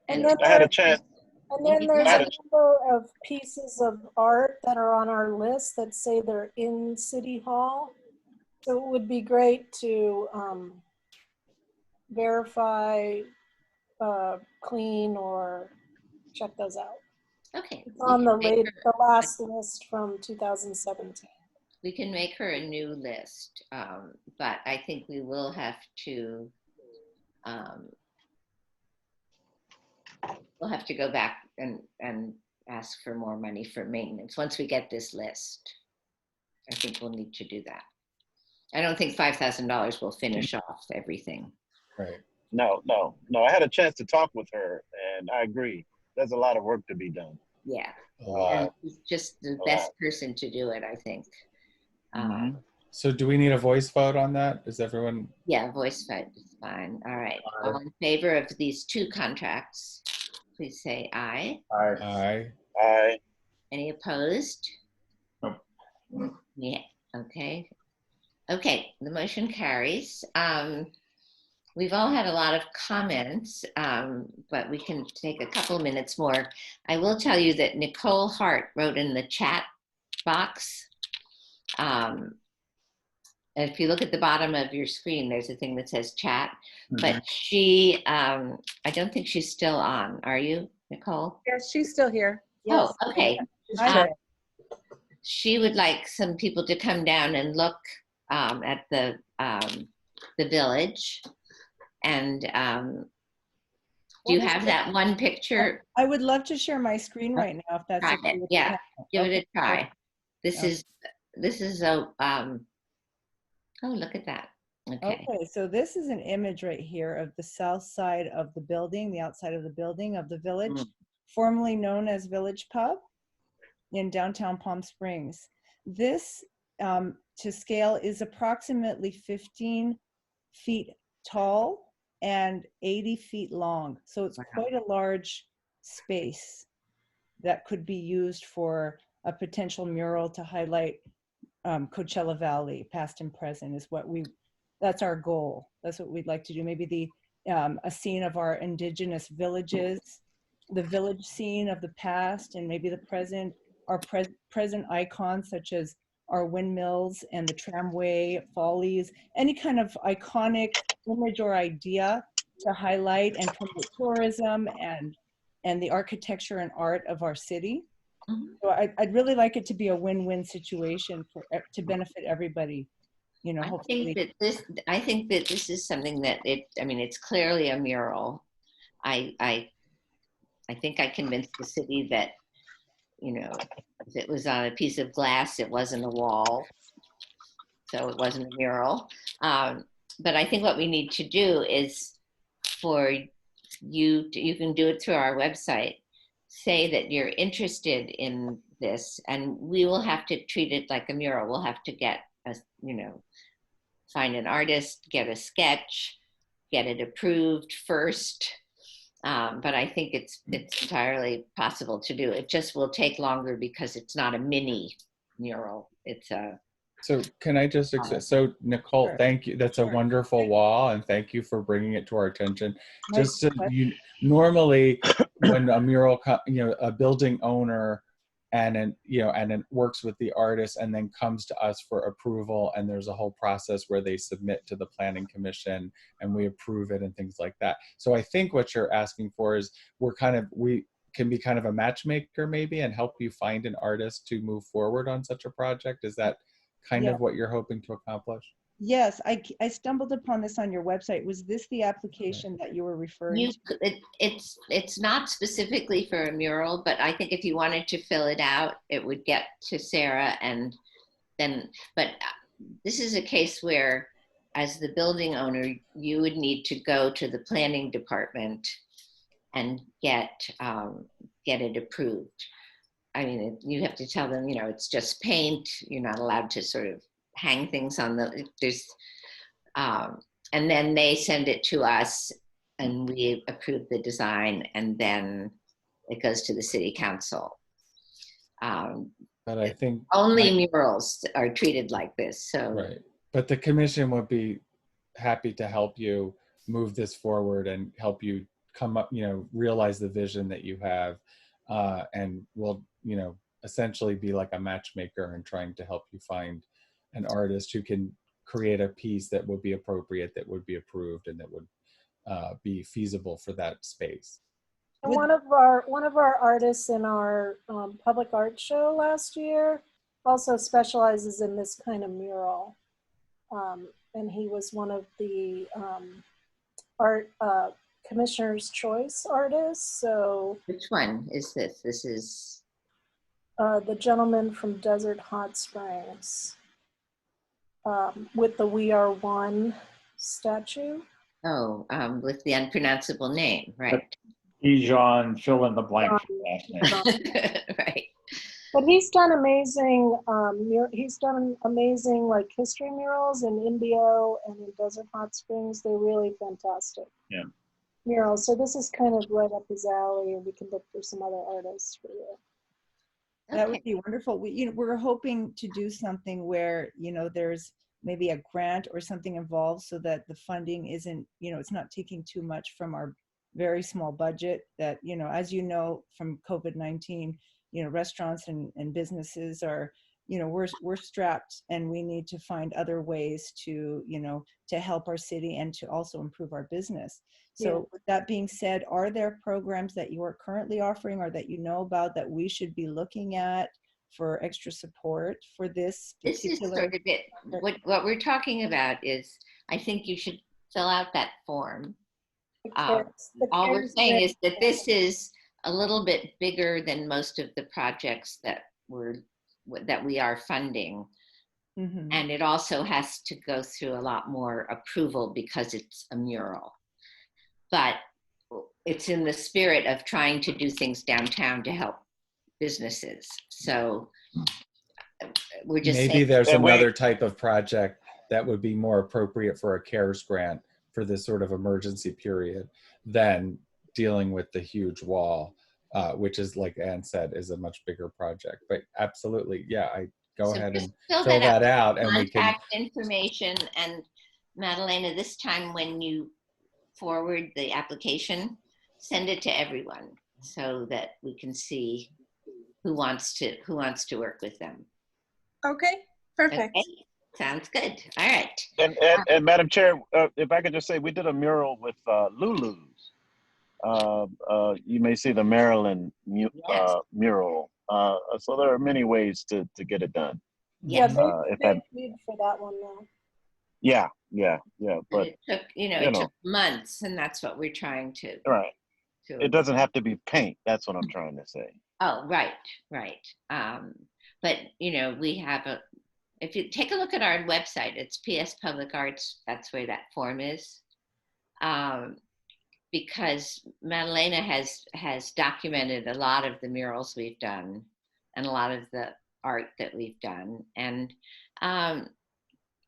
And then I had a chance. And then there's a number of pieces of art that are on our list that say they're in City Hall. So it would be great to verify, clean, or check those out. Okay. It's on the last list from 2017. We can make her a new list, but I think we will have to we'll have to go back and ask for more money for maintenance once we get this list. I think we'll need to do that. I don't think $5,000 will finish off everything. Right. No. I had a chance to talk with her, and I agree. There's a lot of work to be done. Yeah. Wow. And she's just the best person to do it, I think. So do we need a voice vote on that? Is everyone? Yeah, voice vote is fine. All right. All in favor of these two contracts, please say aye. Aye. Aye. Any opposed? Nope. Yeah. Okay. Okay. The motion carries. We've all had a lot of comments, but we can take a couple minutes more. I will tell you that Nicole Hart wrote in the chat box. If you look at the bottom of your screen, there's a thing that says chat, but she, I don't think she's still on. Are you, Nicole? Yes, she's still here. Oh, okay. Hi. She would like some people to come down and look at the village. And do you have that one picture? I would love to share my screen right now if that's okay. Yeah, give it a try. This is a oh, look at that. Okay. Okay, so this is an image right here of the south side of the building, the outside of the building of the village, formerly known as Village Pub in downtown Palm Springs. This, to scale, is approximately 15 feet tall and 80 feet long. So it's quite a large space that could be used for a potential mural to highlight Coachella Valley, past and present, is what that's our goal. That's what we'd like to do. Maybe a scene of our indigenous villages, the village scene of the past, and maybe the present, our present icons such as our windmills and the tramway follies, any kind of iconic image or idea to highlight and promote tourism and the architecture and art of our city. So I'd really like it to be a win-win situation to benefit everybody. You know, hopefully. I think that this is something that it's clearly a mural. I think I convinced the city that, you know, if it was on a piece of glass, it wasn't a wall, so it wasn't a mural. But I think what we need to do is for you can do it through our website, say that you're interested in this, and we will have to treat it like a mural. We'll have to get find an artist, get a sketch, get it approved first. But I think it's entirely possible to do. It just will take longer because it's not a mini mural. It's a. So can I just, so Nicole, Sure. thank you. That's a wonderful wall, and thank you for bringing it to our attention. My Just so normally when a mural, a building owner and then works with the artist and then comes to us for approval, and there's a whole process where they submit to the planning commission and we approve it and things like that. So I think what you're asking for is we can be kind of a matchmaker maybe and help you find an artist to move forward on such a project. Is that kind Yeah. of what you're hoping to accomplish? Yes, I stumbled upon this on your website. Was this the application that you were referring You, to? it's not specifically for a mural, but I think if you wanted to fill it out, it would get to Sarah and then, but this is a case where as the building owner, you would need to go to the planning department and get it approved. I mean, you have to tell them, you know, it's just paint. You're not allowed to sort of hang things on the, there's, and then they send it to us and we approve the design and then it goes to the city council. But I think Only murals are treated like this, so. right. But the commission would be happy to help you move this forward and help you come up, you know, realize the vision that you have, and will, you know, essentially be like a matchmaker and trying to help you find an artist who can create a piece that would be appropriate, that would be approved, and that would be feasible for that space. And one of our artists in our public art show last year also specializes in this kind of mural, and he was one of the art commissioner's choice artists. So which one is this? This is the gentleman from Desert Hot Springs with the We Are One statue. Oh, with the unpronounceable name, right? Bijan, fill in the blank for last name. Right. But he's done amazing. He's done amazing like history murals in Indio and in Desert Hot Springs. They're really fantastic. Yeah. Murals. So this is kind of right up his alley, and we can look for some other artists for you. That would be wonderful. We're hoping to do something where, you know, there's maybe a grant or something involved so that the funding isn't, you know, it's not taking too much from our very small budget that, you know, as you know, from COVID-19, you know, restaurants and businesses are, you know, we're strapped and we need to find other ways to, you know, to help our city and to also improve our business. So with that being said, are there programs that you are currently offering or that you know about that we should be looking at for extra support for this This is particular? sort of it. What we're talking about is, I think you should fill out that form. All we're saying is that this is a little bit bigger than most of the projects that we are funding. Mm-hmm. And it also has to go through a lot more approval because it's a mural. But it's in the spirit of trying to do things downtown to help businesses. So we're just maybe saying, there's another type of project that would be more appropriate for a CARES grant for this sort of emergency period than dealing with the huge wall, which is, like Ann said, is a much bigger project. But absolutely, yeah, I go ahead and fill that out, and we can. Contact information, and Madalena, this time when you forward the application, send it to everyone so that we can see who wants to work with them. Okay, perfect. Okay. Sounds good. All right. And Madam Chair, if I could just say, we did a mural with Lulu's. You may see the Maryland mural. So there are many ways to get it done. Yeah, they that, paid for that one though. Yeah. But it took, it took months, and that's what we're trying to. Right. It doesn't have to be paint. That's what I'm trying to say. Oh, right. But we have if you take a look at our website, it's PS Public Arts. That's where that form is. Because Madalena has documented a lot of the murals we've done and a lot of the art that we've done. And,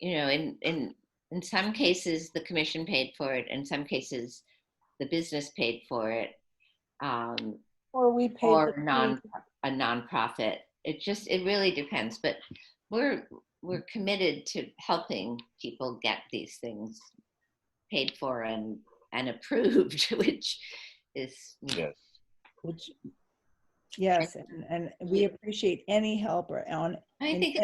in some cases, the commission paid for it. In some cases, the business paid for it. Or we paid or a nonprofit. It really depends. But we're committed to helping people get these things paid for and approved, which is Yes, and we appreciate any help on any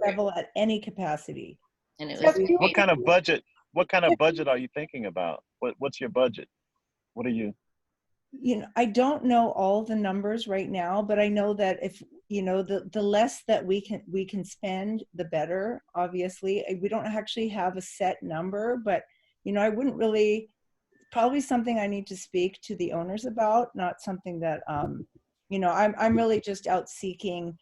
level at any capacity. And what kind of budget? What kind of budget are you thinking about? What's your budget? What are you? I don't know all the numbers right now, but I know that if you know, the less that we can spend, the better. Obviously, we don't actually have a set number, but you know, I wouldn't really, probably something I need to speak to the owners about, not something that, you know, I'm really just out seeking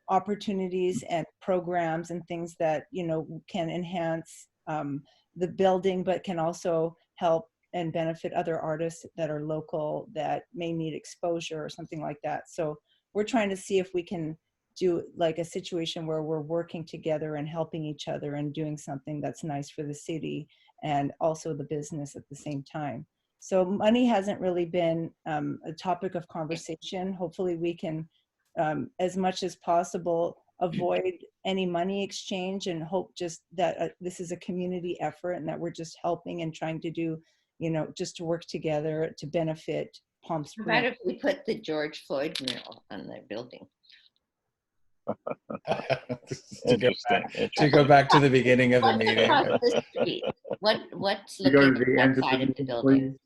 opportunities and programs and things that, you know, can enhance the building, but can also help and benefit other artists that are local that may need exposure or something like that. So we're trying to see if we can do like a situation where we're working together and helping each other and doing something that's nice for the city and also the business at the same time. So money hasn't really been a topic of conversation. Hopefully we can, as much as possible, avoid any money exchange and hope just that this is a community effort and that we're just helping and trying to do, you know, just to work together to benefit Palm How about Springs. if we put the George Floyd mural on the building? To go back to the beginning of the What's meeting. across the street? What's You go to looking the end of the outside of the meeting, building?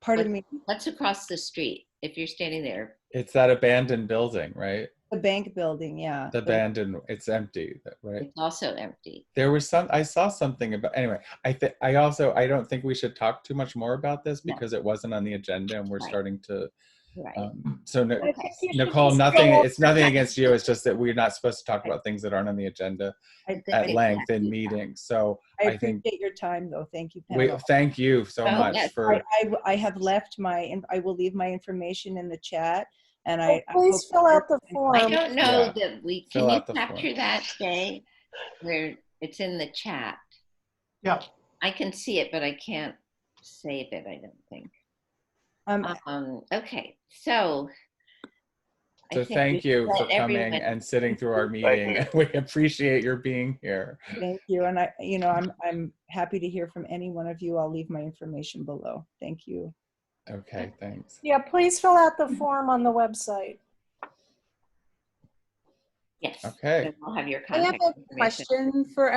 Pardon me? What's across the street if you're standing there? It's that abandoned building, right? The bank building, yeah. The abandoned, it's empty, right? It's also empty. There was I saw something about, anyway, I don't think we should talk too much more about this because it wasn't on the agenda and we're starting to, so Nicole, it's nothing against you. It's just that we're not supposed to talk about things that aren't on the agenda at length in meetings. So I think appreciate your time though. Thank you, Pamela. thank you so much for. I have left I will leave my information in the chat. And please fill out the form. I don't know that Fill can you out the capture form. that, Jay? Where it's in the chat. Yeah. I can see it, but I can't save it, I don't think. Okay, so. I So think thank we you let for coming everyone- and sitting through our meeting. We appreciate your being here. Thank you. And I'm happy to hear from any one of you. I'll leave my information below. Thank you. Okay, thanks. Yeah, please fill out the form on the website. Yes. Okay. So I'll have your I have contact a question for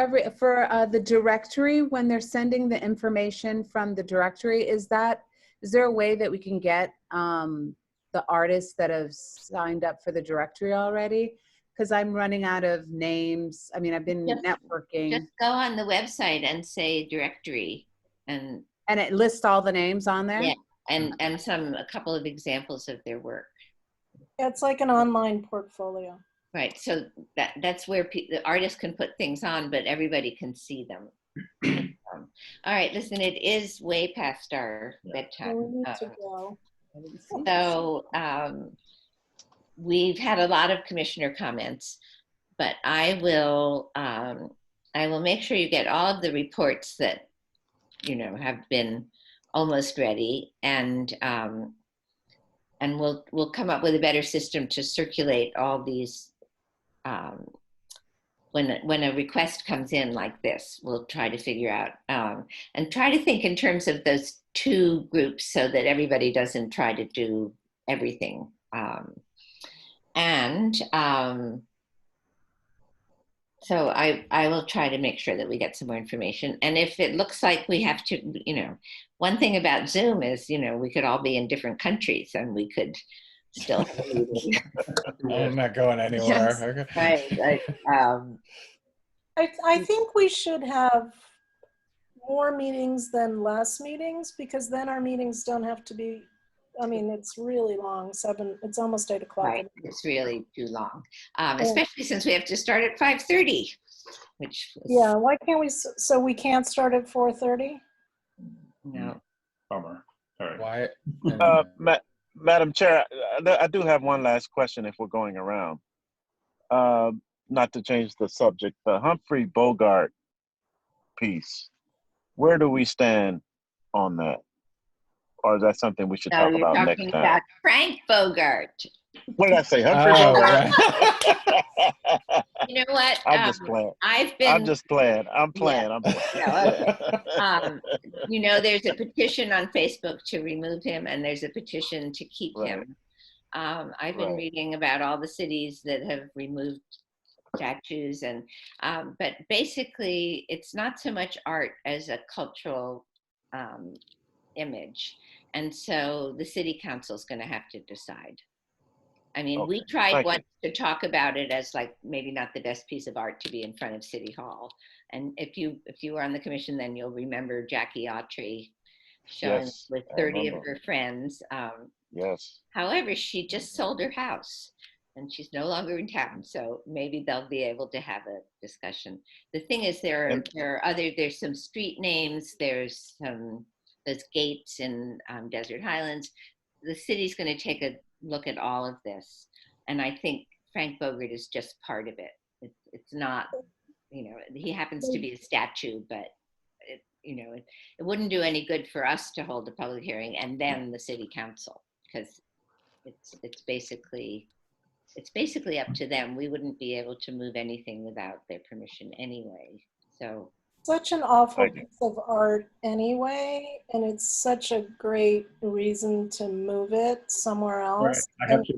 the directory. When they're sending the information from the directory, is there a way that we can get the artists that have signed up for the directory already? Because I'm running out of names. I mean, I've been networking. Just go on the website and say directory and it lists all the names on there? Yeah, and a couple of examples of their work. Yeah, it's like an online portfolio. Right, so that's where the artists can put things on, but everybody can see them. All right, listen, it is way past our bedtime. We need to go. So we've had a lot of commissioner comments, but I will make sure you get all of the reports that have been almost ready, and we'll come up with a better system to circulate all these. When a request comes in like this, we'll try to figure out and try to think in terms of those two groups so that everybody doesn't try to do everything. So I will try to make sure that we get some more information. And if it looks like we have to, one thing about Zoom is, we could all be in different countries and we could still have a meeting. I'm not going anywhere. Yes. Okay. Right. I think we should have more meetings than less meetings, because then our meetings don't have to be, it's really long, it's almost 8 o'clock. Right, it's really too long, especially since we have to start at 5:30, which was, yeah, why can't we, so we can't start at 4:30? No. Bummer. All right. Why? Madam Chair, I do have one last question if we're going around. Not to change the subject, the Humphrey Bogart piece, where do we stand on that? Or is that something we should talk you're about talking next time? about Frank Bogart. What did I say? Humphrey Bogart? You know what? I'm just playing. I'm just playing. I'm playing. I'm playing. There's a petition on Facebook to remove him, and there's a petition to keep him. I've been reading about all the cities that have removed statues, and but basically, it's not so much art as a cultural image, and so the city council is going to have to decide. I mean, Okay, we tried thank you. once to talk about it as like maybe not the best piece of art to be in front of City Hall. And if you were on the commission, then you'll remember Jackie Autry showing Yes, with I 30 of remember. her friends. Yes. However, she just sold her house and she's no longer in town. So maybe they'll be able to have a discussion. The thing is, there's some street names, there's gates in Desert Highlands. The city's going to take a look at all of this. And I think Frank Bogert is just part of it. It's not, he happens to be a statue, but it wouldn't do any good for us to hold a public hearing and then the city council, because it's basically up to them. We wouldn't be able to move anything without their permission anyway. So Such an awful Thank you. piece of art anyway, and it's such a great reason to move it somewhere else I have and to.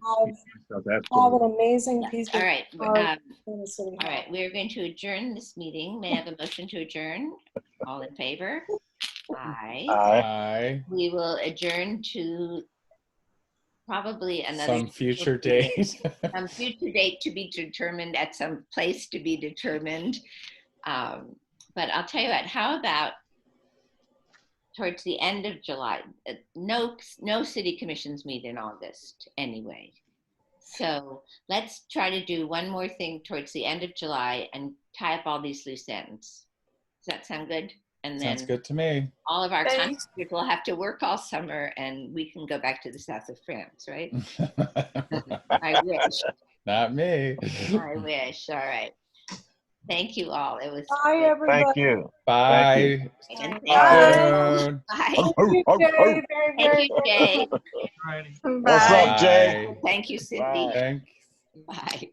have an amazing piece all of right. art in the city All hall. right, we're going to adjourn this meeting. May I have a motion to adjourn? All in favor? Aye. Aye. We will adjourn to probably another. Some future date. Some future date to be determined at some place to be determined. But I'll tell you what, how about towards the end of July? No city commissions meet in August anyway. So let's try to do one more thing towards the end of July and tie up all these loose ends. Does that sound good? And then Sounds good to me. all of our Thanks. contractors will have to work all summer and we can go back to the south of France, right? I wish. Not me. I wish. All right. Thank you all. It was. Bye, everybody. Thank you. Bye. And thank Bye. you. Bye. Thank you, Jay. Very, Thank very, you, Jay. Alrighty. What's up, Jay? Thank you, Cindy. Thanks. Bye.